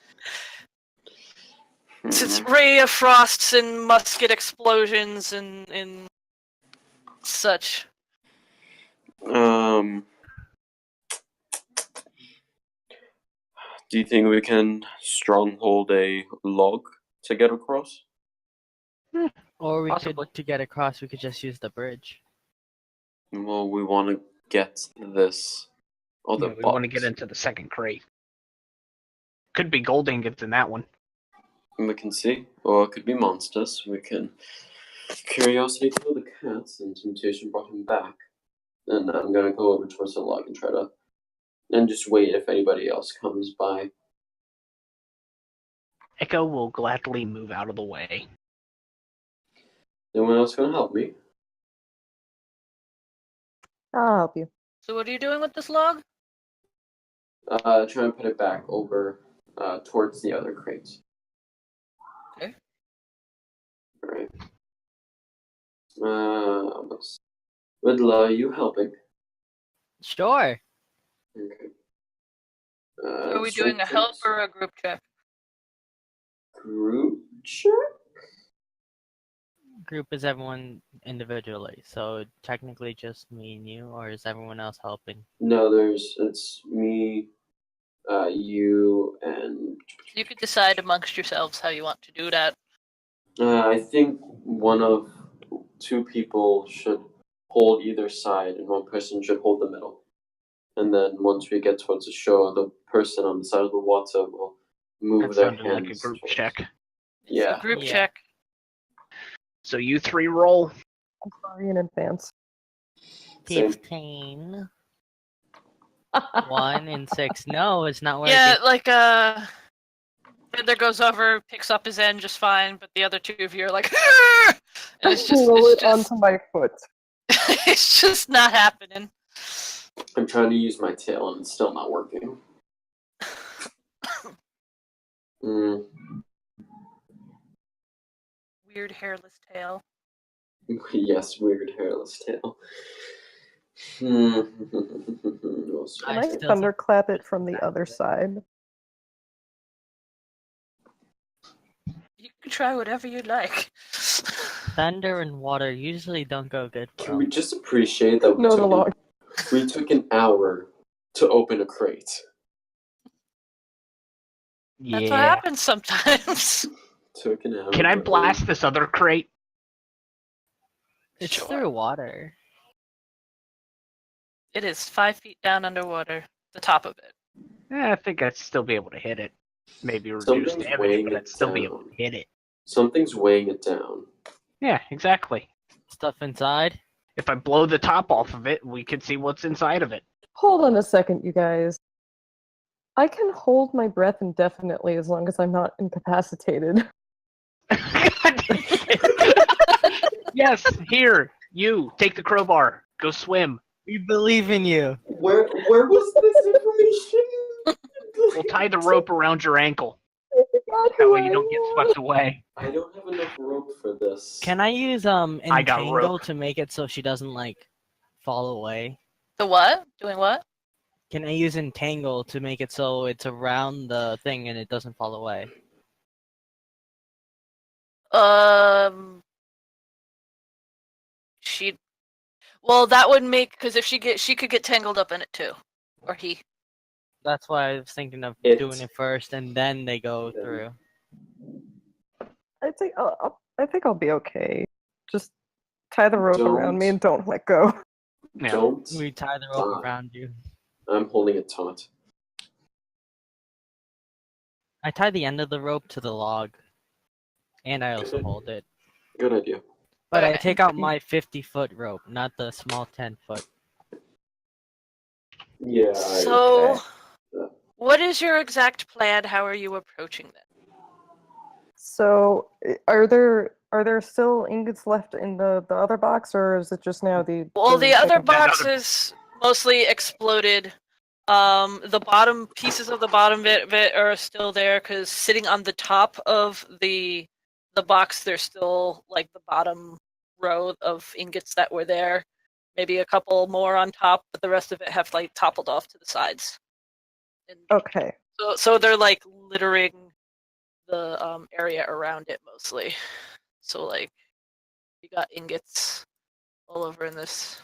ray of frosts and musket explosions and such. Do you think we can stronghold a log to get across? Or we Possibly. could, to get across, we could just use the bridge. Well, we want to get this other Yeah, we box. want to get into the second crate. Could be gold ingots in that one. We can see, or it could be monsters. We can. Curiosity killed the cats, and temptation brought him back. And I'm gonna go over towards the log and try to, and just wait if anybody else comes by. Echo will gladly move out of the way. Anyone else gonna help me? I'll help you. So what are you doing with this log? Try and put it back over, towards the other crates. Okay. Alright. Riddler, are you helping? Sure. Okay. Are we doing a help or a group check? Group check? Group is everyone individually, so technically just me and you, or is everyone else helping? No, it's me, you, and You could decide amongst yourselves how you want to do that. I think one of two people should hold either side, and one person should hold the middle. And then once we get towards the shore, the person on the side of the water will move That their sounded hands. like a group towards- check. Yeah. Group Yeah. check. So you three roll. I'm sorry in advance. Same. 15. 1 and 6. No, it's not working. Yeah, like Riddler goes over, picks up his end just fine, but the other two of you are like, and it's just, roll it's it onto my foot. it's just not happening. I'm trying to use my tail, and it's still not working. Weird hairless tail. Yes, weird hairless tail. Can I I still think- thunderclap it from the other side? You can try whatever you'd like. Thunder and water usually don't go good. Can Well, we just appreciate that No, the log. we took an hour to open a crate? That's what Yeah. happens sometimes. Took an hour. Can I to blast this other crate? it's Sure. through water. It is 5 feet down underwater, the top of it. I think I'd still be able to hit it. Maybe reduce Something's damage, weighing but it I'd still be able down. to hit it. Something's weighing it down. Yeah, exactly. Stuff inside. If I blow the top off of it, we could see what's inside of it. Hold on a second, you guys. I can hold my breath indefinitely as long as I'm not incapacitated. Yes, here, you take the crowbar, go swim. We believe in you. Where was this information? We'll tie the rope around your ankle. I forgot That who way I you don't get am. swept away. I don't have enough rope for this. Can I use I got entangle rope. to make it so she doesn't like fall away? The what? Doing what? Can I use entangle to make it so it's around the thing and it doesn't fall away? She. Well, that would make because if she could get tangled up in it too, or he. That's why I was thinking of It- doing it first and then they go Yeah. through. I think I'll be okay. Just tie the rope around me Don't- and don't let go. Yeah. Don't. We tie the rope Ah. around you. I'm holding it taut. I tie the end of the rope to the log. And I also Good. hold it. Good idea. But I Okay. take out my 50-foot rope, not the small 10-foot. Yeah. So, Yeah. what is your exact plan? How are you approaching this? So, are there still ingots left in the other box, or is it just now the? Well, the other second box is mostly exploded. The bottom pieces of the bottom of it are still there because sitting on the top of the box, there's still like the bottom row of ingots that were there. Maybe a couple more on top, but the rest of it have like toppled off to the sides. And Okay. so they're like littering the area around it mostly. So like you got ingots all over in this.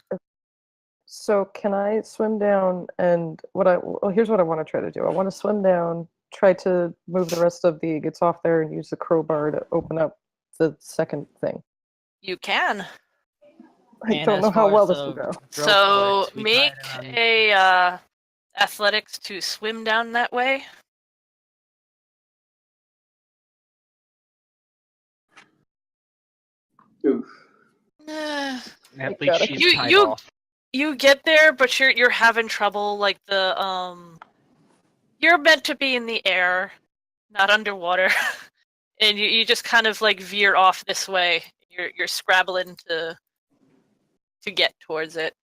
So can I swim down and here's what I want to try to do. I want to swim down, try to move the rest of the ingots off there and use the crowbar to open up the second thing. You can. I And don't as know how far well as this the will go. rope So works, we tie make it around- a athletics to swim down that way. Oof. Eh, At Got least it. she's tied You- off. you get there, but you're having trouble. Like you're meant to be in the air, not underwater, and you just kind of like veer off this way. You're scrabbling to get towards it.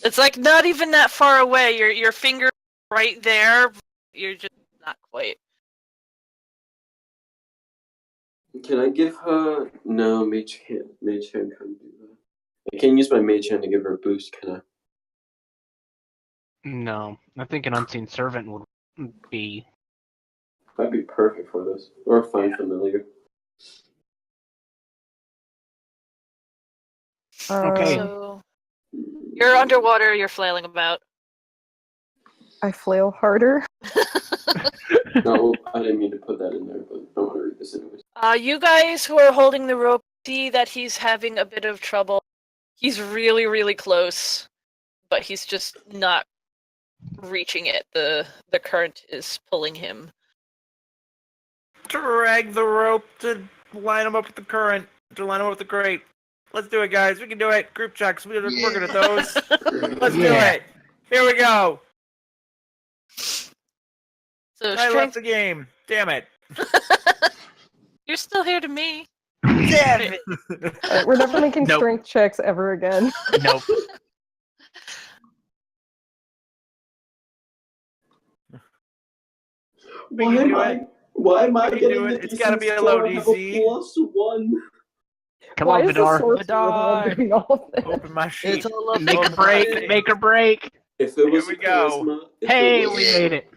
It's like not even that far away. Your finger right there. You're just not quite. Can I give her? No, mage hand. Mage hand can't do that. I can't use my mage hand to give her a boost, can I? No, I think an unseen servant would be. That'd be perfect for this. Or find familiar. Okay. So you're underwater. You're flailing about. I flail harder. No, I didn't mean to put that in there, but I want to read You guys who are holding the rope see that he's having a bit of trouble. He's really, really close, but he's just not reaching it. The current is pulling him. Drag the rope to line him up with the current, to line him up with the crate. Let's do it, guys. We can do it. Group checks. We're good at those. Let's do it. Here we go. So I left the game. Damn it. You're still here to me. Damn it. We're never making Nope. strength checks ever again. Nope. We can do it. Why am I We can getting do the it. It's gotta be a DC low score? I have DC. +1. Come Why on, is the Vidar. sorcerer the Vidar. one doing all of this? Open my sheet. It's all up. Make a break. Make a break. If it was Here we go. charisma, if Hey, it was, we made it.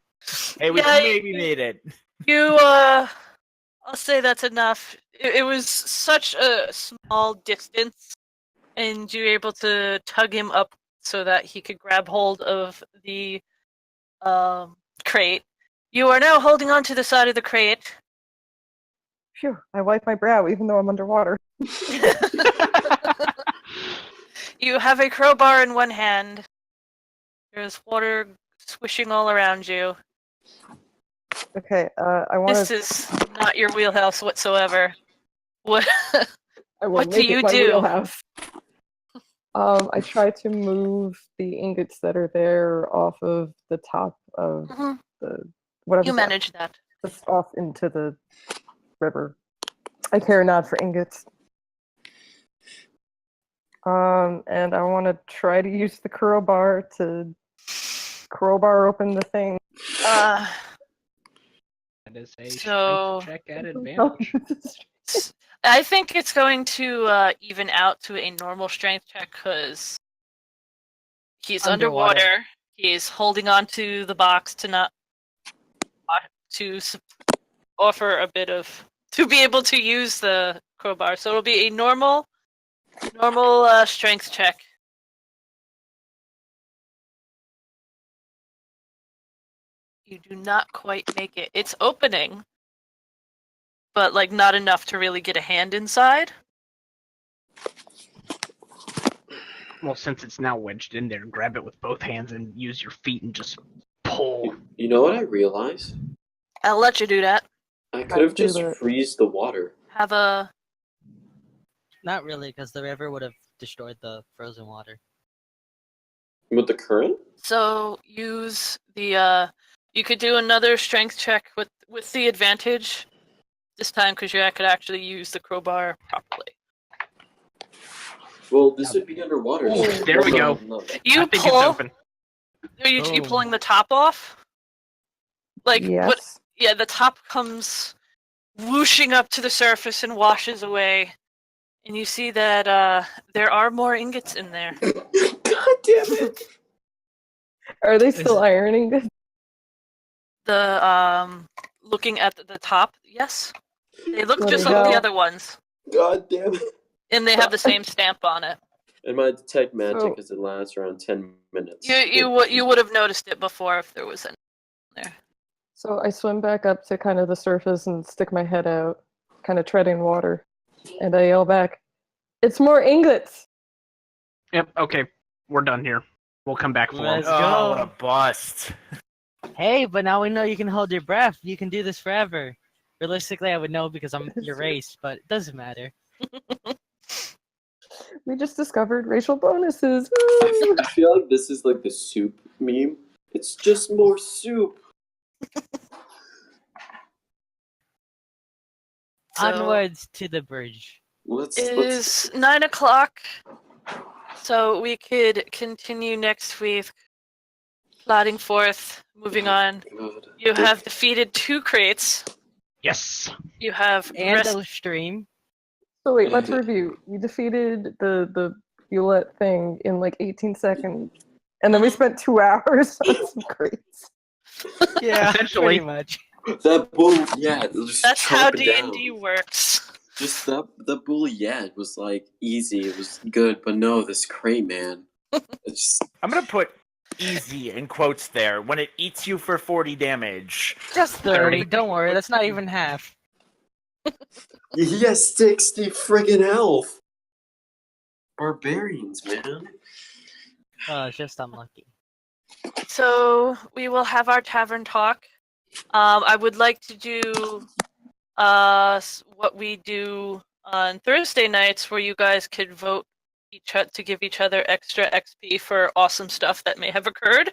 Hey, we Yeah, maybe made it. You, I'll say that's enough. It was such a small distance, and you were able to tug him up so that he could grab hold of the crate. You are now holding on to the side of the crate. Phew, I wipe my brow even though I'm underwater. You have a crowbar in one hand. There's water swishing all around you. Okay, I want This to. is not your wheelhouse whatsoever. What? I will what do make you it my do? wheelhouse. I try to move the ingots that are there off of the top of Mhm. the whatever. You manage that. Just off into the river. I care not for ingots. And I want to try to use the crowbar to crowbar open the thing. Uh, That is a So- strength check at advantage. I think it's going to even out to a normal strength check because he's underwater. He's holding on to the box to not offer a bit of to be able to use the crowbar. So it'll be a normal strength check. You do not quite make it. It's opening, but like not enough to really get a hand inside. Well, since it's now wedged in there, grab it with both hands and use your feet and just pull. You know what I realized? I'll let you do that. I could have do just that. freeze the water. Have a Not really, because the river would have destroyed the frozen water. With the current? so use the you could do another strength check with the advantage this time because you could actually use the crowbar properly. Well, this would be underwater. Ooh, so- there we no, go. no. You I think it's pull. open. Are you Boom. pulling the top off? Like yes. what? Yeah, the top comes whooshing up to the surface and washes away, and you see that there are more ingots in there. God damn it! Are they still ironing this? The looking at the top, yes, they look There just we like the go. other ones, God damn it! and they have the same stamp on it. And my detect magic So- as it lasts around 10 minutes. You would have noticed it before if there was any there. So I swim back up to kind of the surface and stick my head out, kind of treading water. And I yell back, "It's more ingots!" Yep, okay. We're done here. We'll come back for him. Let's Oh, go. what a bust. Hey, but now we know you can hold your breath. You can do this forever. Realistically, I would know because I'm your race, but it doesn't matter. We just discovered racial bonuses. I feel like this is like the soup meme. It's just more soup. So Onwards to the bridge. Let's it is 9 o'clock, so we could continue next week, plodding forth, moving on. God. You have defeated 2 crates. Yes. You have And rest- the stream. So wait, let's review. We defeated the Bulette thing in like 18 seconds. And then we spent 2 hours on some crates. Yeah, Essentially. pretty much. That bull, yeah. Just That's how chomp it D&D down. works. Just the bull, yeah, it was like easy. It was good, but no, this crate, man. It's just, I'm gonna put easy in quotes there when it eats you for 40 damage. Just 30. Don't worry, that's not even half. He has 60 friggin' health. Barbarians, man. It's just unlucky. So we will have our tavern talk. I would like to do what we do on Thursday nights, where you guys could vote to give each other extra XP for awesome stuff that may have occurred.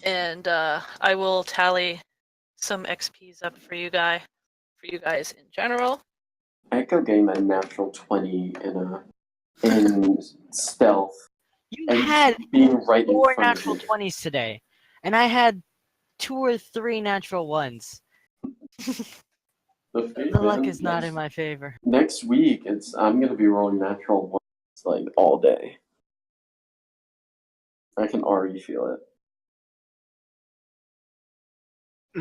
And I will tally some XPs up for you guys in general. Echo game a natural 20 in stealth. You And had being right in 4 front natural of you. 20s today, and I had 2 or 3 natural 1s. The luck is not in my favor. Next week, I'm gonna be rolling natural ones like all day. I can already feel it.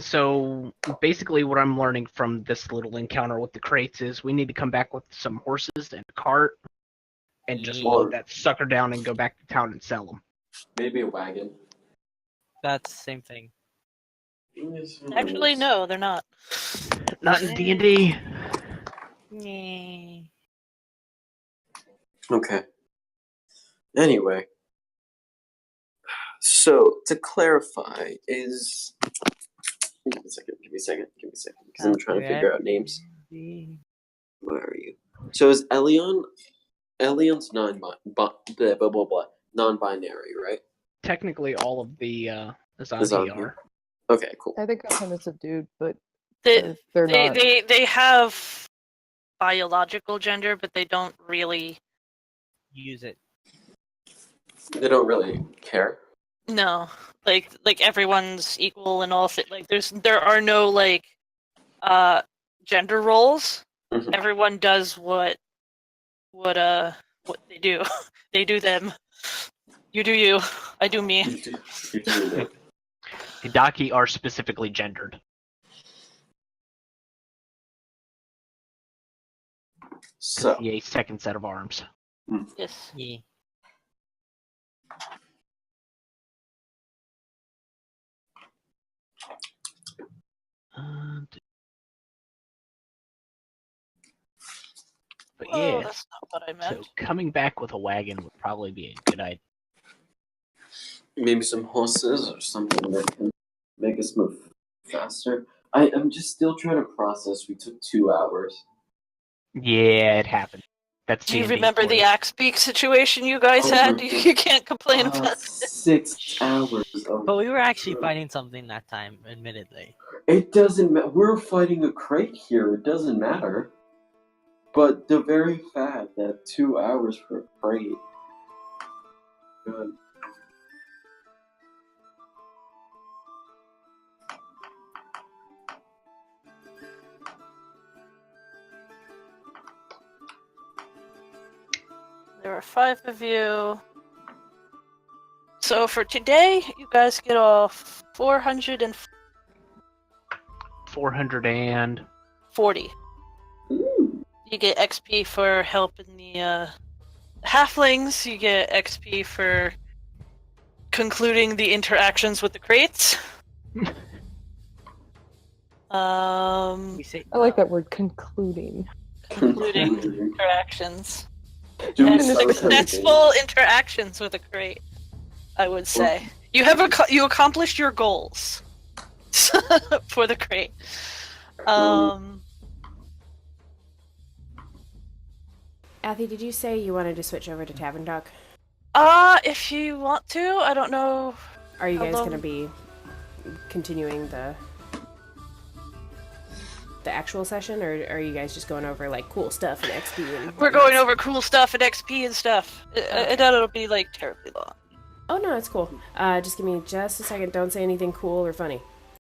So basically, what I'm learning from this little encounter with the crates is we need to come back with some horses and a cart, and just load that sucker down and go back to town and sell them. Maybe a wagon. That's the same thing. Actually, no, they're not. Not in D&D. Yeah. Okay. Anyway. So, to clarify, is... Give me a second, because I'm trying to figure out names. Where are you? So is Elion's non-binary, right? Technically, all of the Azan-hi Azan-hi. are. Okay, cool. I think of him as a dude, but They they're not. they have biological gender, but they don't really Use it. They don't really care. No, like everyone's equal and all. Like there are no like gender roles. Mhm. Everyone does what they do. They do them. You do you. I do me. Gadaki are specifically gendered. So, A second set of arms. Yes. Yeah. But Oh, yeah, that's not what I so meant. coming back with a wagon would probably be a good idea. maybe some horses or something that can make us move faster. I'm just still trying to process. We took 2 hours. Yeah, it happened. That's Do you D&D remember for the you. axe beak situation you guys had? You can't complain about it. 6 hours of... But we were actually fighting something that time, admittedly. It doesn't matter. We're fighting a crate here. It doesn't matter. But the very fact that 2 hours for a crate. Good. There are 5 of you. So for today, you guys get off 440. Ooh. You get XP for helping the halflings. You get XP for concluding the interactions with the crates. We say I like that word, concluding. Concluding interactions. Do we And start successful interactions with a crate, I would say. You have you accomplished your goals for the crate. Athy, did you say you wanted to switch over to Tavern Talk? If you want to, I don't know. Are you How guys long- going to be continuing the actual session, or are you guys just going over like cool stuff and XP? And We're going over cool stuff and XP and stuff. I doubt it'll be like terribly long. Oh no, it's cool. Just give me just a second. Don't say anything cool or funny.